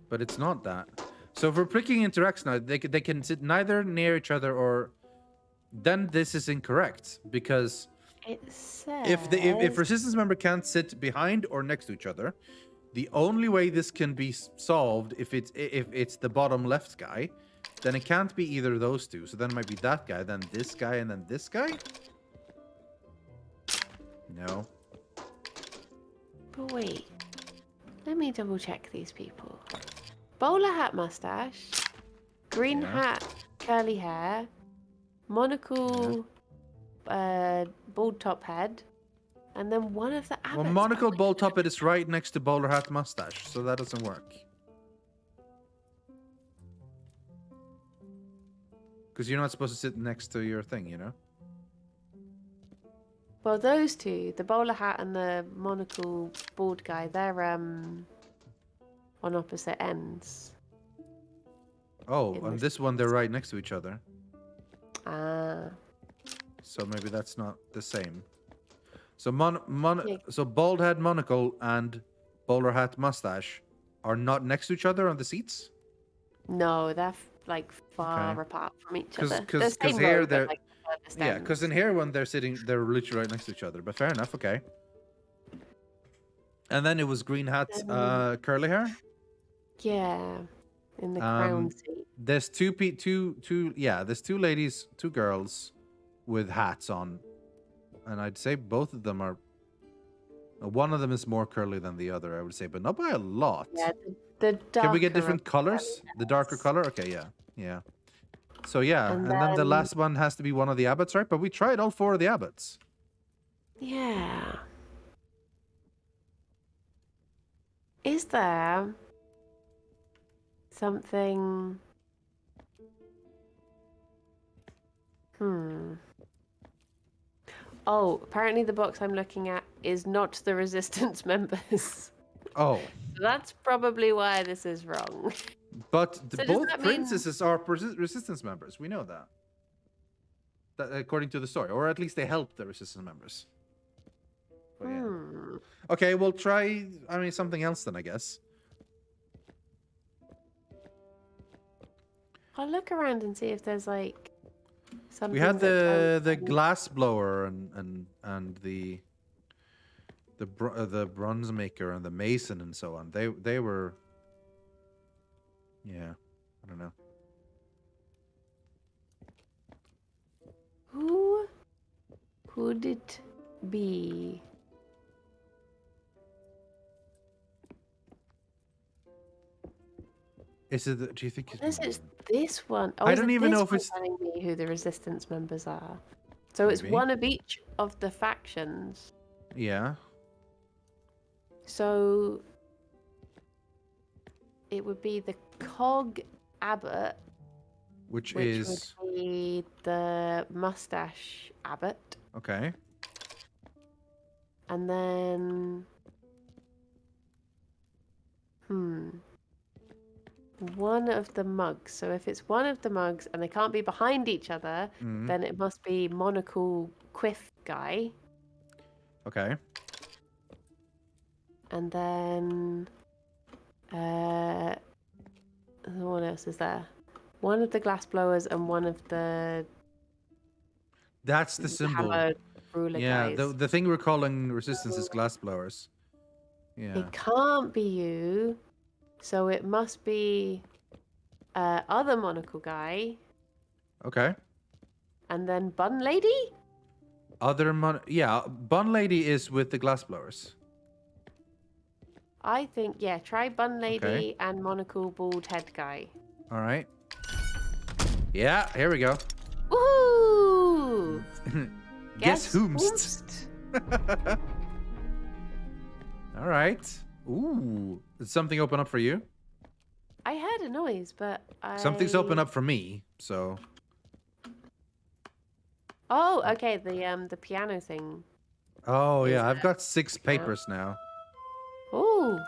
But it's not that. So for pricking interacts now, they can sit neither near each other or... Then this is incorrect because It says if resistance member can't sit behind or next to each other, the only way this can be solved if it's the bottom left guy, then it can't be either of those two. So then it might be that guy, then this guy, and then this guy. No. But wait, let me double check these people. Bowler hat mustache, green Yeah. hat, curly hair, monocle, bald top head, and then one of the abbots. Well, monocle bowl tuppet is right next to bowler hat mustache, so that doesn't work. Because you're not supposed to sit next to your thing, you know? Well, those two, the bowler hat and the monocle bald guy, they're on opposite ends. Oh, In on this this one, they're right next to each other. Ah. So maybe that's not the same. So Yeah. so bald head monocle and bowler hat mustache are not next to each other on the seats? No, they're like far Okay. apart from each 'Cause- other. 'cause- The same 'cause here row, but, they're- like, furthest Yeah, ends. because in here when they're literally right next to each other. But fair enough, okay. And then it was green hat, curly hair. Yeah, in the crown Um, seat. There's there's two ladies, two girls with hats on. And I'd say both of them are one of them is more curly than the other, I would say, but not by a lot. Yeah, the Can we get darker different of the colors? The darker yes. color? Okay, yeah. Yeah. So yeah, And and then the then- last one has to be one of the abbots, right? But we tried all four of the abbots. Yeah. Is there something? Oh, apparently the box I'm looking at is not the resistance members. Oh. So that's probably why this is wrong. But So does both that mean- princesses are resistance members. We know that. According to the story, or at least they help the resistance members. But yeah. Hmm. Okay, we'll try. I mean, something else then, I guess. I'll look around and see if there's like something. We had that the don't- glass blower and the bronze maker and the mason and so on. They were. Yeah, I don't know. Who could it be? Is it? Do you think? Unless it's this one. Oh, I is don't it even this know if one it's- telling me who the resistance members are. So it's Maybe. one of each of the factions. Yeah. So it would be the Cog Abbot, Which which is would be the Mustache Abbot, okay. and then one of the mugs. So if it's one of the mugs and they can't be behind each other, Mhm. then it must be Monocle Quiff guy. Okay. And then what else is there? One of the glass blowers and one of the That's the symbol. hammer ruler Yeah, guys. the thing we're calling resistance is glass blowers. Yeah. It can't be you, so it must be other monocle guy, Okay. and then Bun Lady. Yeah, Bun Lady is with the glass blowers. I think try Bun Lady Okay. and Monocle Bald Head guy. All right. Yeah, here we go. Woohoo! Guess whomst. All right. Ooh, did something open up for you? I heard a noise, but Something's opened up for me, so Oh, okay. The piano thing. oh Is yeah, I've got 6 papers now. Ooh.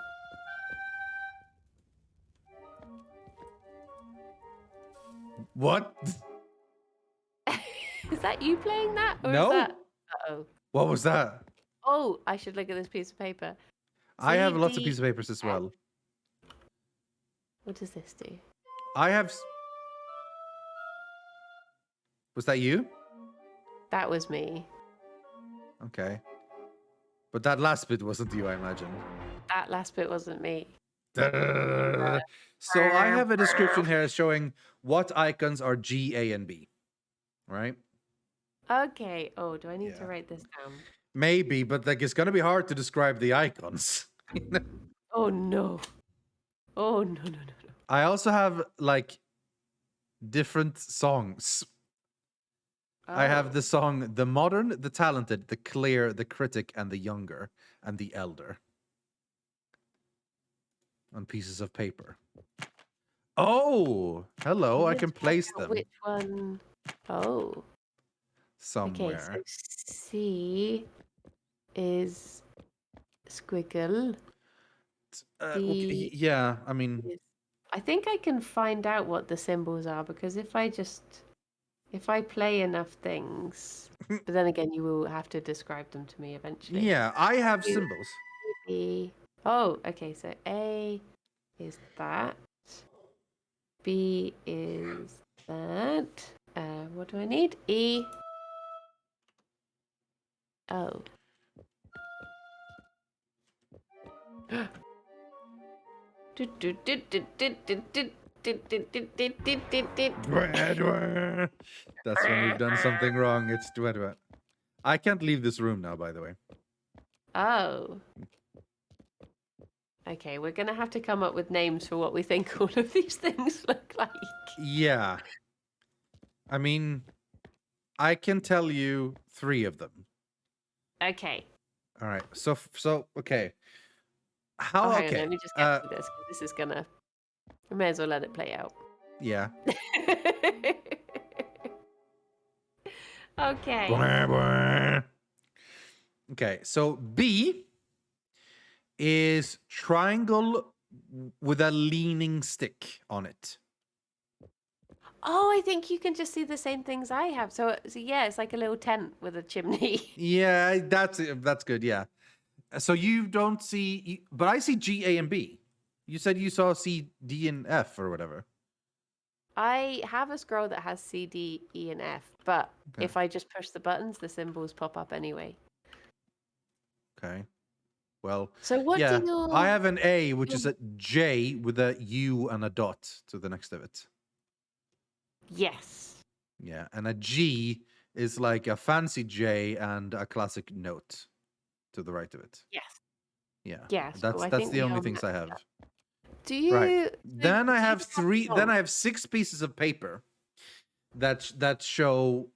What? Is that you playing that? Or No. Is that... Uh-oh. What was that? Oh, I should look at this piece of paper. I have lots of CD pieces of papers as well. What does this do? I have. Was that you? That was me. Okay. But that last bit wasn't you, I imagine. That last bit wasn't me. So I have a description here showing what icons are G, A, and B. Right? Okay. Oh, do I need to Yeah. write this down? Maybe, but like it's gonna be hard to describe the icons. Oh no. Oh no no no no. I also have like different songs. I have Oh. the song The Modern, The Talented, The Clear, The Critic, and The Younger, and The Elder. On pieces of paper. Oh, hello, I Let's can find place out them Which one? Oh. somewhere. Okay, so C is squiggle. Okay, yeah, I mean, I think I can find out what the symbols are because if I play enough things, but then again, you will have to describe them to me eventually. yeah, I have You- symbols. B. Oh, okay. So A is that. B is that. What do I need? E. Oh. That's when we've done something wrong. It's dwedwa. I can't leave this room now, by the way. Oh. Okay, we're gonna have to come up with names for what we think all of these things look like. Yeah. I mean, I can tell you 3 of them. Okay. All right. So okay. Oh, How hang on, okay? let me just get through this 'cause this is gonna. We may as well let it play out. Yeah. Okay. Bwah, bwah. Okay. So B is triangle with a leaning stick on it. Oh, I think you can just see the same things I have. So yeah, it's like a little tent with a chimney. Yeah, that's good. Yeah. So you don't see, but I see G, A, and B. You said you saw C, D, and F or whatever. I have a scroll that has C, D, E, and F, but Okay. if I just push the buttons, the symbols pop up anyway. Okay. Well, So what do yeah, I your have an A, which is a J with a U and a dot to the next of it. yes. Yeah, and a G is like a fancy J and a classic note to the right of it. Yes. Yeah, Yeah. So I that's think the we only all things match I have. up. Do Right. you? Then I do you have three. Then songs? I have 6 pieces of paper that show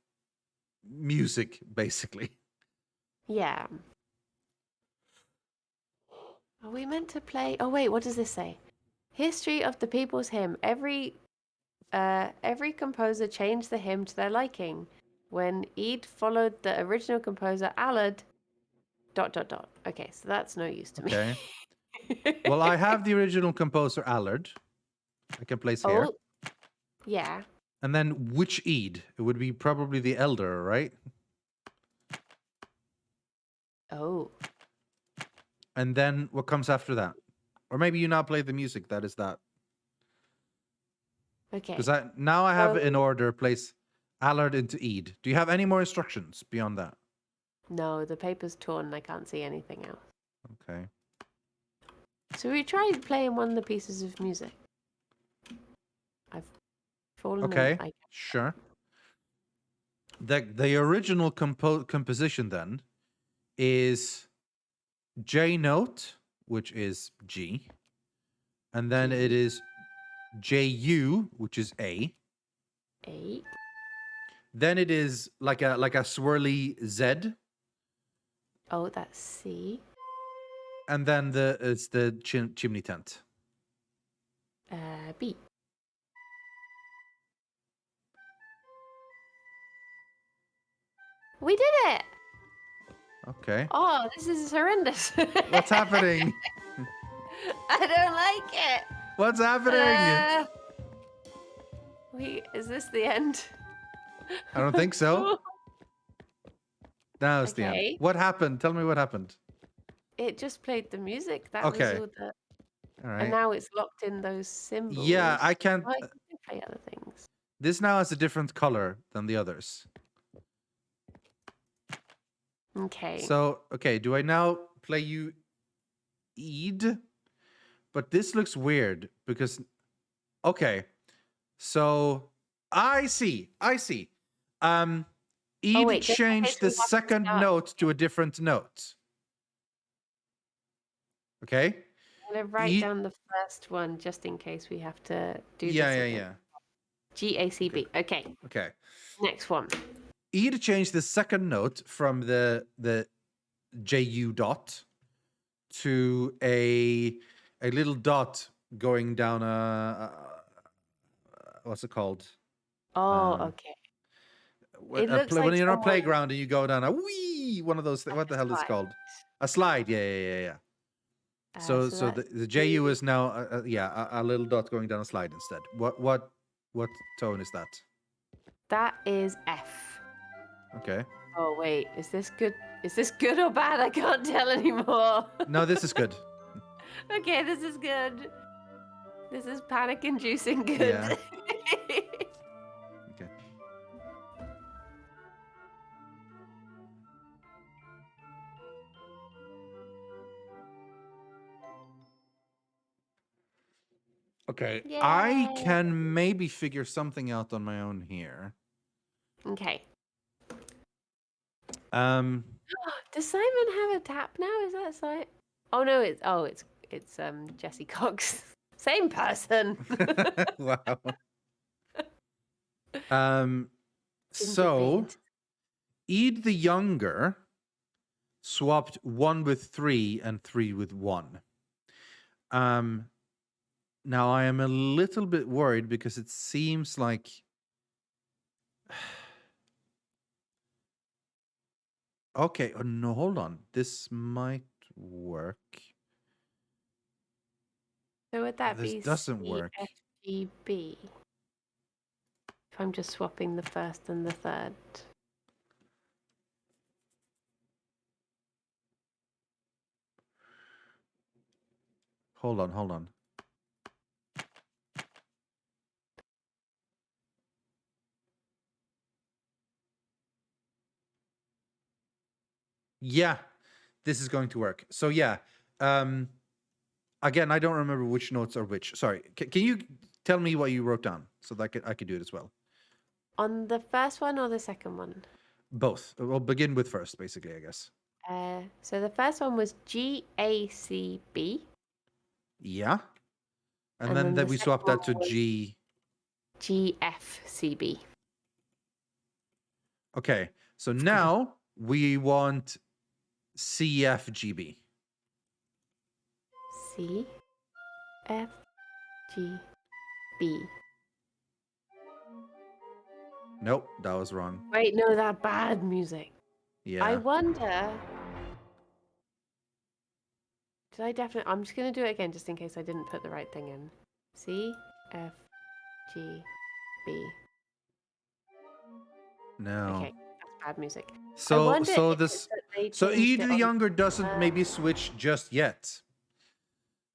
music basically. Yeah. Are we meant to play? Oh wait, what does this say? History of the People's Hymn. Every composer changed the hymn to their liking. When Eid followed the original composer Allard. ... Okay, so that's no use to me. Okay. Well, I have the original composer Allard. I can place here. Oh, yeah. And then which Eid? It would be probably the elder, right? Oh, And then what comes after that? Or maybe you now play the music that is that. okay. Because I have it in So- order, place Allard into Eid. Do you have any more instructions beyond that? No, the paper's torn and I can't see anything else. Okay. So we tried playing one of the pieces of music. I've fallen Okay. in. Sure. The original composition then is J note, which is G, and then it is JU, which is A. 8. Then it is like a swirly Z, Oh, that's C. and then it's the chimney tent. B. We did it! Okay. Oh, this is horrendous. What's happening? I don't like it. What's happening? Wait, is this the end? I don't think so. Now it's the Okay. end. What happened? Tell me what happened. It just played the music. That Okay. was all the... All And right. now it's locked in those symbols. Yeah, I can't. Oh, I can play other things. This now has a different color than the others. Okay. So, okay, do I now play you Eid? But this looks weird because, okay, so I see. Eid Oh, wait, just in changed case we the have to second start. note to a different note. Okay? I'm going to write Eid- down the first one just in case we have to do Yeah, this yeah, again. yeah. GACB. Okay. Okay. Next one. Eid changed the second note from the JU dot to a little dot going down a what's it called? Oh, Um, okay. It looks when like you're on a someone... playground and you go down a wee one of those Like what a the hell is it slide. called? A slide. Yeah. So that's the JU is now a little dot going down a slide instead. What tone is that? That is F. Okay. Oh, wait. Is this good? Is this good or bad? I can't tell anymore. No, this is good. Okay, this is good. This is panic-inducing good. Yeah. Okay. Okay. I Yay. can maybe figure something out on my own here. Okay. Um Does Simon have a tap now? Is that Simon? Oh no, it's Jesse Cox. Same person. wow. Didn't So debate. Eid the Younger swapped 1 with 3 and 3 with 1. Now I am a little bit worried because it seems like okay, oh, no, hold on. This might work. So would that This be doesn't work. CFGB? If I'm just swapping the first and the third. Hold on. Yeah, this is going to work. So yeah, again, I don't remember which notes are which. Sorry, can you tell me what you wrote down so that I could do it as well? On the first one or the second one? Both. We'll begin with first, basically, I guess. So the first one was GACB, Yeah, and and then then the we second swapped one that to was G. GFCB. Okay, so now we want CFGB. CFGB. Nope, that was wrong. Wait, no, that bad music. Yeah. I wonder. Did I definitely? I'm just gonna do it again just in case I didn't put the right thing in. CFGB. No. Okay, that's bad music. I So wonder so if this it's that they so changed E it the on- younger doesn't maybe switch just yet.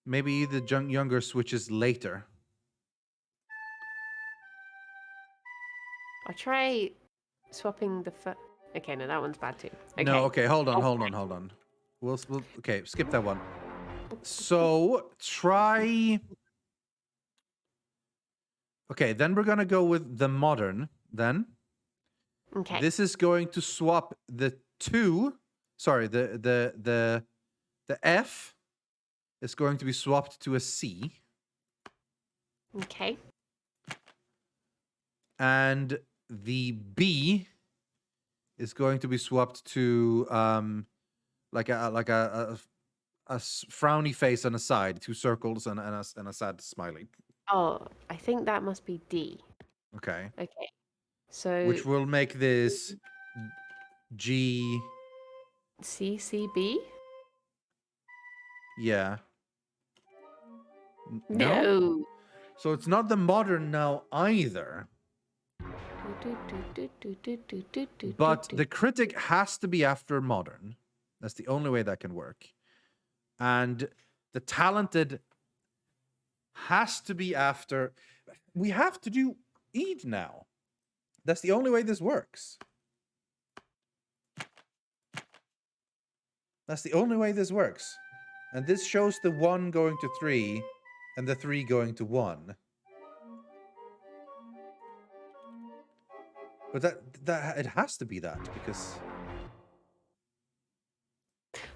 Maybe E the younger switches later. I'll try swapping the. Okay, no, that one's bad too. Okay. No, okay, hold on. We'll okay, skip that one. So try. Okay, then we're gonna go with the modern. Then Okay. this is going to swap the two. Sorry, the F is going to be swapped to a C, Okay. and the B is going to be swapped to like a frowny face on a side, two circles and a sad smiley. Oh, I think that must be D. Okay. Okay. So Which will make this G. CCB? Yeah. No. So it's not the modern now either. But the critic has to be after modern. That's the only way that can work. And the talented has to be after. We have to do Eid now. That's the only way this works. That's the only way this works. And this shows the 1 going to 3 and the 3 going to 1. But that it has to be that because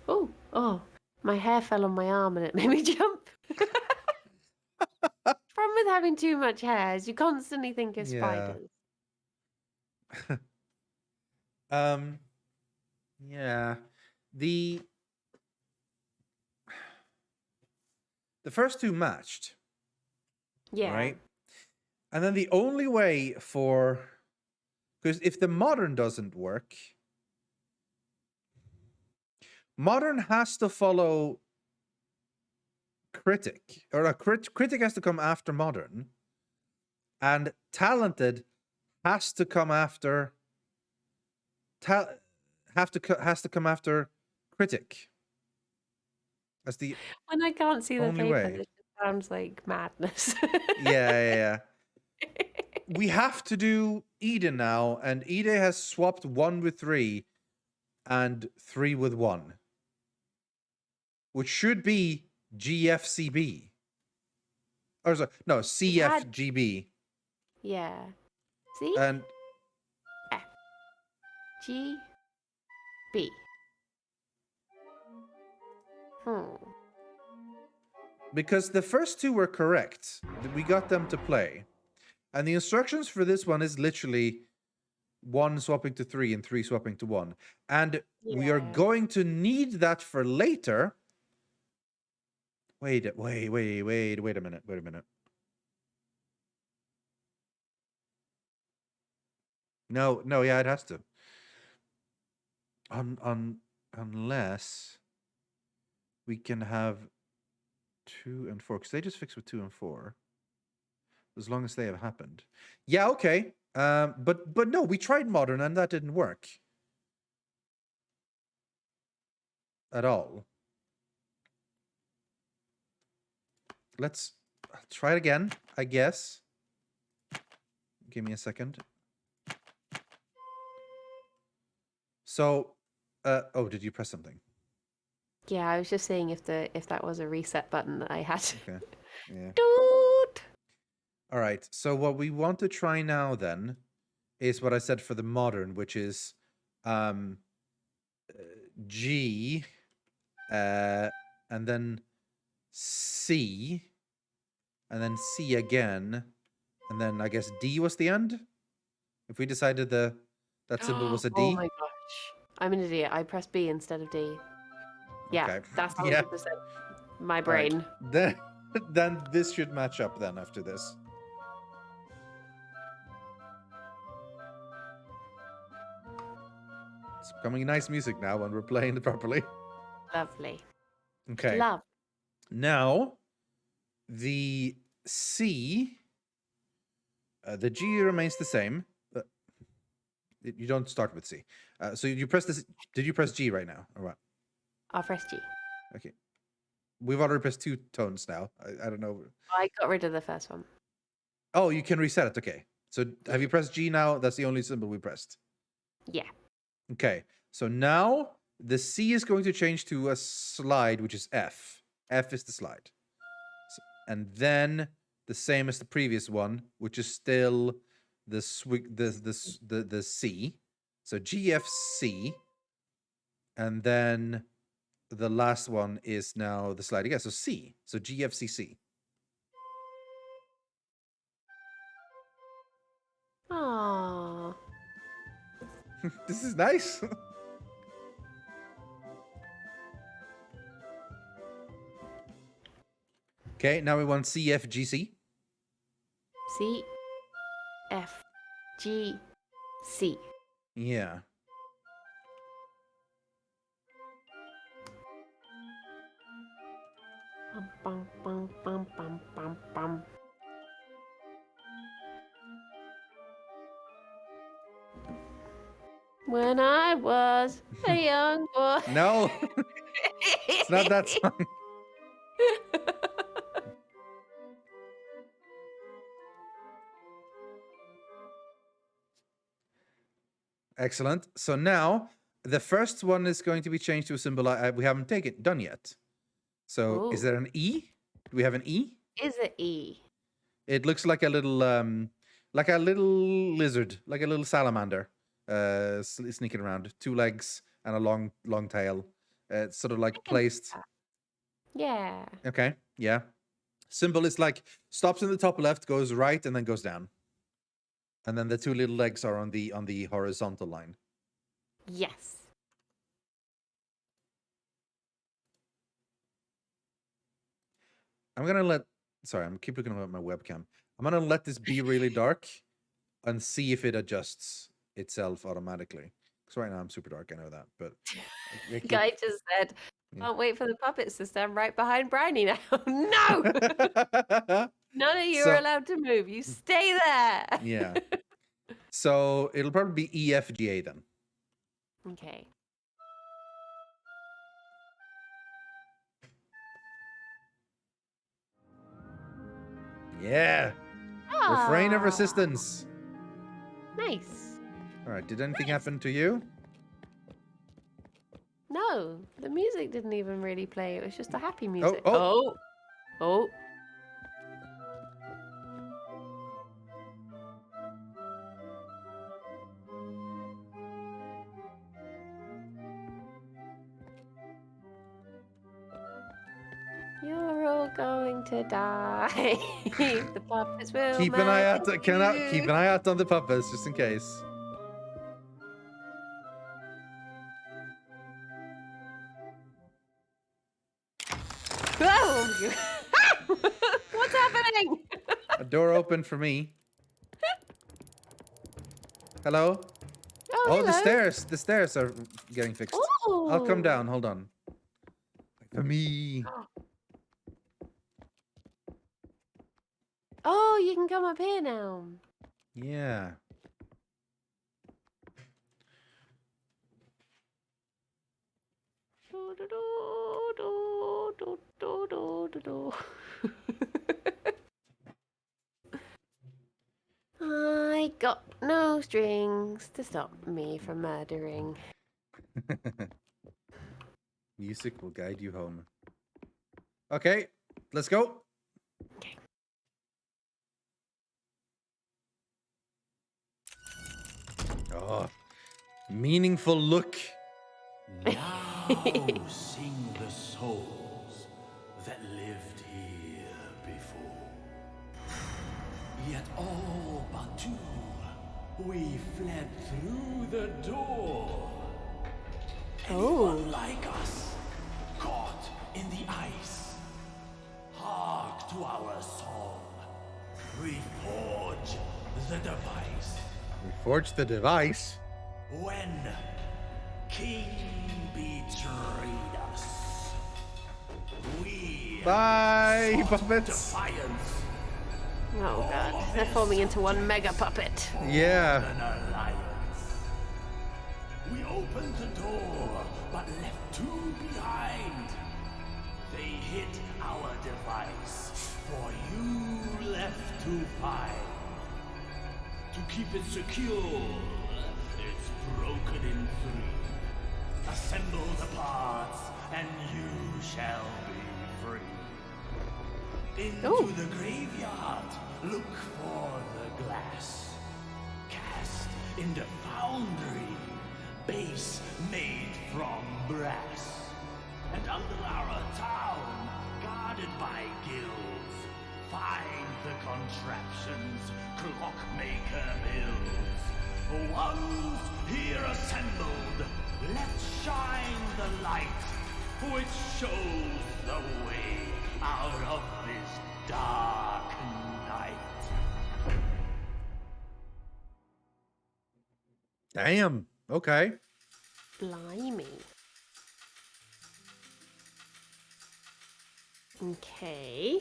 Oh, my hair fell on my arm and it made me jump. Problem with having too much hair is you constantly think of Yeah. spiders. Yeah. The first two matched, Yeah. right? And then the only way for, because if the modern doesn't work, modern has to follow critic, or a critic has to come after modern, and talented has to come after has to come after critic. That's the When I can't see the only paper, way. this just sounds like madness. Yeah. We have to do Eden now, and Eden has swapped 1 with 3 and 3 with 1, which should be GFCB. Or sorry, no, CFGB. Yeah. See? And F. G. B. because the first two were correct, we got them to play. And the instructions for this one is literally 1 swapping to 3 and 3 swapping to 1. And we are Yeah. going to need that for later. Wait a minute. No, yeah, it has to. Unless we can have 2 and 4, because they just fixed with 2 and 4. As long as they have happened. Yeah, okay. But no, we tried modern and that didn't work. At all. Let's try it again, I guess. Give me a second. So, Oh, did you press something? Yeah, I was just saying if that was a reset button that I had. Okay. Yeah. Doot! All right. So what we want to try now then is what I said for the modern, which is um G and then C and then C again and then I guess D was the end. If we decided that symbol was a Oh D. my gosh. I'm an idiot. I pressed B instead of D. Yeah, Okay. that's Yeah. 100% my All right. brain. Then this should match up then after this. It's becoming nice music now when we're playing it properly. Lovely. Okay. Love. Now, the C, the G remains the same. You don't start with C. So you press this. Did you press G right now, or what? I'll press G. Okay. We've already pressed 2 tones now. I don't know. I got rid of the first one. Oh, you can reset it. Okay. So have you pressed G now? That's the only symbol we pressed. Yeah. Okay. So now the C is going to change to a slide, which is F. F is the slide. And then the same as the previous one, which is still the C. So GFC. And then the last one is now the slide again. So C. So GFCC. Aww. This is nice. Okay, now we want CFGC. C F G C. Yeah. Bum, bum, bum, bum, bum, bum, bum. When I was a young boy. No, it's not that song. Excellent. So now the first one is going to be changed to a symbol we haven't done yet. So is Ooh. there an E? Do we have an E? Is it E? It looks like a little lizard, like a little salamander, sneaking around, 2 legs and a long tail. It's sort of like placed. Yeah. Okay, yeah. Symbol is like stops in the top left, goes right, and then goes down. And then the 2 little legs are on the horizontal line. Yes. I'm gonna let. Sorry, I'm keep looking at my webcam. I'm gonna let this be really dark, and see if it adjusts itself automatically. Because right now I'm super dark. I know that, but Guy just said, "Can't wait for the puppets to stand right behind Briony now." No, none of you are allowed to move. You stay there. Yeah. So it'll probably be EFGA then. Okay. Yeah. Refrain of resistance. Nice. All right. Did anything happen to you? No, the music didn't even really play. It was just a happy music. Oh. Oh. You're all going to die. The puppets will Keep an eye out. manage Keep an you. eye out on the puppets just in case. Whoa! What's happening? A door opened for me. Hello? Oh, The hello. stairs are getting fixed. I'll come Ooh. down. Hold on. For me. Oh, you can come up here now. Yeah. I got no strings to stop me from murdering. Music will guide you home. Okay, let's go. Okay. Oh, meaningful look. Now sing the souls that lived here before. Yet all but two, we fled through the door. Anyone like us, caught in the ice. Hark to our song. We forge the device. We forged the device. When King betrayed us, we Bye, sought puppets. defiance. Oh god, they're forming into one mega puppet. Yeah. An alliance. We opened the door, but left two behind. They hid our device, for you left to find. To keep it secure, it's broken in three. Assemble the parts, and you shall be free. Into the graveyard, look for the glass. Cast in the foundry, base made from brass. And under our town, guarded by guilds, find the contraptions Clockmaker builds. Once here assembled, let's shine the light, which shows the way out of this dark night. Damn. Okay. Blimey. Okay.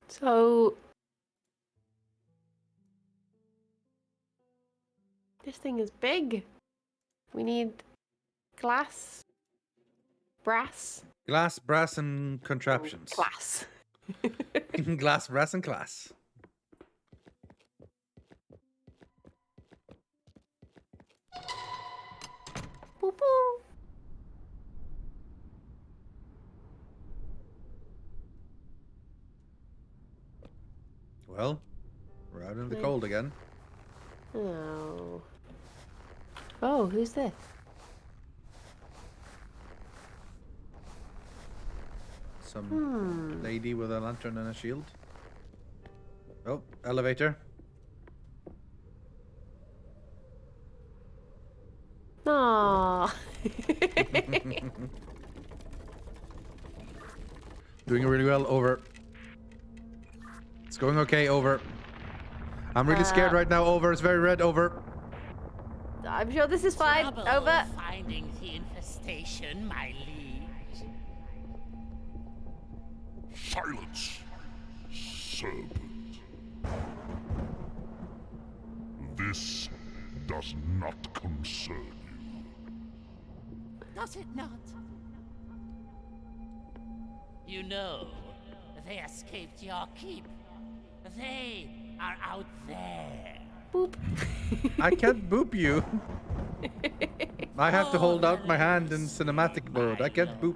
So this thing is big. We need glass, brass, Glass, brass, and contraptions. glass. Glass, brass, and class. Boop, boop. Well, we're out in the Nice. cold again. Oh. Oh, who's this? Some lady with a lantern and a shield. Oh, elevator. Aww. Doing really well. Over. It's going okay. Over. I'm really scared right now. Over. It's very red. Over. I'm sure this is fine. Trouble Over. finding the infestation, my liege. Silence, serpent. This does not concern you. Does it not? You know, they escaped your keep. They are out there. Boop. I can't boop you. I have to hold out my hand in cinematic mode. I can't boop.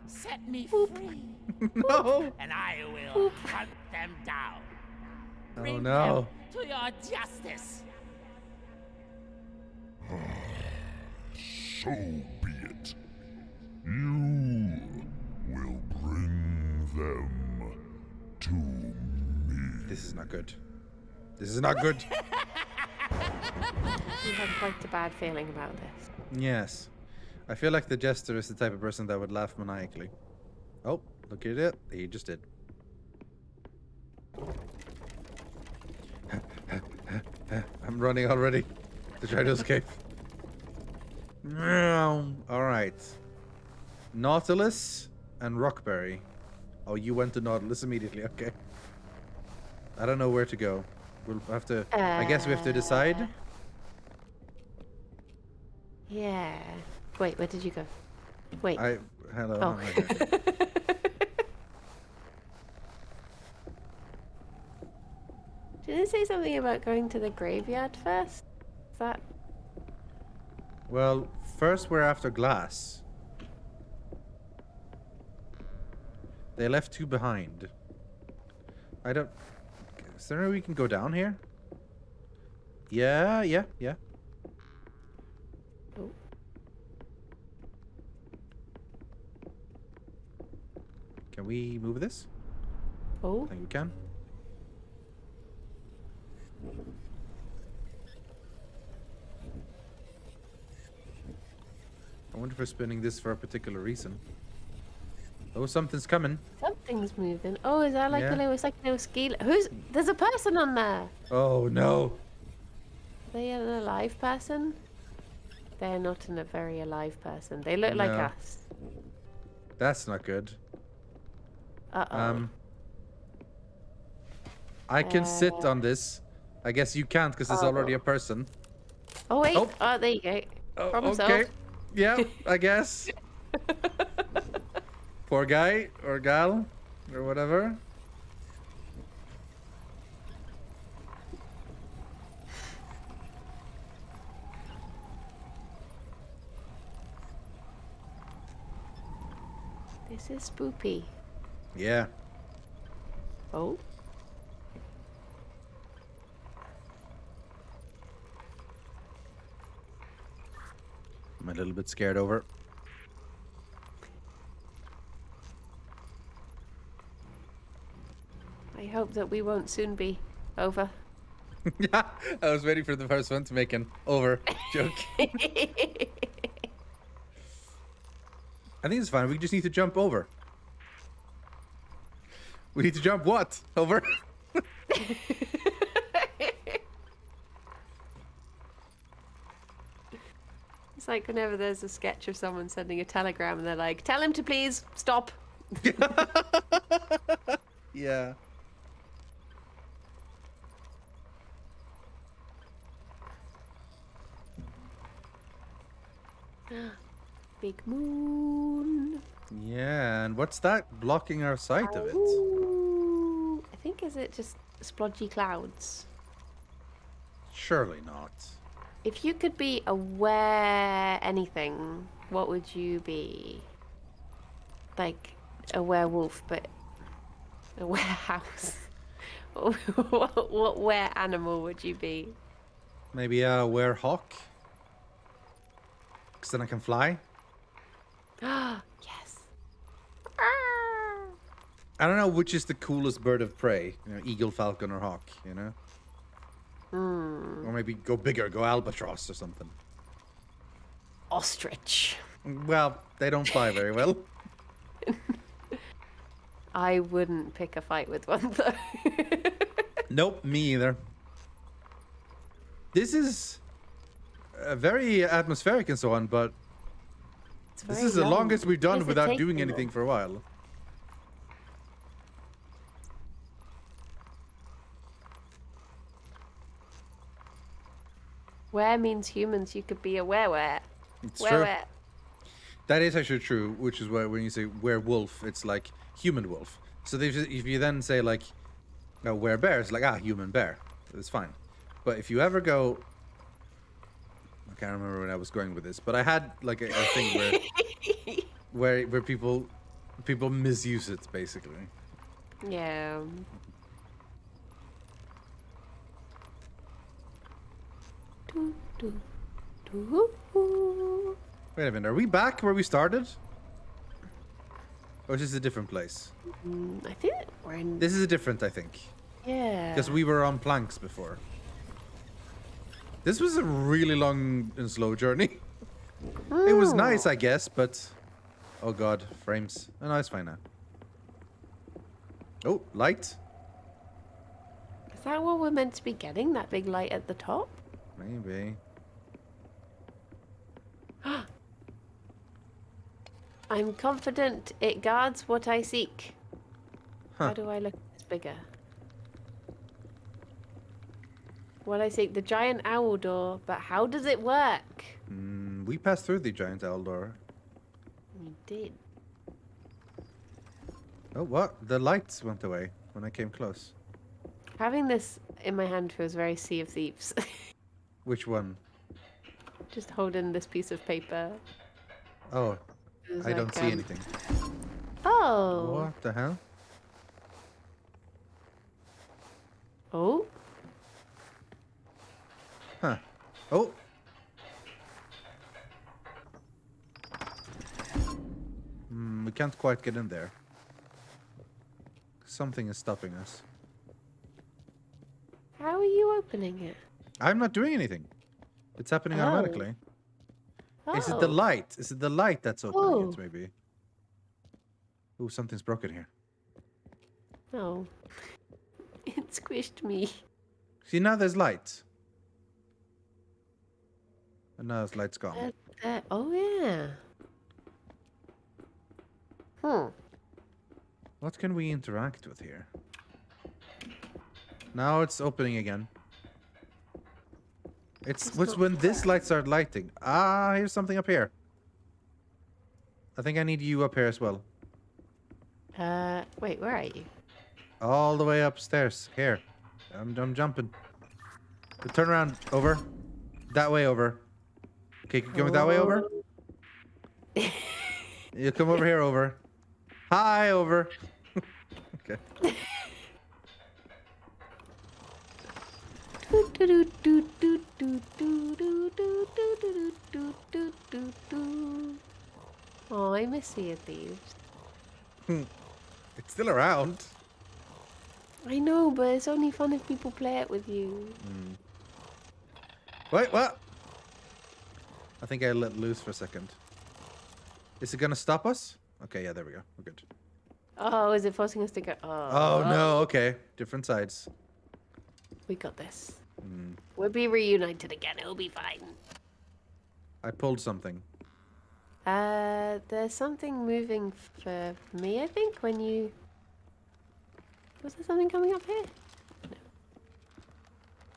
Set me free, No. and I will hunt them down. Oh Bring no. them to your justice. So be it. You will bring them to me. This is not good. This is not good. You have quite a bad feeling about this. Yes. I feel like the jester is the type of person that would laugh maniacally. Oh, look at it. He just did. I'm running already to try to escape. Alright. Nautilus and Rockberry. Oh, you went to Nautilus immediately. Okay. I don't know where to go. We'll have to... I guess we have to decide. Yeah. Wait, where did you go? Wait. Hello. Oh. I'm right here. Did it say something about going to the graveyard first? Is that... Well, first we're after glass. They left 2 behind. I don't... Is there any way we can go down here? Yeah. Oh. Can we move this? Oh. I think we can. I wonder if we're spinning this for a particular reason. Oh, something's coming. Something's moving. Oh, is that like Yeah. a little? It's like a little skeleton. There's a person on there. Oh no. Are they an alive person? They're not a very alive person. They look like No. us. That's not good. Uh-oh. I can sit on this. I guess you can't because it's already a person. Oh, wait. Oh. Oh, there you go. Oh, Problem okay. solved. Yeah, I guess. Poor guy or gal or whatever. This is spoopy. Yeah. Oh. I'm a little bit scared over. I hope that we won't soon be over. Yeah, I was waiting for the first one to make an over joke. I think it's fine. We just need to jump over. We need to jump what? Over? It's like whenever there's a sketch of someone sending a telegram and they're like, tell him to please stop. Yeah. Big moon. Yeah, and what's that blocking our sight of it? Ooh. I think is it just splodgy clouds? Surely not. If you could be aware anything, what would you be? Like a werewolf, but a warehouse. what were animal would you be? Maybe a werehawk? Because then I can fly? Yes. I don't know which is the coolest bird of prey. You know, eagle, falcon, or hawk, you know? Or maybe go bigger, go albatross or something. Ostrich. Well, they don't fly very well. I wouldn't pick a fight with one though. Nope, me either. This is very atmospheric and so on, but It's this very is the long. longest we've done Is it without taking doing long? anything for a while. Where means humans. You could be a were. It's Where true. where? That is actually true, which is why when you say werewolf, it's like human wolf. So if you then say like werebear, it's like human bear. It's fine. But if you ever go, I can't remember when I was going with this, but I had like a thing where people misuse it basically. Yeah. Do, do, do. Wait a minute, are we back where we started? Or is this a different place? I think we're in. This is a different, I think. Yeah. Because we were on planks before. This was a really long and slow journey. It was nice, I guess, but... Oh god, frames. Oh no, it's fine now. Oh, light? Is that what we're meant to be getting? That big light at the top? Maybe. I'm confident it guards what I seek. How Huh. do I look at this bigger? What I seek, the giant owl door, but how does it work? We passed through the giant owl door. We did. Oh, what? The lights went away when I came close. Having this in my hand feels very Sea of Thieves. Which one? just holding this piece of paper. Oh, It was I don't like, see anything. Oh. What the hell? Oh. Huh. Oh. We can't quite get in there. Something is stopping us. How are you opening it? I'm not doing anything. It's happening Oh. automatically. Oh. Is it the light? Is it the light that's opening Oh. it, maybe? Ooh, something's broken here. No. It squished me. See, now there's light. And now this light's gone. Oh, yeah. What can we interact with here? Now it's opening again. It's when this light starts lighting. Ah, here's something up here. I think I need you up here as well. Wait, where are you? All the way upstairs. Here. I'm jumping. But turn around. Over. That way over. Okay, go that way over. You come over here over. Hi, over. Okay. Oh, I miss Sea of Thieves. It's still around. I know, but it's only fun if people play it with you. Wait, what? I think I let loose for a second. Is it gonna stop us? Okay, yeah, there we go. We're good. Oh, is it forcing us to go? Oh no, okay. Different sides. We got this. We'll be reunited again. It'll be fine. I pulled something. There's something moving for me, I think, when you... Was there something coming up here?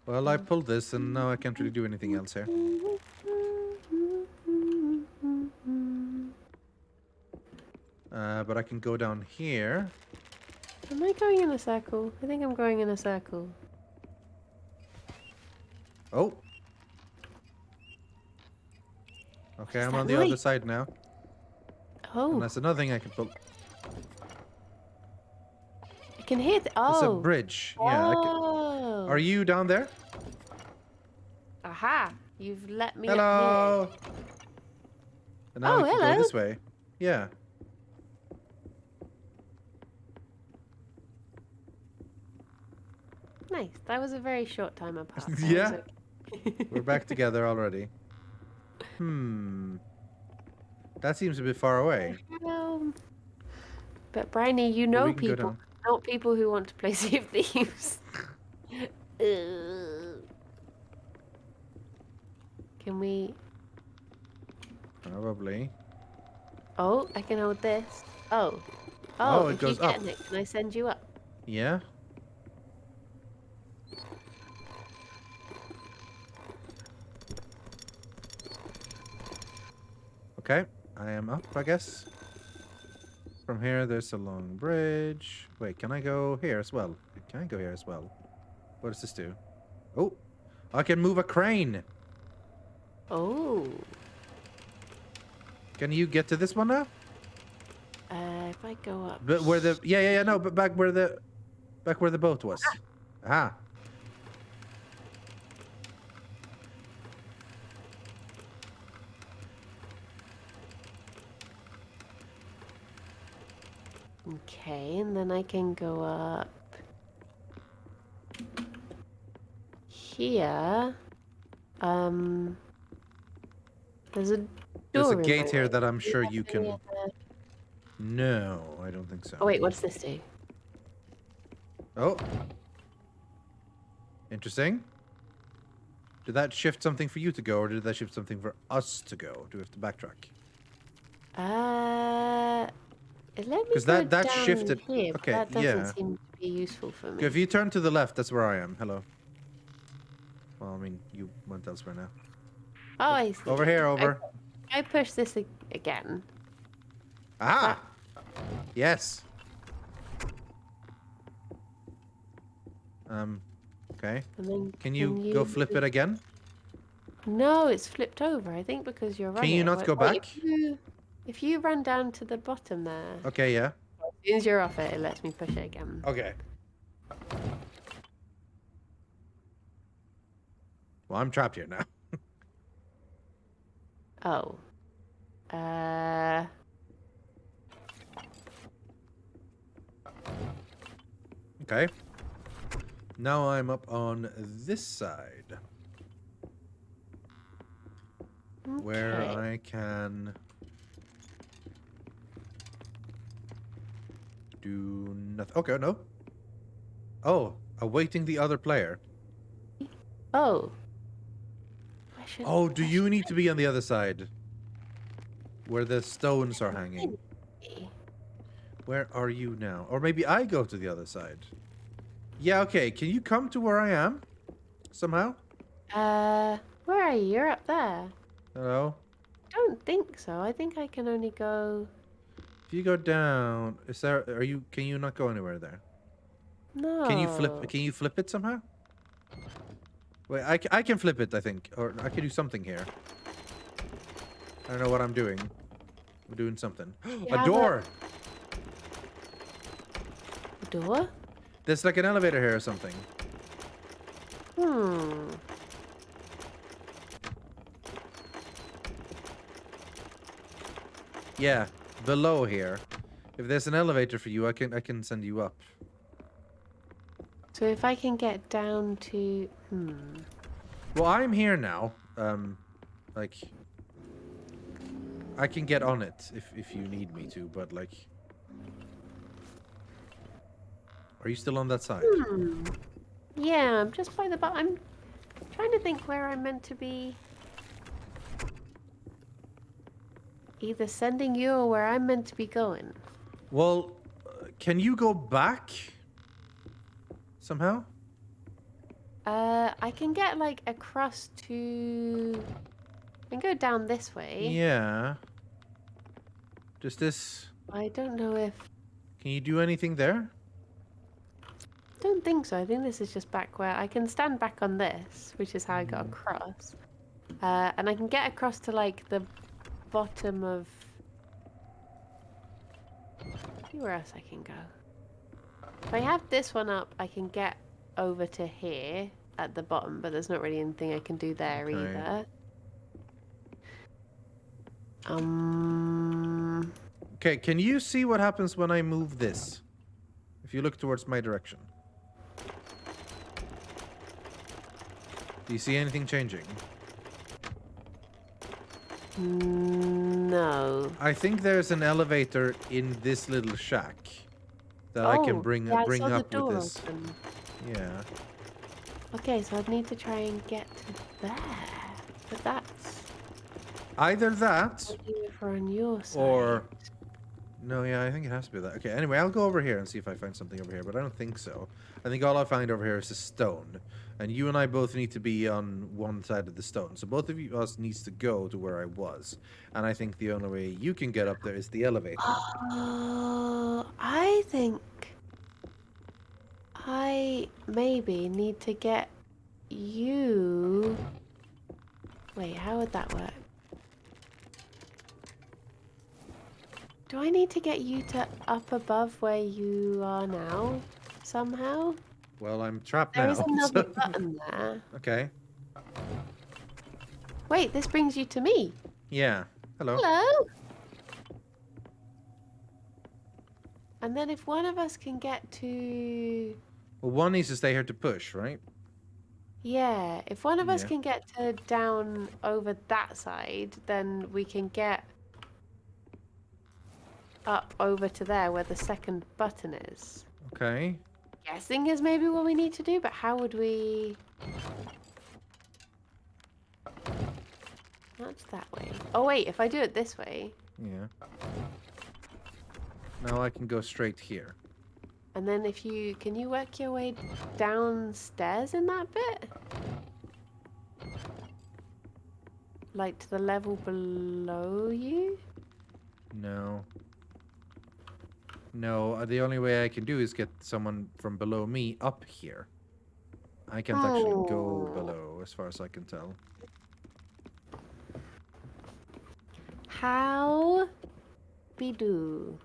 Well, I pulled this and now I can't really do anything else here. But I can go down here. Am I going in a circle? I think I'm going in a circle. Oh. Okay, I'm that on the other light? side now. Oh, And that's another thing I can pull. I can hear the... It's a Oh. bridge. Yeah. I can... Oh. Are you down there? Aha. You've let me up Hello. And now Oh, we can hello. go this way. Yeah. here. Nice. That was a very short time apart. That was Yeah. okay. We're back together already. That seems a bit far away. But Briony, you But know we can go people, down. not people who want to play Sea of Thieves. Can we... Probably. Oh, I can hold this. Oh. Oh, Oh, it if goes you get up. in it, can I send you up? Yeah. Okay, I am up, I guess. From here, there's a long bridge. Wait, can I go here as well? Can I go here as well? What does this do? Oh, I can move a crane. Oh. Can you get to this one now? If I go up... But where the no, but back where the boat was. Ah. Okay, and then I can go up... Here... There's a door There's a in gate my here way. that I'm sure you Yeah. can. No, I don't think so. Oh wait, what's this do? Oh. Interesting. Did that shift something for you to go, or did that shift something for us to go? Do we have to backtrack? It let me 'Cause go that down shifted- here, but okay, that doesn't yeah. seem to be useful for me. If you turn to the left, that's where I am. Hello. Well, I mean, you went elsewhere now. Oh, I see. Over here, over. I push this again. Ah! Yes. Okay. And then Can you go flip it again? No, it's flipped over. I think because you're running. Can you not go Wait, back? if you run down to the bottom there, Okay, yeah. as soon as you're off it, it lets me push it again. Okay. Well, I'm trapped here now. Oh. Okay. Now I'm up on this side. Where Okay. I can do nothing. Okay, no. Oh, awaiting the other player. Oh. Oh, do you need to be on the other side? Where the stones are hanging. Where are you now? Or maybe I go to the other side. Yeah, okay. Can you come to where I am? Somehow? Where are you? You're up there. Hello? Don't think so. I think I can only go... If you go down, can you not go anywhere there? No. Can you flip it somehow? Wait, I can flip it, I think. Or I can do something here. I don't know what I'm doing. I'm doing something. Yeah, A door! Door? There's like an elevator here or something. Hmm. Yeah, below here. If there's an elevator for you, I can send you up. So if I can get down to... Well, I'm here now. Like, I can get on it if you need me to, but like, are you still on that side? Yeah, I'm just by the bottom. I'm trying to think where I'm meant to be. Either sending you or where I'm meant to be going. Well, can you go back somehow? I can get like across to... I can go down this way. Yeah. Does this... I don't know if... Can you do anything there? Don't think so. I think this is just back where I can stand back on this, which is how I got across. And I can get across to like the bottom of... See where else I can go. If I have this one up, I can get over to here at the bottom, but there's not really anything I can do there Okay. either. Okay, can you see what happens when I move this? If you look towards my direction. Do you see anything changing? No. I think there's an elevator in this little shack that I can bring yeah, I bring saw the up door with this. open. Yeah. Okay, so I'd need to try and get to there. But that's Either that over on your side. or no, yeah, I think it has to be that. Okay, anyway, I'll go over here and see if I find something over here, but I don't think so. I think all I find over here is a stone. And you and I both need to be on one side of the stone. So both of us needs to go to where I was. And I think the only way you can get up there is the elevator. Oh, I think I maybe need to get you... Wait, how would that work? Do I need to get you to up above where you are now somehow? Well, I'm trapped There now. is another so- button there. Okay. Wait, this brings you to me. Yeah. Hello. Hello. And then if one of us can get to... Well, one needs to stay here to push, right? Yeah, if one of us Yeah. can get to down over that side, then we can get up over to there where the second button is. Okay. Guessing is maybe what we need to do, but how would we... That's that way. Oh wait, if I do it this way, Yeah. Now I can go straight here. and then if you... Can you work your way downstairs in that bit? Like to the level below you? No. No, the only way I can do is get someone from below me up here. I can't actually go Oh. below, as far as I can tell. How we do?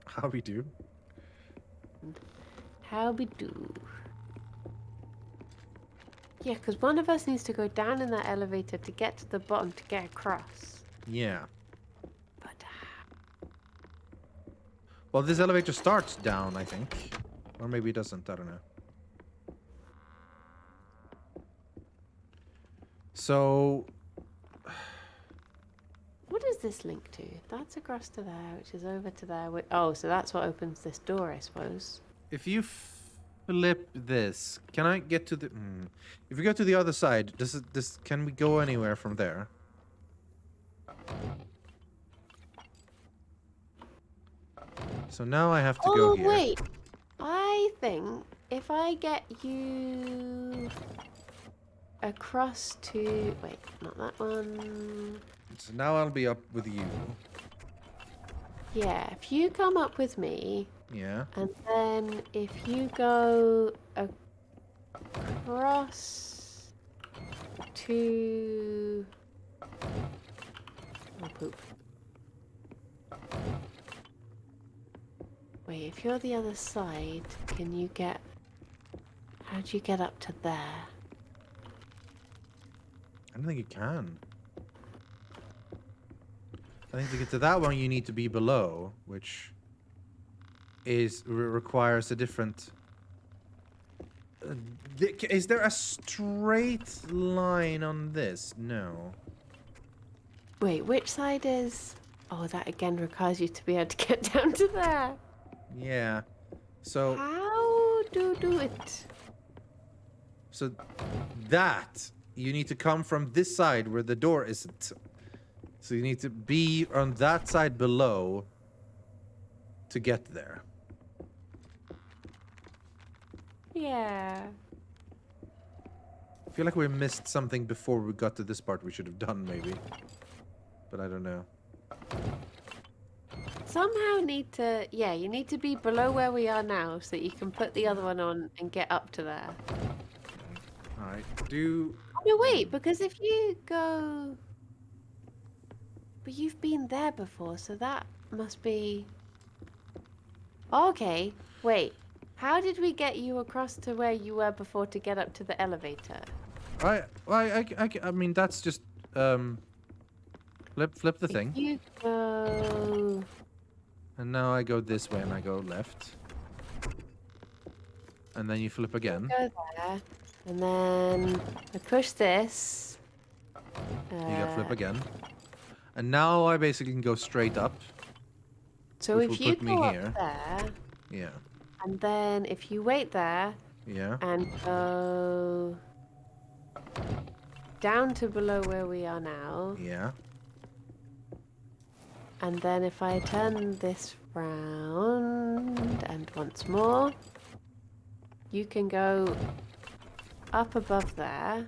How we do? How we do? Yeah, because one of us needs to go down in that elevator to get to the bottom to get across. Yeah. But Well, this elevator starts down, I think. Or maybe it doesn't, I don't know. So... what does this link to? That's across to there, which is over to there. Oh, so that's what opens this door, I suppose. if you flip this, can I get to the... If we go to the other side, can we go anywhere from there? So now I have to go here. Oh, wait. I think if I get you across to... wait, not that one. So now I'll be up with you. Yeah, if you come up with me, Yeah. and then if you go across to... oh, poop. Wait, if you're the other side, can you get... how do you get up to there? I don't think you can. I think to get to that one, you need to be below, which requires a different... is there a straight line on this? No. Wait, which side is... oh, that again requires you to be able to get down to there. Yeah. So... how do it? So that you need to come from this side where the door isn't. So you need to be on that side below to get there. Yeah. I feel like we missed something before we got to this part we should have done maybe. But I don't know. Somehow need to... yeah, you need to be below where we are now so that you can put the other one on and get up to there. Alright, do... no, wait, because if you go... but you've been there before, so that must be... okay, wait. How did we get you across to where you were before to get up to the elevator? I mean, that's just... flip the thing. You go... And now I go this way and I go left. And then you flip again. go there, and then I push this. You gotta flip again. And now I basically can go straight up. So which if will you put me go here. up there, Yeah. and then if you wait there Yeah. and go down to below where we are now, Yeah. and then if I turn this round and once more, you can go up above there.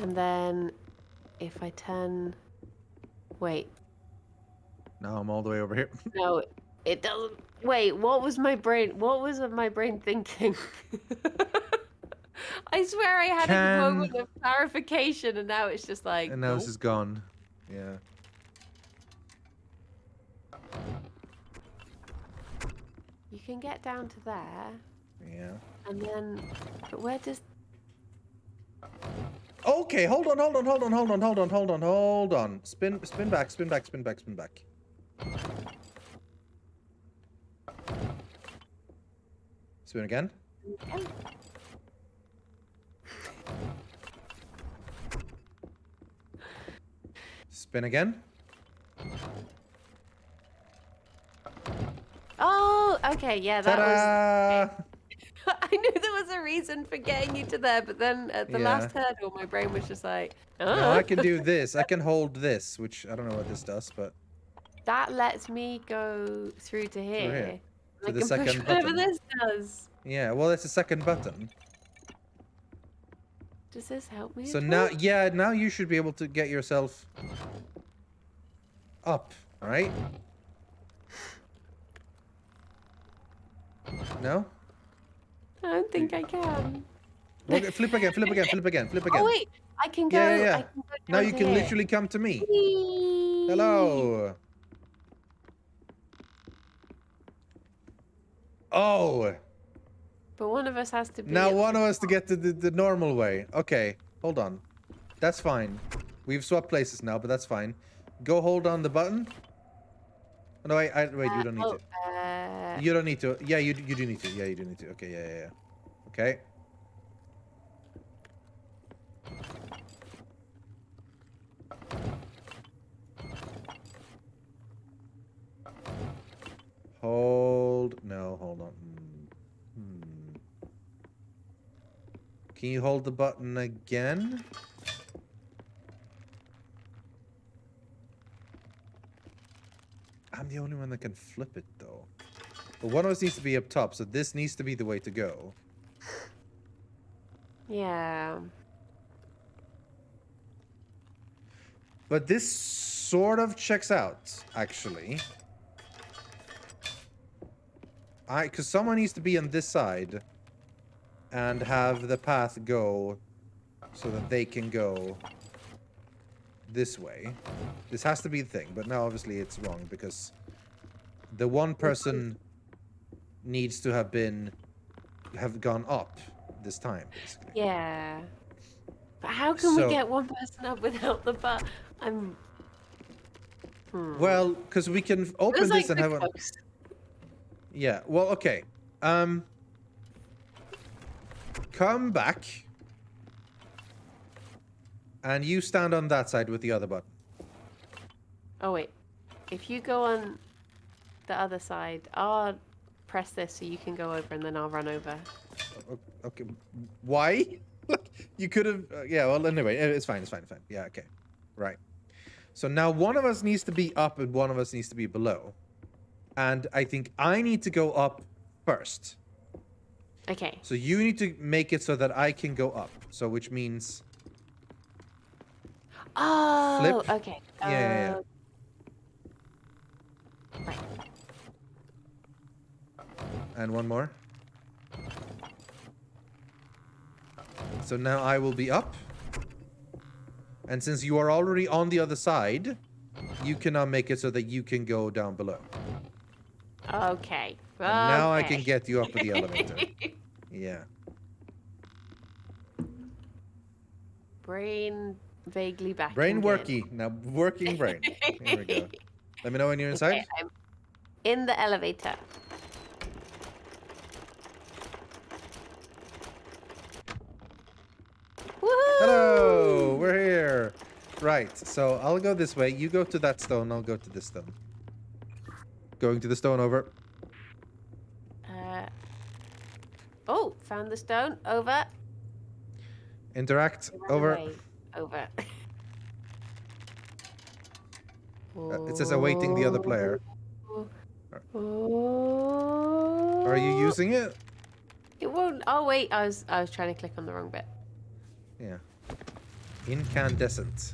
And then if I turn... wait. Now I'm all the way over here. No, it doesn't... wait, what was my brain thinking? I swear I had a moment of clarification and now it's just like... And now nope. this is gone. Yeah. You can get down to there, Yeah. and then... but where does... Okay, hold on. Spin back. Spin again. okay. Spin again. Oh, okay, yeah, that was... Ta-da! I knew there was a reason for getting you to there, but then at the Yeah. last hurdle, my brain was just like, No, I can do this. I can hold this, which I don't know what this does, but that lets me go through to here. here, to I the can push second whatever button. this does. yeah. Well, it's the second button. Does this help me? So at now, all? yeah, now you should be able to get yourself up. All right. No. I don't think I can. Well, flip again. Oh wait, I can go. Yeah, yeah, I yeah. can go Now down you to can here. literally come to me. Whee! Hello. Oh. But one of us has to be. Now at one the of us to top. get to the normal way. Okay, hold on. That's fine. We've swapped places now, but that's fine. Go hold on the button. No, wait, you don't need to. You don't need to. Yeah, you do need to. Yeah, you do need to. Okay, yeah. Okay. Hold on. Can you hold the button again? I'm the only one that can flip it, though. But one of us needs to be up top, so this needs to be the way to go. Yeah. But this sort of checks out, actually. Because someone needs to be on this side and have the path go so that they can go this way. This has to be the thing, but now obviously it's wrong because the one person needs to have gone up this time, basically. Yeah. But how can we get one person up without the butt? I'm. Well, because we can open Feels this like and have the a. coast. Yeah. Well, okay. Come back. And you stand on that side with the other button. Oh wait. If you go on the other side, I'll press this so you can go over, and then I'll run over. Okay. Why? You could have. Yeah. Well, anyway, it's fine. Yeah. Okay. Right. So now one of us needs to be up and one of us needs to be below. And I think I need to go up first. Okay. So you need to make it so that I can go up. So which means. Oh. Flip. Okay. Yeah. Right. And one more. So now I will be up. And since you are already on the other side, you can now make it so that you can go down below. Okay. And now I can get you up with the elevator. Yeah. Brain vaguely back. Brain worky. Now working brain. Here we go. Let me know when you're inside. Okay, I'm in the elevator. Woohoo! Hello, we're here. Right, so I'll go this way. You go to that stone. I'll go to this stone. Going to the stone, over. Oh, found the stone. Over. Interact, Run over. away. Over. It says awaiting the other player. Oh. Are you using it? It won't. Oh wait, I was trying to click on the wrong bit. Yeah. Incandescent.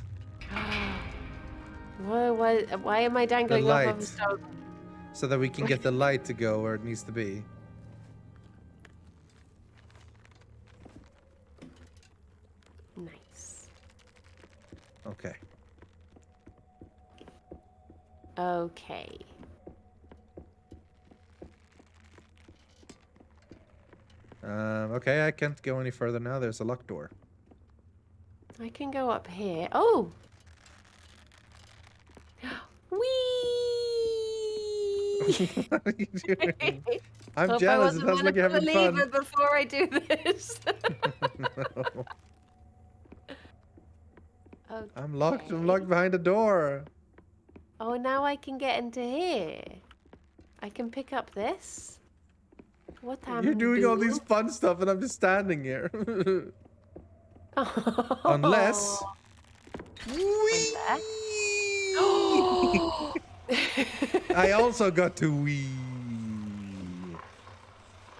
Why am I dangling off of the stone? So that we can get the light to go where it needs to be. Nice. Okay. Okay. Okay, I can't go any further now. There's a locked door. I can go up here. Oh! Whee! What are you doing? I'm Hope jealous. It sounds like you're having fun. it before I do this. No. Okay. I'm locked. I'm locked behind a door. Oh, now I can get into here. I can pick up this. What am You're doing all these fun stuff, and I'm just standing here. Unless. I also got to wee.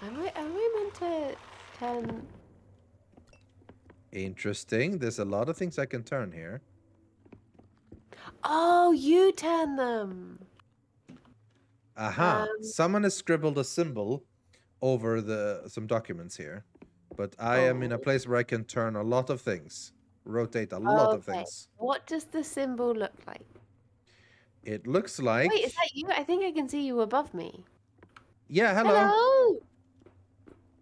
Am I meant to turn? Interesting. There's a lot of things I can turn here. Oh, you turn them. Aha. Someone has scribbled a symbol over some documents here. But I am in a place where I can turn a lot of things. rotate a lot of Okay. things. What does the symbol look like? It looks like. Wait, is that you? I think I can see you above me. Yeah, hello. Hello.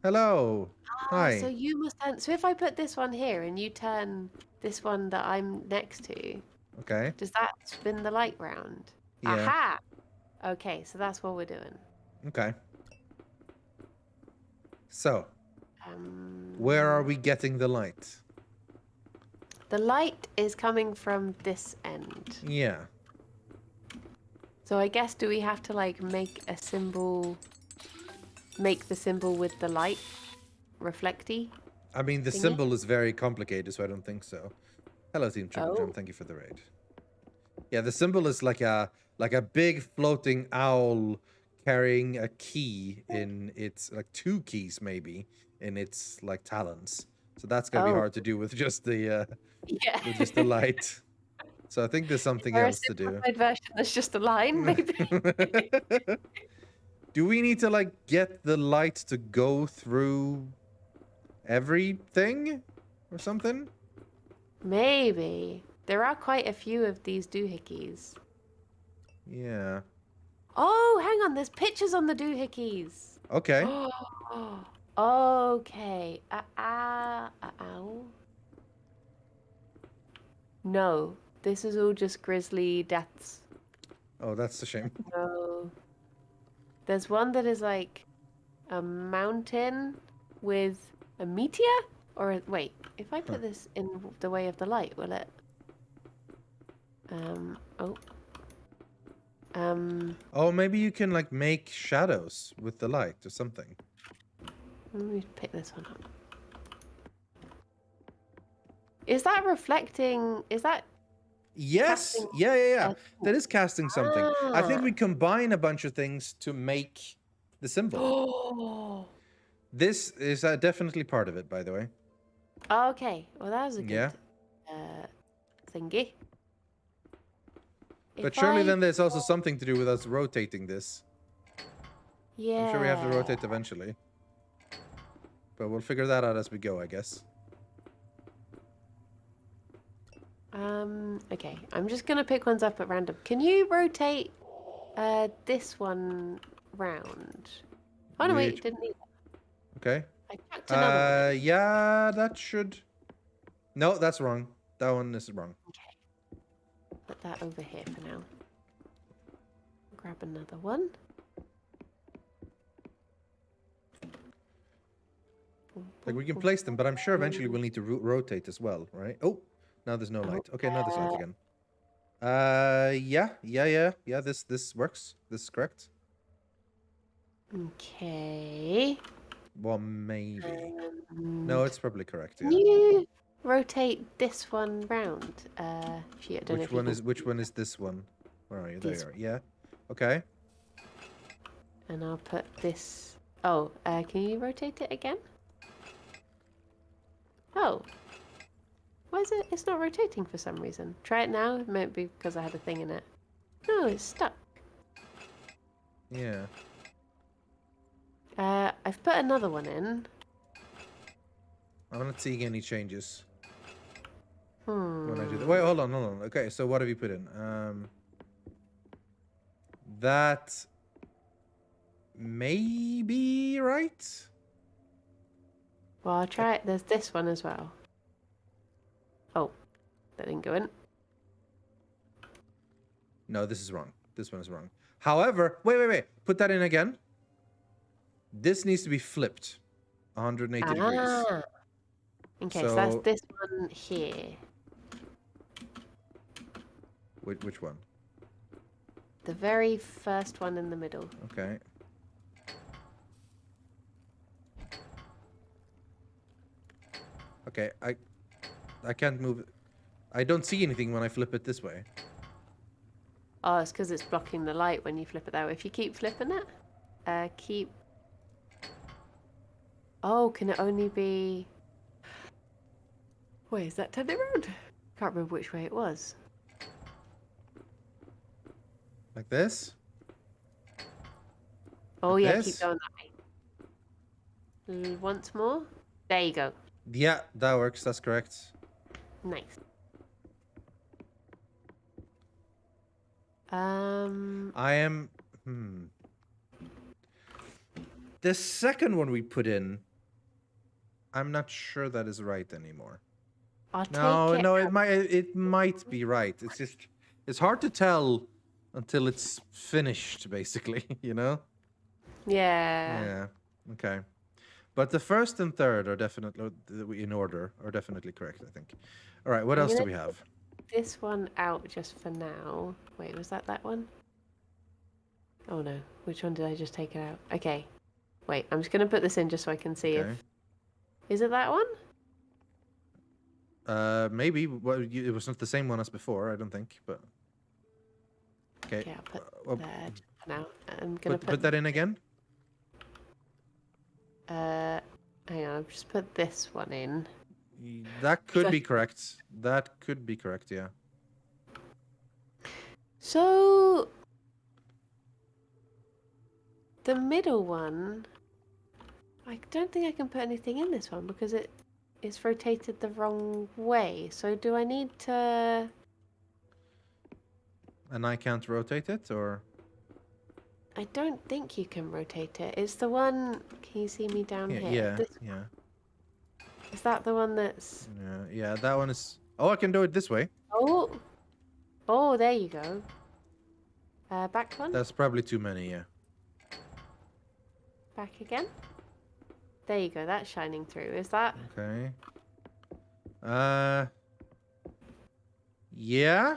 Hello. Ah, so Hi. you must turn. So if I put this one here and you turn this one that I'm next to, Okay. does that spin the light round? Yeah. Aha! Okay, so that's what we're doing. Okay. So, Um, where are we getting the light? The light is coming from this end. Yeah. So I guess do we have to like make a symbol, make the symbol with the light reflecty? I mean, the Thingy? symbol is very complicated, so I don't think so. Hello, Team Triple Jump. Oh. Thank you for the raid. Yeah, the symbol is like a big floating owl carrying a key in its like 2 keys maybe in its like talons. So that's gonna be Oh. hard to do with just the Yeah. with just the light. So I think there's something Or a else to do. simplified version that's just a line, maybe. Do we need to like get the light to go through everything or something? Maybe. There are quite a few of these doohickeys. Yeah. Oh, hang on. There's pictures on the doohickeys. Okay. Okay. Ow. No, this is all just grisly deaths. Oh, that's a shame. No. There's one that is like a mountain with a meteor? Wait, if I put this in the way of the light, will it? Oh, maybe you can like make shadows with the light or something. Let me pick this one up. Is that reflecting? Is that? Yes. Casting- Yeah. That is casting something. I think Ah. we combine a bunch of things to make the symbol. Oh. This is definitely part of it, by the way. Okay. Well, that was a good Yeah. thingy. But If surely I- then there's also something to do with us rotating this. Yeah. I'm sure we have to rotate eventually. But we'll figure that out as we go, I guess. Okay. I'm just gonna pick ones up at random. Can you rotate this one round? Oh no, wait, Which- didn't need that. Okay. I chucked another one. Yeah, that should. No, that's wrong. That one is wrong. Okay. Put that over here for now. Grab another one. Like we can place them, but I'm sure eventually we'll need to rotate as well, right? Oh, now there's no light. Okay, now there's light again. Yeah. This works. This is correct. Okay. Well, maybe. No, it's probably correct. Can Yeah. you rotate this one round? Shit, I don't know Which if you one can- is this one? Where are you? There This you are. Yeah. Okay. And I'll put this. Oh, can you rotate it again? Oh. Why is it? It's not rotating for some reason. Try it now. It might be because I had a thing in it. No, it's stuck. Yeah. I've put another one in. I'm not seeing any changes Hmm. when I do that. Wait, hold on. Okay, so what have you put in? That may be right. Well, I'll try it. There's this one as well. Oh, that didn't go in. No, this is wrong. This one is wrong. However, wait. Put that in again. This needs to be flipped 180 degrees. Ah. Okay, so that's So- this one here. Which one? The very first one in the middle. Okay. Okay, I can't move it. I don't see anything when I flip it this way. Oh, it's because it's blocking the light when you flip it that way. If you keep flipping it, keep. Oh, can it only be? Wait, is that turned it around? Can't remember which way it was. Like this? Oh Like yeah, this? keep going that way. Once more. There you go. Yeah, that works. That's correct. Nice. I am. The second one we put in, I'm not sure that is right anymore. I'll No, take it. no, it might be right. It's just it's hard to tell until it's finished, basically. You know? Yeah. Yeah. Okay. But the first and third are definitely in order. Are definitely correct, I think. All right. What I'm else do gonna we have? This one out just for now. Wait, was that one? Oh no, which one did I just take it out? Okay. Wait, I'm just gonna put this in just so I can see Okay. if... Is it that one? Maybe. Well, it was not the same one as before, I don't think, but... Okay. Okay, I'll put well, that for now. I'm gonna put that in again? Hang on, I've just put this one in. That could be correct. That could be correct, yeah. So... The middle one... I don't think I can put anything in this one because it's rotated the wrong way. So do I need to... And I can't rotate it, or... I don't think you can rotate it. It's the one... Can you see me down Yeah, here? yeah. Is that the one that's... Yeah, that one is... Oh, I can do it this way. Oh! Oh, there you go. Back one? That's probably too many, yeah. Back again? There you go, that's shining through. Is that... Okay. Yeah.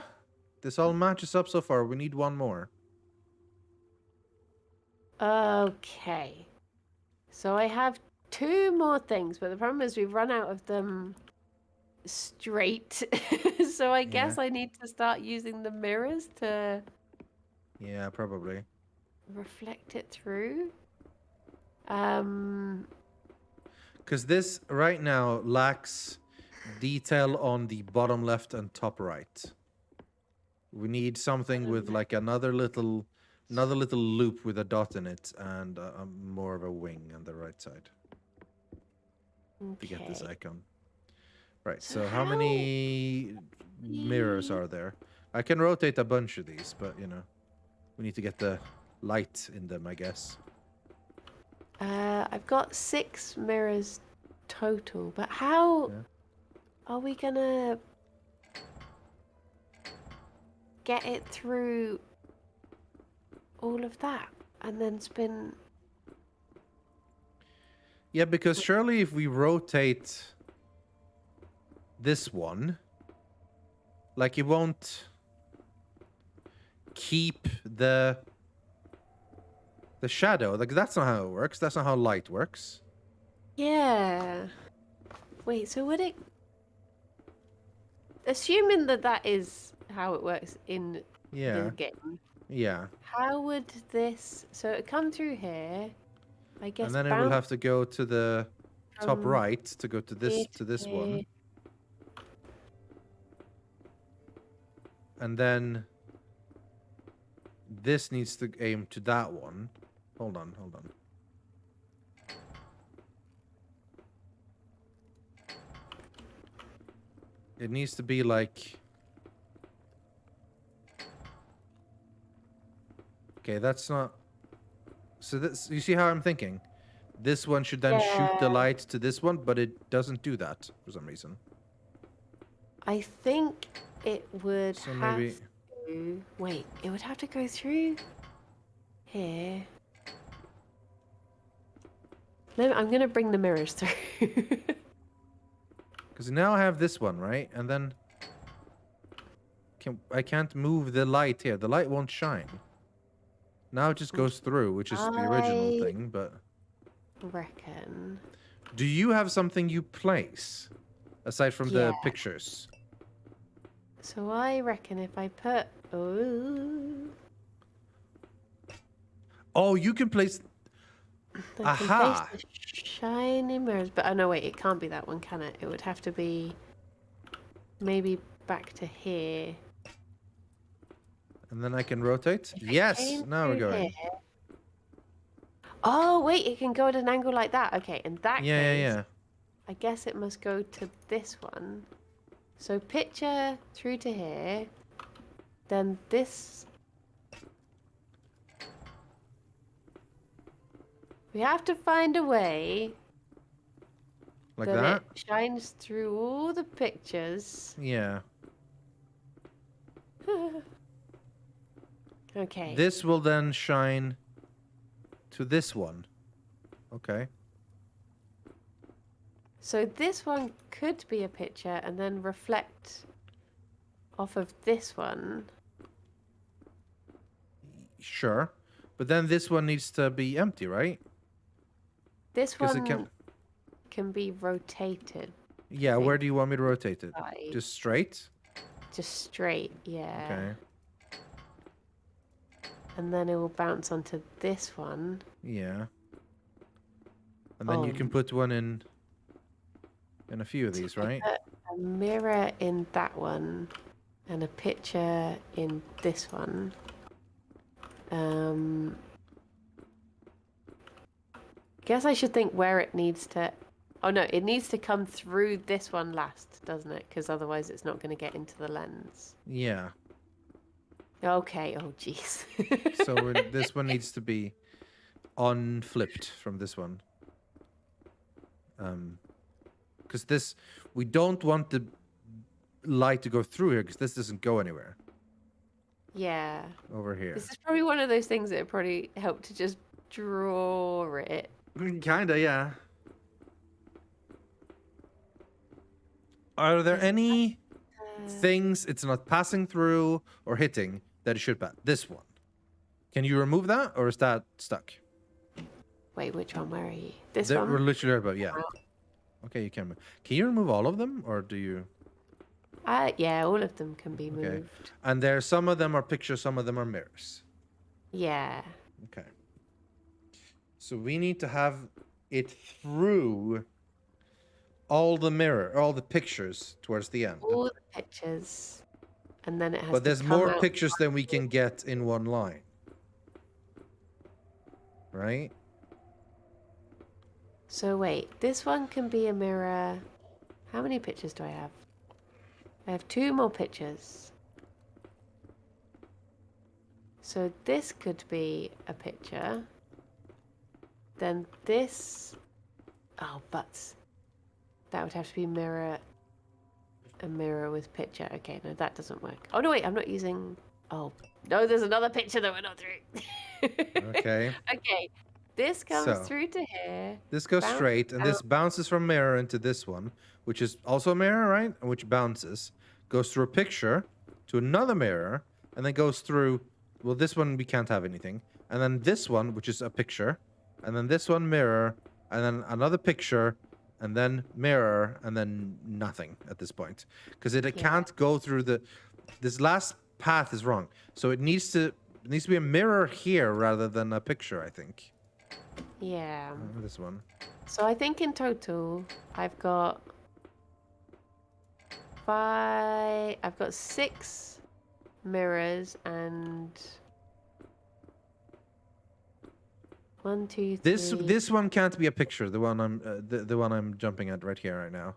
This all matches up so far. We need one more. Okay. So I have 2 more things, but the problem is we've run out of them straight. So I guess I need to start using the mirrors to... Yeah, probably. reflect it through. Because this right now lacks detail on the bottom left and top right. We need something with like another little loop with a dot in it and more of a wing on the right side to get this Okay. icon. Right. So how many mirrors are there? I can rotate a bunch of these, but you know, we need to get the light in them, I guess. I've got 6 mirrors total, but how are we gonna get it through all of that and then spin? Yeah, because surely if we rotate this one, like it won't keep the shadow. Like that's not how it works. That's not how light works. Yeah. Wait, so would it... Assuming that is how it works in the game, Yeah. how would this... So it come through here, I guess, And then it will have to go to the top right to go to this one. And then this needs to aim to that one. Hold on. It needs to be like... Okay, that's not... So this, you see how I'm thinking? This one should then shoot the light to this one, but it doesn't do that for some reason. I think it would So have maybe... to... Wait, it would have to go through here. I'm going to bring the mirrors through. Because now I have this one, right? And then... I can't move the light here. The light won't shine. Now it just goes through, which is the original thing, but... Reckon. Do you have something you place? Aside from the pictures? So I reckon if I put... Oh, you can place... I can Aha! place the shiny mirrors. But, oh no, wait, it can't be that one, can it? It would have to be... Maybe back to here. And then I can rotate? Yes! Now we're going. Here. Oh, wait, it can go at an angle like that. Okay, in that case, Yeah. I guess it must go to this one. So picture through to here. Then this. We have to find a way Like that that? it shines through all the pictures. Yeah. Okay. This will then shine to this one. Okay. So this one could be a picture and then reflect off of this one. Sure. But then this one needs to be empty, right? This 'Cause it one can be rotated. Yeah, think. where do you want me to rotate it? Side. Just straight? Just straight, yeah. Okay. And then it will bounce onto this one. Yeah. And then you can put one in a few of these, right? A mirror in that one and a picture in this one. Guess I should think where it needs to. Oh no, it needs to come through this one last, doesn't it? Because otherwise it's not going to get into the lens. Yeah. Okay, oh jeez. So this one needs to be unflipped from this one. Because this, we don't want the light to go through here because this doesn't go anywhere. Yeah. Over here. This is probably one of those things that would probably help to just draw it. Kinda, yeah. Are there any things it's not passing through or hitting that it should pass? This one. Can you remove that or is that stuck? Wait, which one? Where are you? This That one? we're literally about, yeah. Okay, you can remove. Can you remove all of them or do you? Yeah, all of them can be Okay. moved. And there, some of them are pictures, some of them are mirrors. Yeah. Okay. So we need to have it through all the pictures towards the end. All the pictures. And then it has But to there's come more out. pictures than we can get in one line. Right? So wait, this one can be a mirror. How many pictures do I have? I have 2 more pictures. So this could be a picture. Then this. Oh, but that would have to be mirror. A mirror with picture. Okay, no, that doesn't work. Oh no, wait, I'm not using. Oh no, there's another picture that we're not through. Okay. Okay, this comes So, through to here. This goes Bounce straight, and this bounces from mirror into this one, which is also a mirror, right? And which bounces, goes through a picture to another mirror, and then goes through. Well, this one we can't have anything, and then this one, which is a picture, and then this one mirror, and then another picture, and then mirror, and then nothing at this point, because it can't go through the. This last path is wrong, so it needs to be a mirror here rather than a picture, I think. Yeah. This one. So I think in total, I've got 6 mirrors and 1, 2, 3. This one can't be a picture. The one the one I'm jumping at right here, right now,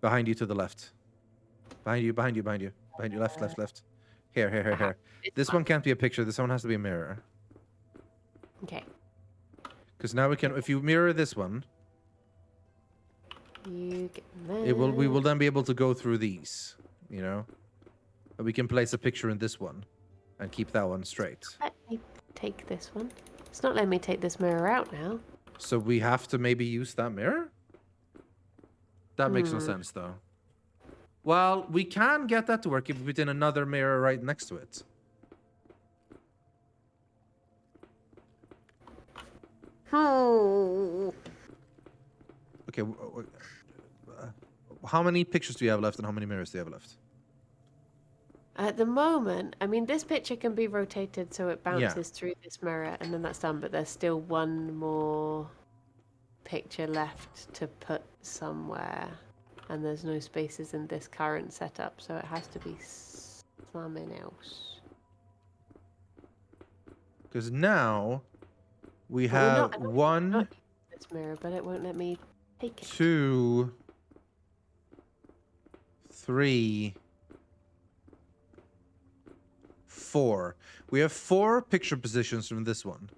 behind you to the left, behind you, left. Here. This one can't be a picture. This one has to be a mirror. Okay. Because now we can, if you mirror this one, You get we will then be able to go through these, you know. But we can place a picture in this one, and keep that one straight. Let me take this one. It's not letting me take this mirror out now. So we have to maybe use that mirror? That makes no sense, though. Well, we can get that to work if we put in another mirror right next to it. Okay, how many pictures do you have left and how many mirrors do you have left? At the moment, I mean, this picture can be rotated so it bounces through this mirror and then that's done, but there's still one more picture left to put somewhere. And there's no spaces in this current setup, so it has to be something else. Because now we But have I'm not one, using this mirror, but it won't let me take it. 2, 3, 4. We have 4 picture positions from this one.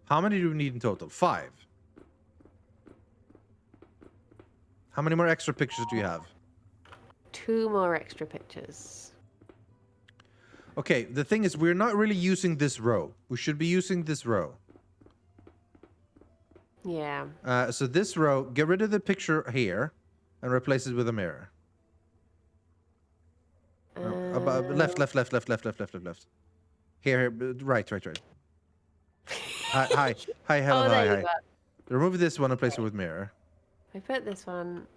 How many do we need in total? 5. How many more extra pictures do you have? 2 more extra pictures. Okay, the thing is, we're not really using this row. We should be using this row. Yeah. So this row, get rid of the picture here and replace it with a mirror. Left. Here, right. Hi, Helen, Oh, there hi. you go. Remove this one and place it with mirror. I put this one.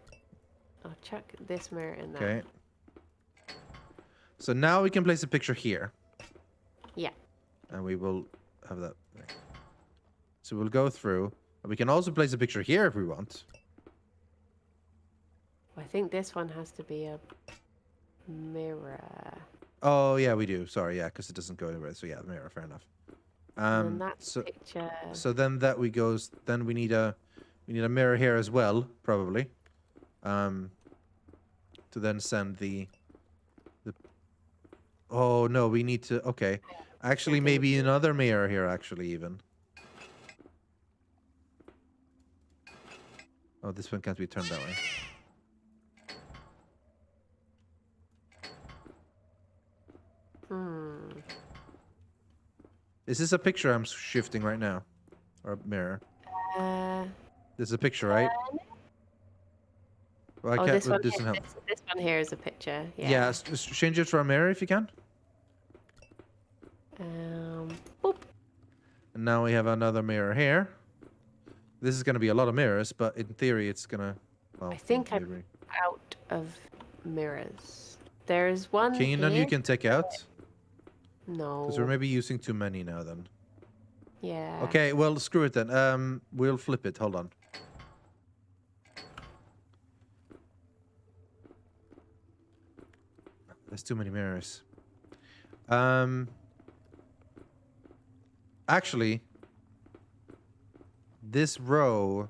I'll chuck this mirror in there. Okay. So now we can place a picture here. Yeah. And we will have that thing. So we'll go through. And we can also place a picture here if we want. I think this one has to be a mirror. Oh, yeah, we do. Sorry, yeah, because it doesn't go anywhere. So yeah, mirror, fair enough. And then that's picture. So then that we goes. Then we need a mirror here as well, probably. To then send the. Oh no, we need to. Okay, actually, maybe another mirror here. Actually, even. Oh, this one can't be turned that way. Is this a picture I'm shifting right now? Or a mirror? This is a picture, right? Well, I can't. This one, This doesn't help. this one here is a picture. Yeah. Yeah, just change it to a mirror if you can. Boop. And now we have another mirror here. This is going to be a lot of mirrors, but in theory, it's gonna. Well, I think in I'm theory. out of mirrors. There's one Can you none you here. can take out? No. Because we're maybe using too many now. Then. Yeah. Okay, well, screw it then. We'll flip it. Hold on. There's too many mirrors. Actually, this row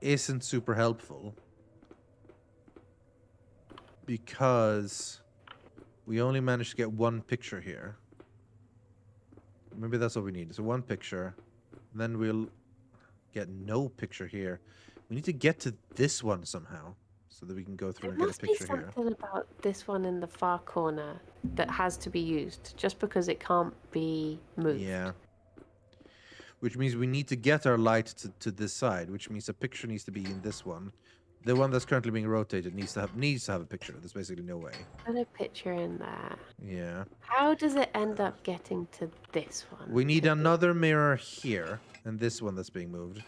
isn't super helpful because we only managed to get one picture here. Maybe that's all we need. So one picture, then we'll get no picture here. We need to get to this one somehow so that we can go through and There get a must be picture here. something about this one in the far corner that has to be used, just because it can't be moved. Yeah. Which means we need to get our light to this side, which means a picture needs to be in this one. The one that's currently being rotated needs to have a picture. There's basically no way. Put a picture in there. Yeah. How does it end up getting to this one? We need another mirror here, and this one that's being moved.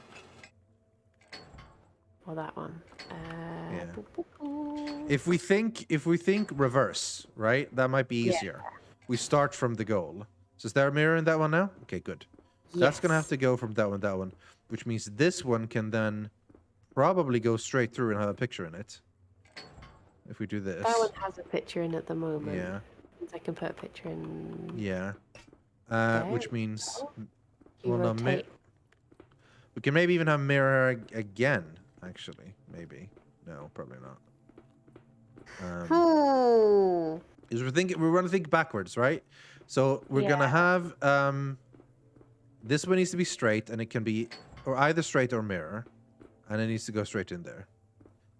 Or that one. Yeah. Boop, boop, boop. If we think reverse, right? That might be easier. We start from the goal. So is there a mirror in that one now? Okay, good. That's gonna have Yes. to go from that one, which means this one can then probably go straight through and have a picture in it. If we do this. That one has a picture in at the moment. Yeah. Means I can put a picture in. Yeah. Which means You well, no, rotate. we can maybe even have mirror again. Actually, maybe. No, probably not. Is we're gonna think backwards, right? So we're gonna have this one needs to be straight, and it can be or either straight or mirror, and it needs to go straight in there.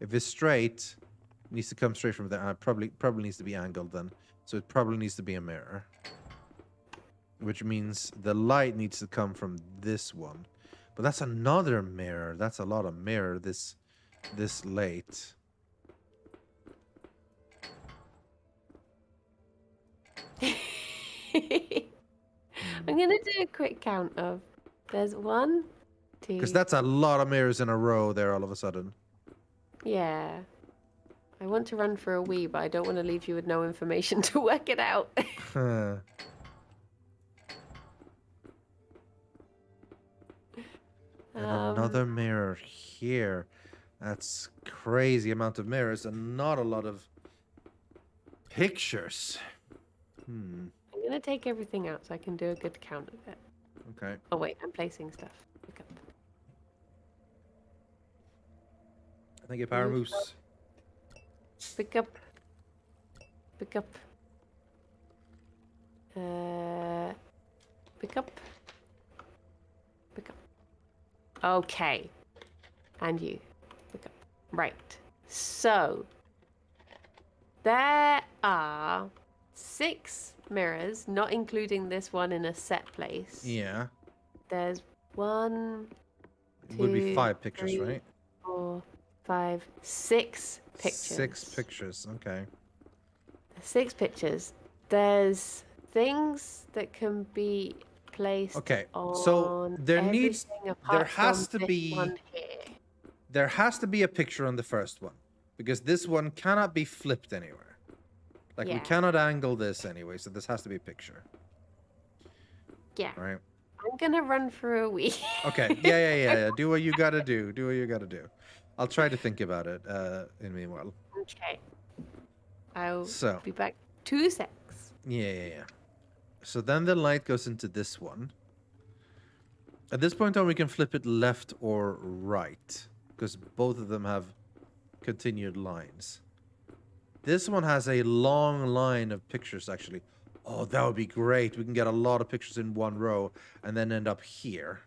If it's straight, it needs to come straight from there. Probably needs to be angled then, so it probably needs to be a mirror. Which means the light needs to come from this one, but that's another mirror. That's a lot of mirror. This late. I'm gonna do a quick count of. There's 1, 2. Because that's a lot of mirrors in a row there all of a sudden. Yeah. I want to run for a wee, but I don't want to leave you with no information to work it out. Huh. And another mirror here. That's crazy amount of mirrors and not a lot of pictures. I'm gonna take everything out so I can do a good count of it. Okay. Oh wait, I'm placing stuff. Pick up. Thank you, Power Moose. Pick up. Pick up. Pick up. Pick up. Okay. And you. Pick up. Right. So, there are 6 mirrors, not including this one in a set place. Yeah. There's 1, It would be 2, 5 pictures, 3, right? 4, 5, 6 pictures. 6 pictures. Okay. 6 pictures. There's things that can be placed Okay. on So there needs, everything there apart has from to this be, one here. there has to be a picture on the first one, because this one cannot be flipped anywhere. Like we Yeah. cannot angle this anyway, so this has to be a picture. Yeah. Right. I'm gonna run for a wee. Okay. Yeah. Do what you gotta do. Do what you gotta do. I'll try to think about it in the meanwhile. Okay. I'll So. be back 2 secs. Yeah. So then the light goes into this one. At this point on, we can flip it left or right, because both of them have continued lines. This one has a long line of pictures, actually. Oh, that would be great. We can get a lot of pictures in one row and then end up here.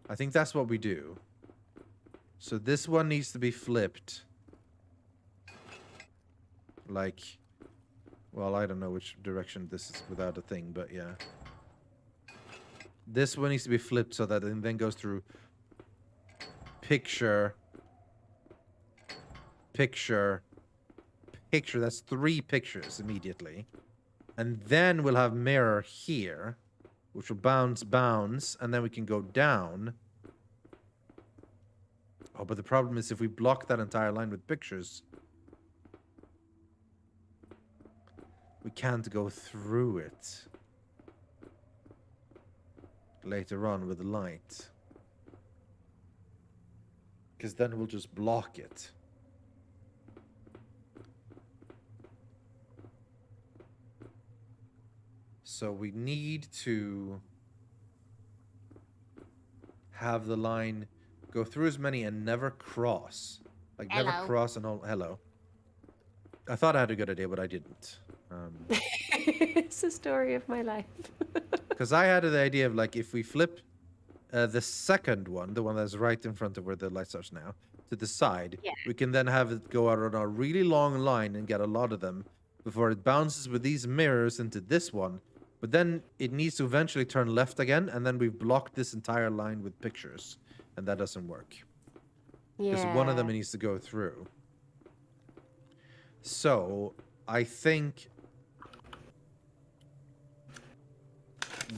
I think that's what we do. So this one needs to be flipped. Like, well, I don't know which direction this is without a thing, but yeah. This one needs to be flipped so that it then goes through picture, picture, picture. That's 3 pictures immediately. And then we'll have mirror here, which will bounce, and then we can go down. Oh, but the problem is if we block that entire line with pictures, we can't go through it later on with the light. Because then we'll just block it. So we need to have the line go through as many and never cross. Like never Hello. cross and all. Hello. I thought I had a good idea, but I didn't. It's the story of my life. Because I had the idea of like if we flip the second one, the one that's right in front of where the light starts now, to the side, Yeah. we can then have it go out on a really long line and get a lot of them before it bounces with these mirrors into this one. But then it needs to eventually turn left again, and then we've blocked this entire line with pictures, and that doesn't work. Because one of them needs to go through. So, I think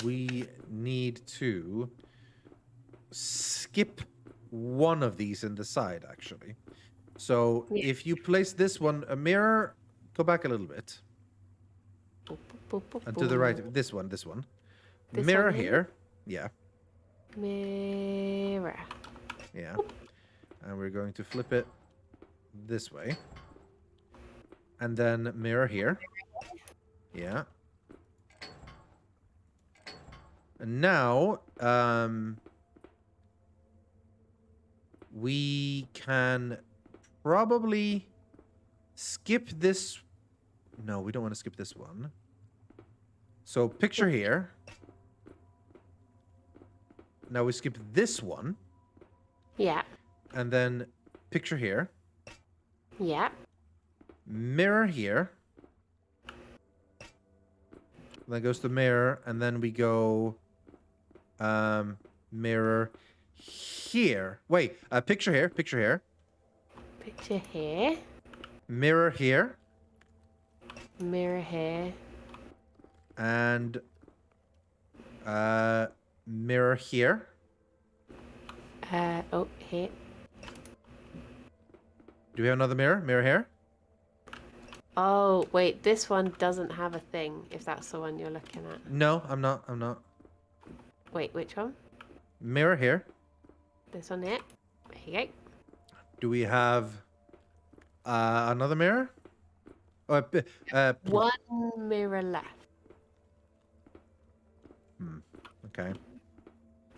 we need to skip one of these in the side, actually. So, Yeah. if you place this one, a mirror, go back a little bit. And to the right, this one. This Mirror one here? here. Yeah. Mirror. Yeah. And we're going to flip it this way. And then mirror here. Yeah. And now, we can probably skip this. No, we don't want to skip this one. So picture here. Now we skip this one. Yeah. And then picture here. Yeah. Mirror here. Then goes to mirror, and then we go mirror here. Wait, picture here, Picture here. mirror here, Mirror here. and mirror here. Oh, here. Do we have another mirror? Mirror here? Oh, wait, this one doesn't have a thing, if that's the one you're looking at. No, I'm not. Wait, which one? Mirror here. This one here. Here you go. Do we have another mirror? Oh, One mirror left. okay.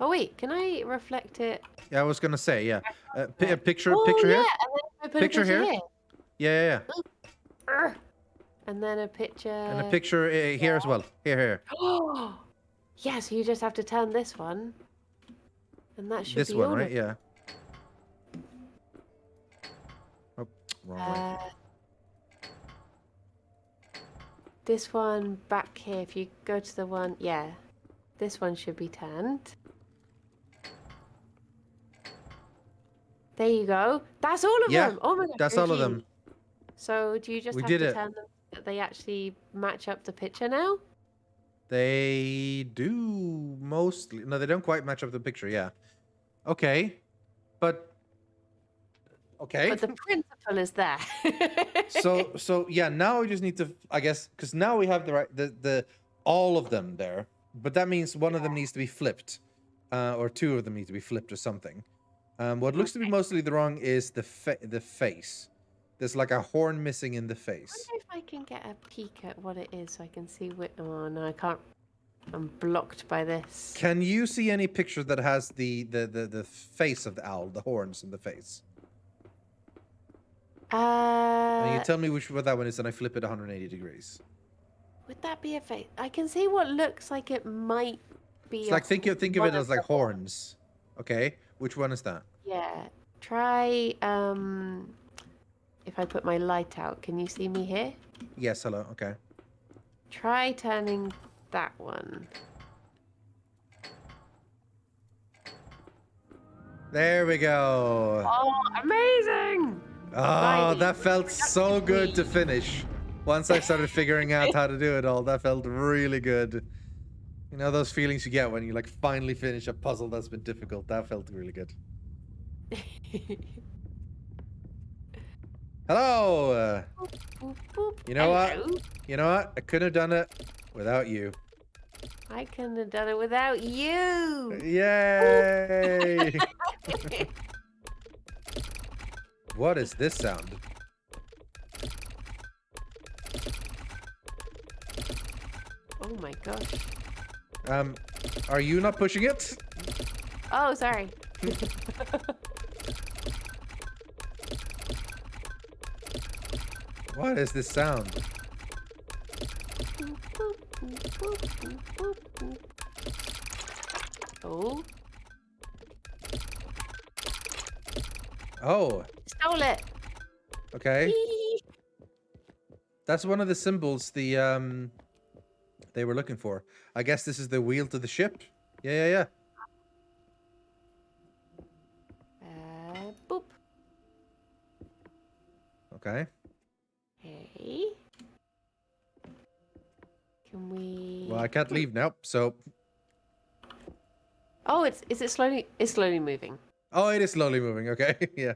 Oh, wait, can I reflect it? Yeah, I was gonna say, yeah. Picture, Oh, picture yeah, here. and then I put a Picture here? Yeah. Urgh. And then a picture. And a picture here as well. Here. Oh, yeah. So you just have to turn this one, and that should This be one, all right? of Yeah. Oh, wrong way. This one back here. If you go to the one, yeah, this one should be turned. There you go. That's all of Yeah, them. Oh my god. that's all of them. So do you just We have did to it. turn them so that they actually match up the picture now? They do mostly. No, they don't quite match up the picture. Yeah. Okay, but okay. But the principle is there. So yeah. Now we just need to, I guess, because now we have the right the all of them there. But that means one of them needs to be flipped, or two of them need to be flipped or something. What looks to be mostly the wrong is the face. There's like a horn missing in the I face. wonder if I can get a peek at what it is so I can see what. Oh no, I can't. I'm blocked by this. Can you see any picture that has the face of the owl, the horns in the face? And you tell me what that one is, and I flip it 180 degrees. Would that be a face? I can see what looks like it might be. It's like think of one it as like the horns. Okay, which one is that? Yeah. Try. If I put my light out, can you see me here? Yes. Hello. Okay. Try turning that one. There we go. Oh, amazing! Oh, Riley, that felt so good to please. finish. Once I started figuring out how to do it all, that felt really good. You know those feelings you get when you like finally finish a puzzle that's been difficult? That felt really good. Hello. Boop, boop. You know Hello. what? You know what? I couldn't have done it without you. I couldn't have done it without you. Yay! What is this sound? Oh my gosh. Are you not pushing it? Oh, sorry. What is this sound? Oh, Oh, stole it. okay. Eee. That's one of the symbols they were looking for. I guess this is the wheel to the ship. Yeah. Boop. Okay. Hey. Can we? Well, I can't leave now, so. Oh, is it slowly? It's slowly moving. Oh, it is slowly moving. Okay, yeah.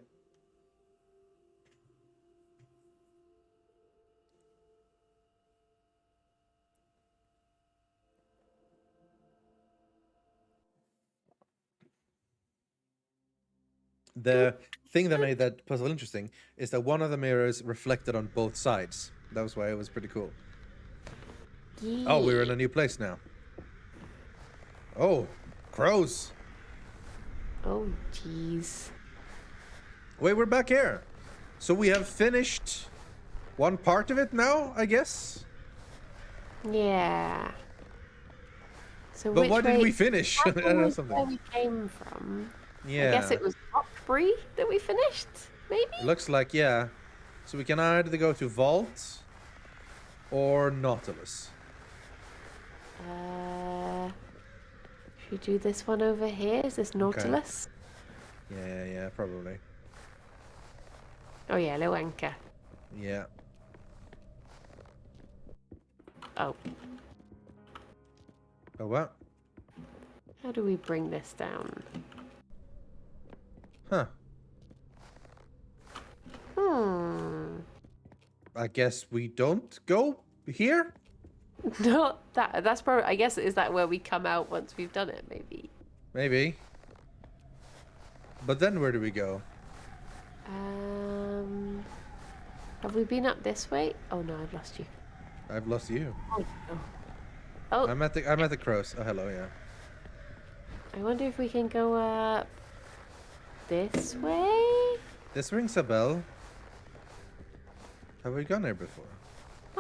The thing that made that puzzle interesting is that one of the mirrors reflected on both sides. That was why it was pretty cool. Oh, we're in a new place now. Oh, crows. Oh, jeez. Wait, we're back here. So we have finished one part of it now, I guess? Yeah. So But which what did way- we finish? I That don't know was something. where we came from. Yeah. I guess it was Rockbury that we finished, maybe? It looks like, yeah. So we can either go to Vault or Nautilus. Should we do this one over here? Is this Nautilus? Yeah, probably. Oh yeah, little anchor. Yeah. Oh, Oh, what? how do we bring this down? Huh. I guess we don't go here? Not that. That's probably. I guess is that where we come out once we've done it? Maybe. Maybe. But then where do we go? Have we been up this way? Oh no, I've lost you. I've lost you. Oh no. Oh, I'm at the crows. Oh, hello, yeah. I wonder if we can go up this way. This rings a bell. Have we gone there before?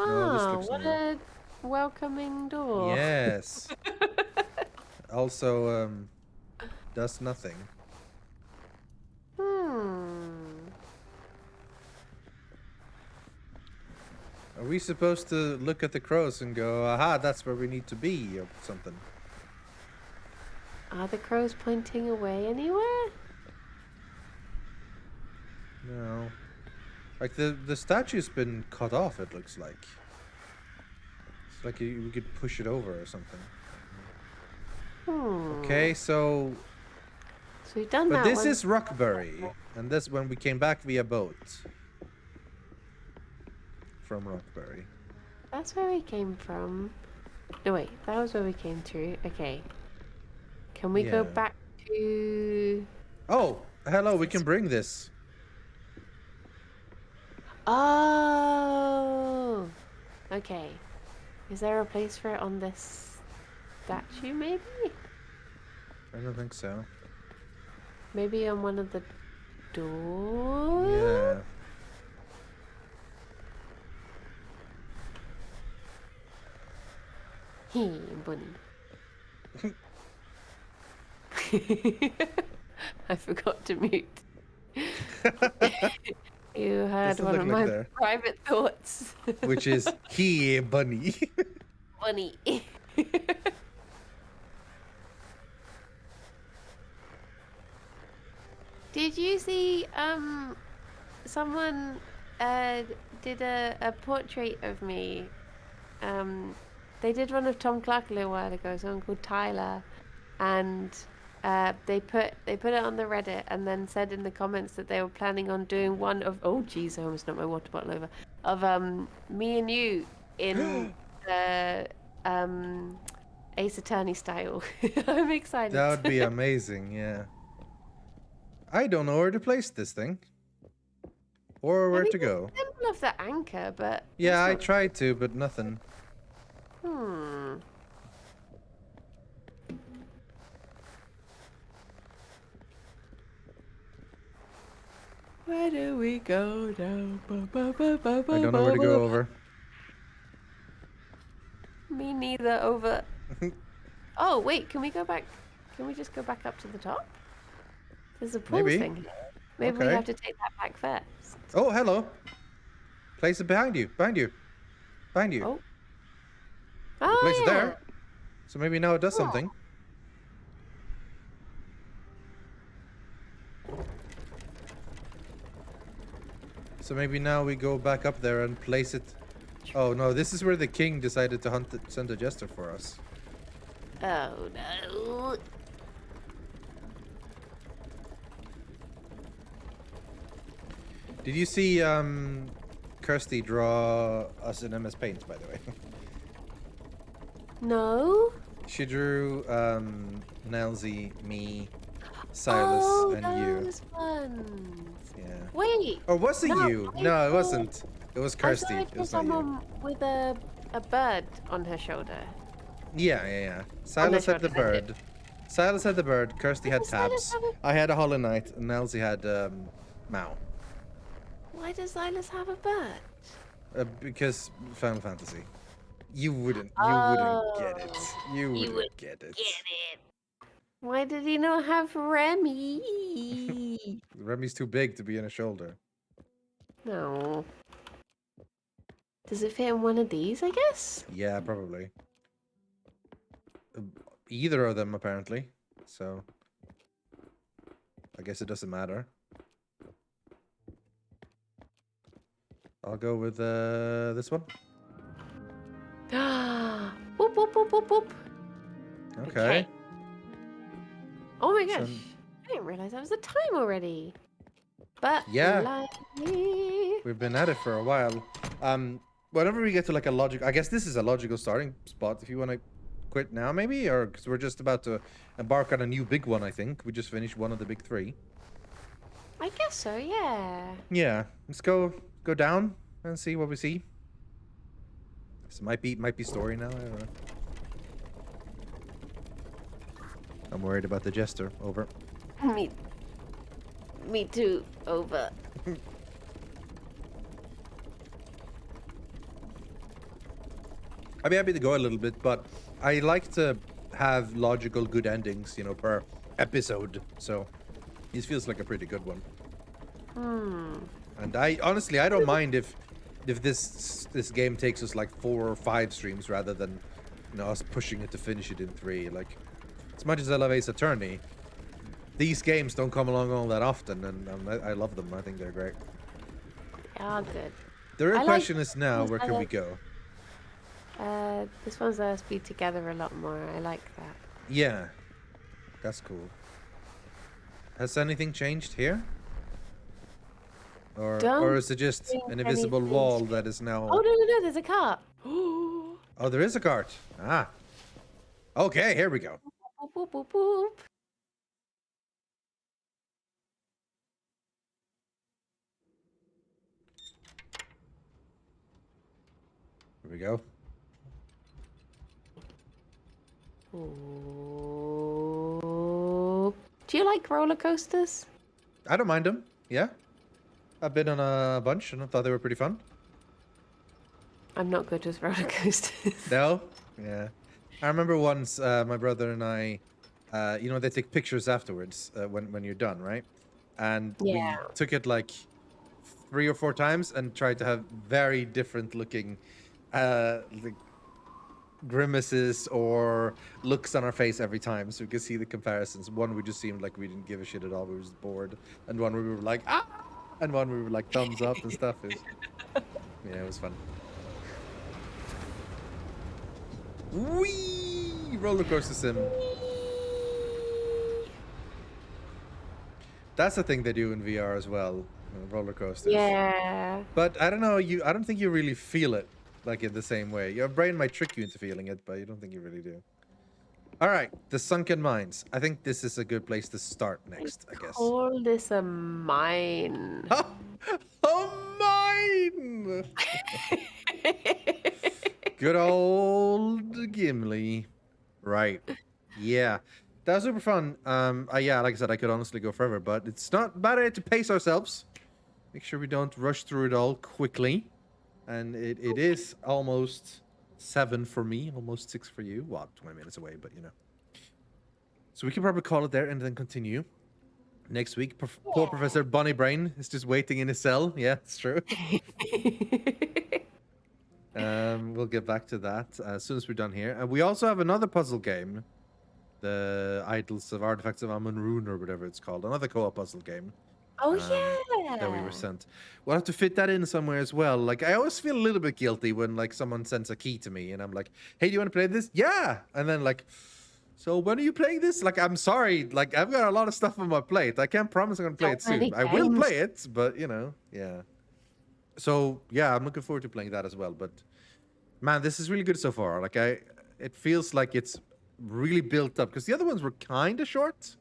No, this Oh, looks what new. a welcoming door. Yes. Also, does nothing. Are we supposed to look at the crows and go, aha, that's where we need to be, or something? Are the crows pointing away anywhere? No. Like, the statue's been cut off, it looks like. It's like we could push it over or something. Okay, so... So we've done But that this one. is Rockbury, and this when we came back via boat. From Rockbury. That's where we came from. No, wait. That was where we came through. Okay. Can we go Yeah. back to... Oh, hello, we can bring this. Oh! Okay. Is there a place for it on this statue, maybe? I don't think so. Maybe on one of the doors? Yeah. Hey, bunny. I forgot to mute. You heard Doesn't one look of like my there. private thoughts. Which is, he bunny. Bunny. Did you see someone did a portrait of me? They did one of Tom Clark a little while ago, someone called Tyler, and they put it on the Reddit and then said in the comments that they were planning on doing one of, oh geez, I almost knocked my water bottle over, of me and you in Ace Attorney style. I'm excited. That would be amazing, yeah. I don't know where to place this thing. Or where to go. It's the symbol of the anchor, but Yeah, I it's tried to, but nothing. not- Where do we go now? I don't know where to go over. Me neither. Over. Oh wait, can we go back? Can we just go back up to the top? There's a pool Maybe. thing here. Maybe we Okay. have to take that back first. Oh, hello. Place it behind you. Behind you. Behind you. Oh. Oh, Place it yeah. there. So maybe now it does Cool. something. So maybe now we go back up there and place it. Oh no, this is where the king decided to send a jester for us. Oh no. Did you see Kirsty draw us in MS Paint, by the way? No. She drew Nelsie, me, Silas, and you. Those ones. Yeah. Wait. Or was it No, you? I No, it thought- wasn't. It was Kirsty. I saw It was not you. someone with a bird on her shoulder. Yeah. Silas had the shoulder, I did. bird. Silas had the bird. Kirsty had does Silas tabs. have a- I had a Hollow Knight, and Nelsie had Mao. Why does Silas have a bird? Because Final Fantasy. You wouldn't get it. You wouldn't would get it. Get it. Why did he not have Remy? Remy's too big to be in a shoulder. No. Does it fit in one of these, I guess? Yeah, probably. Either of them, apparently. So, I guess it doesn't matter. I'll go with this one. Boop, boop, boop, boop, boop. Okay. Oh my gosh. So- I didn't realize that was the time already. But Yeah. lucky. We've been at it for a while. Whenever we get to like a logical, I guess this is a logical starting spot. If you want to quit now, maybe, or because we're just about to embark on a new big one. I think we just finished one of the big three. I guess so, yeah. Yeah, let's go down and see what we see. This might be story now. I don't know. I'm worried about the jester. Over. Me too. Over. I'd be happy to go a little bit, but I like to have logical, good endings, you know, per episode. So this feels like a pretty good one. And I honestly, I don't mind if this game takes us like 4 or 5 streams rather than, you know, us pushing it to finish it in 3. Like, as much as I love Ace Attorney, these games don't come along all that often, and I love them. I think they're great. Yeah, good. The real I like question is now, ones where that can are- we go? This one's let us be together a lot more. I like that. Yeah, that's cool. Has anything changed here? Or Don't is it just think an invisible anything's wall that is now... Oh, no, there's a cart. Oh, there is a cart. Ah. Okay, here we go. Boop, boop, boop, boop. Here we go. Ooh. Do you like roller coasters? I don't mind them. Yeah. I've been on a bunch and I thought they were pretty fun. I'm not good with roller coasters. No? Yeah. I remember once my brother and I, you know, they take pictures afterwards when you're done, right? And Yeah. we took it like 3 or 4 times and tried to have very different looking like grimaces or looks on our face every time so we could see the comparisons. One we just seemed like we didn't give a shit at all, we were just bored, and one we were like ah, and one we were like thumbs up and stuff. Yeah, it was fun. Whee! Roller coaster sim. That's the thing they do in VR as well, roller coasters. Yeah. But I don't know, I don't think you really feel it like in the same way. Your brain might trick you into feeling it, but you don't think you really do. All right, the sunken mines. I think this is a good place to start next, I guess. Call this a mine. Oh, mine! Good old Gimli. Right. Yeah. That was super fun. Yeah, like I said, I could honestly go forever, but it's not bad idea to pace ourselves. Make sure we don't rush through it all quickly. And it is almost 7 for me, almost 6 for you. Well, 20 minutes away, but you know. So we can probably call it there and then continue. Next week, poor Professor Bonnie Brain is just waiting in his cell. Yeah, it's true. We'll get back to that as soon as we're done here. And we also have another puzzle game. The Idols of Artifacts of Amun-Rune or whatever it's called. Another co-op puzzle game. Oh, yeah. That we were sent. We'll have to fit that in somewhere as well. Like, I always feel a little bit guilty when, like, someone sends a key to me and I'm like, hey, do you want to play this? Yeah! And then, like, so when are you playing this? Like, I'm sorry. Like, I've got a lot of stuff on my plate. I can't promise I'm going to play it soon. I will play it, but, you know, yeah. So, yeah, I'm looking forward to playing that as well. But, man, this is really good so far. Like, it feels like it's really built up. Because the other ones were kind of short.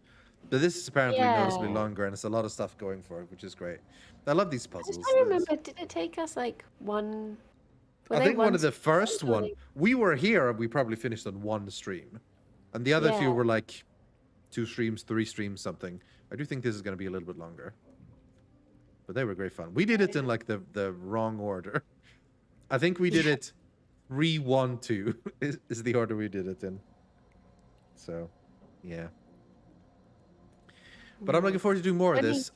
But this is apparently noticeably longer, and it's a lot of stuff going for it, which is great. I love these puzzles. I just don't remember, did it take us like one... I think one of the first one, we were here and we probably finished on 1 stream. And the other few were like 2 streams, 3 streams, something. I do think this is going to be a little bit longer. But they were great fun. We did it in like the wrong order. I think we did it 3, 1, 2 is the order we did it in. So, yeah. But I'm looking forward to doing more of this.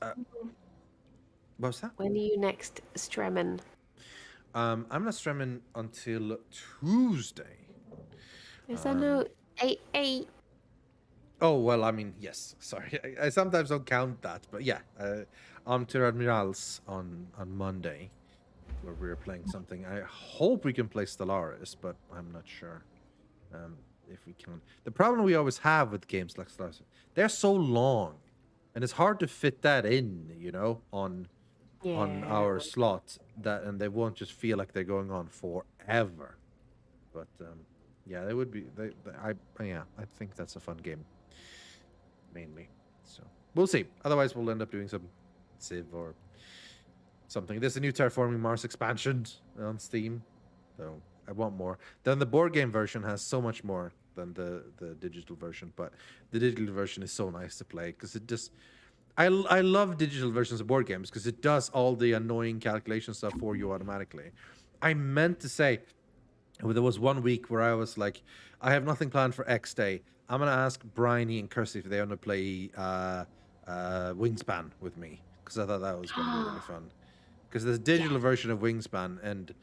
What's that? When are you next streaming? I'm not streaming until Tuesday. Is there no 8-8? Oh, well, I mean, yes. Sorry. I sometimes don't count that. But yeah, on to Admirals on Monday, where we're playing something. I hope we can play Stellaris, but I'm not sure if we can. The problem we always have with games like Stellaris, they're so long. And it's hard to fit that in, you know, on our slot, and they won't just feel like they're going on forever. But yeah, they would be. I think that's a fun game, mainly. So we'll see. Otherwise, we'll end up doing some Civ or something. There's a new Terraforming Mars expansion on Steam, so I want more. Then the board game version has so much more than the digital version, but the digital version is so nice to play because it just I love digital versions of board games because it does all the annoying calculation stuff for you automatically. I meant to say There was one week where I was like, I have nothing planned for X day. I'm gonna ask Briony and Kirsty if they want to play Wingspan with me, because I thought that was gonna be really fun. Because there's a digital version of Wingspan, and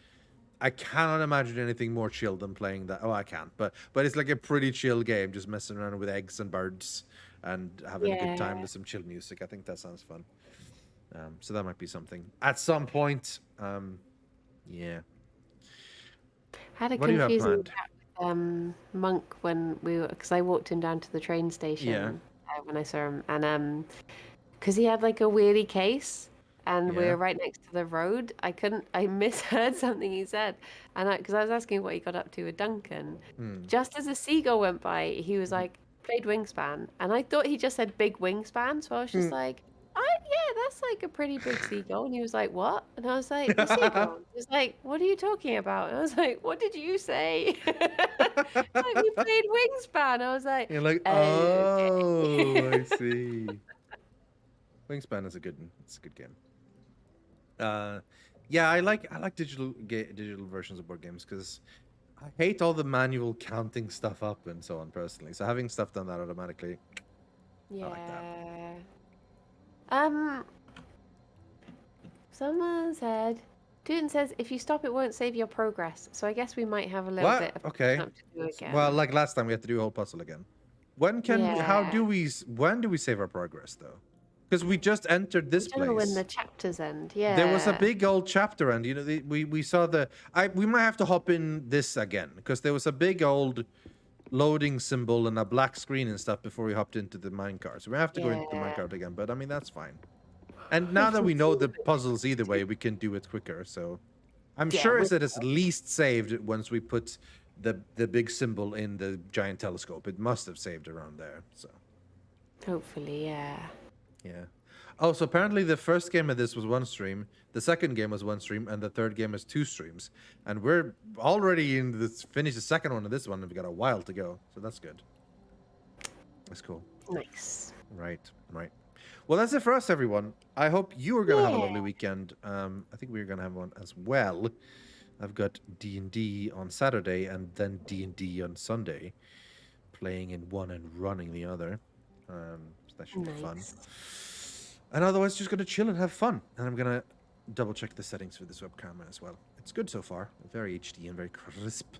I cannot imagine anything more chill than playing that. Oh, I can, but it's like a pretty chill game, just messing around with eggs and birds and having a good time Yeah. with some chill music. I think that sounds fun. So that might be something at some point. Yeah. Had a What do you have confusing planned? chat with Monk when we were, because I walked him down to the train Yeah. station when I saw him, and because he had like a wheelie case, and we Yeah. were right next to the road. I misheard something he said, and because I was asking what he got up to with Duncan, Hmm. just as a seagull went by, he was like, played Wingspan, and I thought he just said big Wingspan, so I was just like, yeah, that's like a pretty big seagull. And he was like, what? And I was like, the seagull. He was like, what are you talking about? And I was like, what did you say? Like, we played Wingspan. I was like, You're like, okay. oh, I see. Wingspan is a good one. It's a good game. Yeah, I like digital versions of board games because I hate all the manual counting stuff up and so on personally. So having stuff done that automatically, I like that. Yeah. Someone said, Tootin says, if you stop, it won't save your progress. So I guess we might have a little bit What? of Okay. catching up to do again. Well, like last time, we had to do a whole puzzle again. When can we? How Yeah. do we? When do we save our progress though? Because we just entered this I don't know when place. the chapters end. Yeah. There was a big old chapter end. You know, we saw the. We might have to hop in this again because there was a big old loading symbol and a black screen and stuff before we hopped into the minecart. So we have to go into the Yeah. minecart again. But I mean, that's fine. And now that we know the puzzles either way, we can do it quicker. So I'm Yeah, sure with- it's at least saved once we put the big symbol in the giant telescope. It must have saved around there. So Hopefully, yeah. yeah. Oh, so apparently the first game of this was one stream, the second game was one stream, and the third game is 2 streams. And we're already in this finished the second one of this one, and we've got a while to go. So that's good. That's cool. Nice. Right, right. Well, that's it for us, everyone. I hope you are going to have a lovely Yeah. weekend. I think we're going to have one as well. I've got D&D on Saturday and then D&D on Sunday, playing in one and running the other. So that should be fun. Nice. And otherwise, just gonna chill and have fun. And I'm gonna double check the settings for this web camera as well. It's good so far, very HD and very crisp.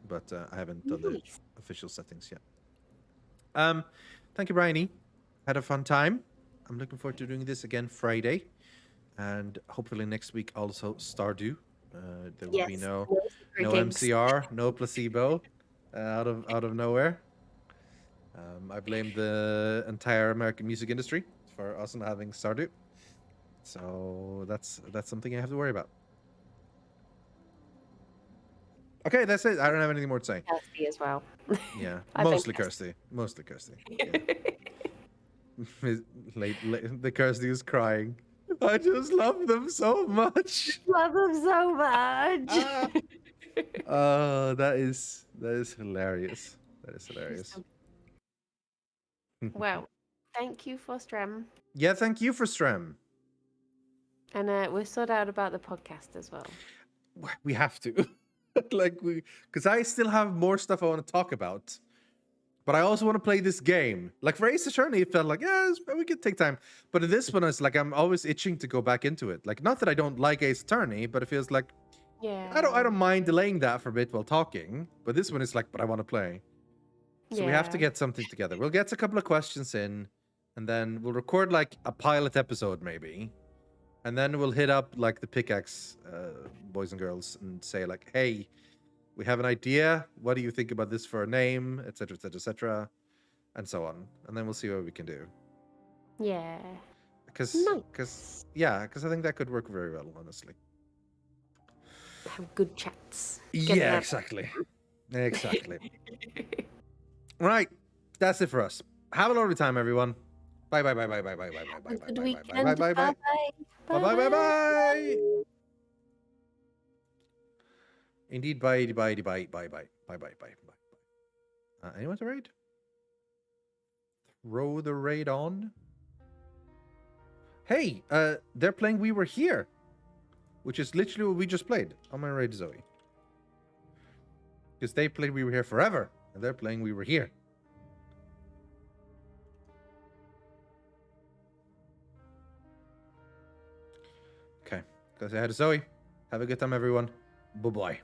But I haven't done the Nice. official settings yet. Thank you, Briony. Had a fun time. I'm looking forward to doing this again Friday, and hopefully next week also Stardew. There will be Yes. no secret gigs. MCR, no placebo, out of nowhere. I blame the entire American music industry for us not having Stardew. So that's something I have to worry about. Okay, that's it. I don't have anything more to say. Kirsty as well. Yeah, I think mostly Kirsty. Mostly Kirsty. Yeah. The Kirsty is crying. I just love them so much. Love them so much. That is hilarious. That is hilarious. Well, thank you for Strem. Yeah, thank you for Strem. And we're sorted out about the podcast as well. We have to. Because I still have more stuff I want to talk about. But I also want to play this game. Like for Ace Attorney, it felt like, yeah, we could take time. But in this one, it's like I'm always itching to go back into it. Like, not that I don't like Ace Attorney, but it feels like Yeah. I don't mind delaying that for a bit while talking. But this one is like, but I want to play. So we have to Yeah. get something together. We'll get a couple of questions in, and then we'll record like a pilot episode maybe. And then we'll hit up like the pickaxe boys and girls and say like, hey, we have an idea. What do you think about this for a name, etc., etc., etc., and so on. And then we'll see what we can do. Yeah. Because Nice. I think that could work very well, honestly. Have good chats. Yeah, exactly. Exactly. Right. That's it for us. Have a lovely time, everyone. Bye bye bye bye bye bye bye bye bye Good bye weekend. bye bye bye bye Bye bye bye bye. Indeed, bye bye bye bye bye bye bye bye bye. Anyone to raid? Throw the raid on. Hey, they're playing We Were Here, which is literally what we just played on my raid, Zoe. Because they played We Were Here Forever, and they're playing We Were Here. Okay. Go say hi to Zoe. Have a good time, everyone. Bye-bye.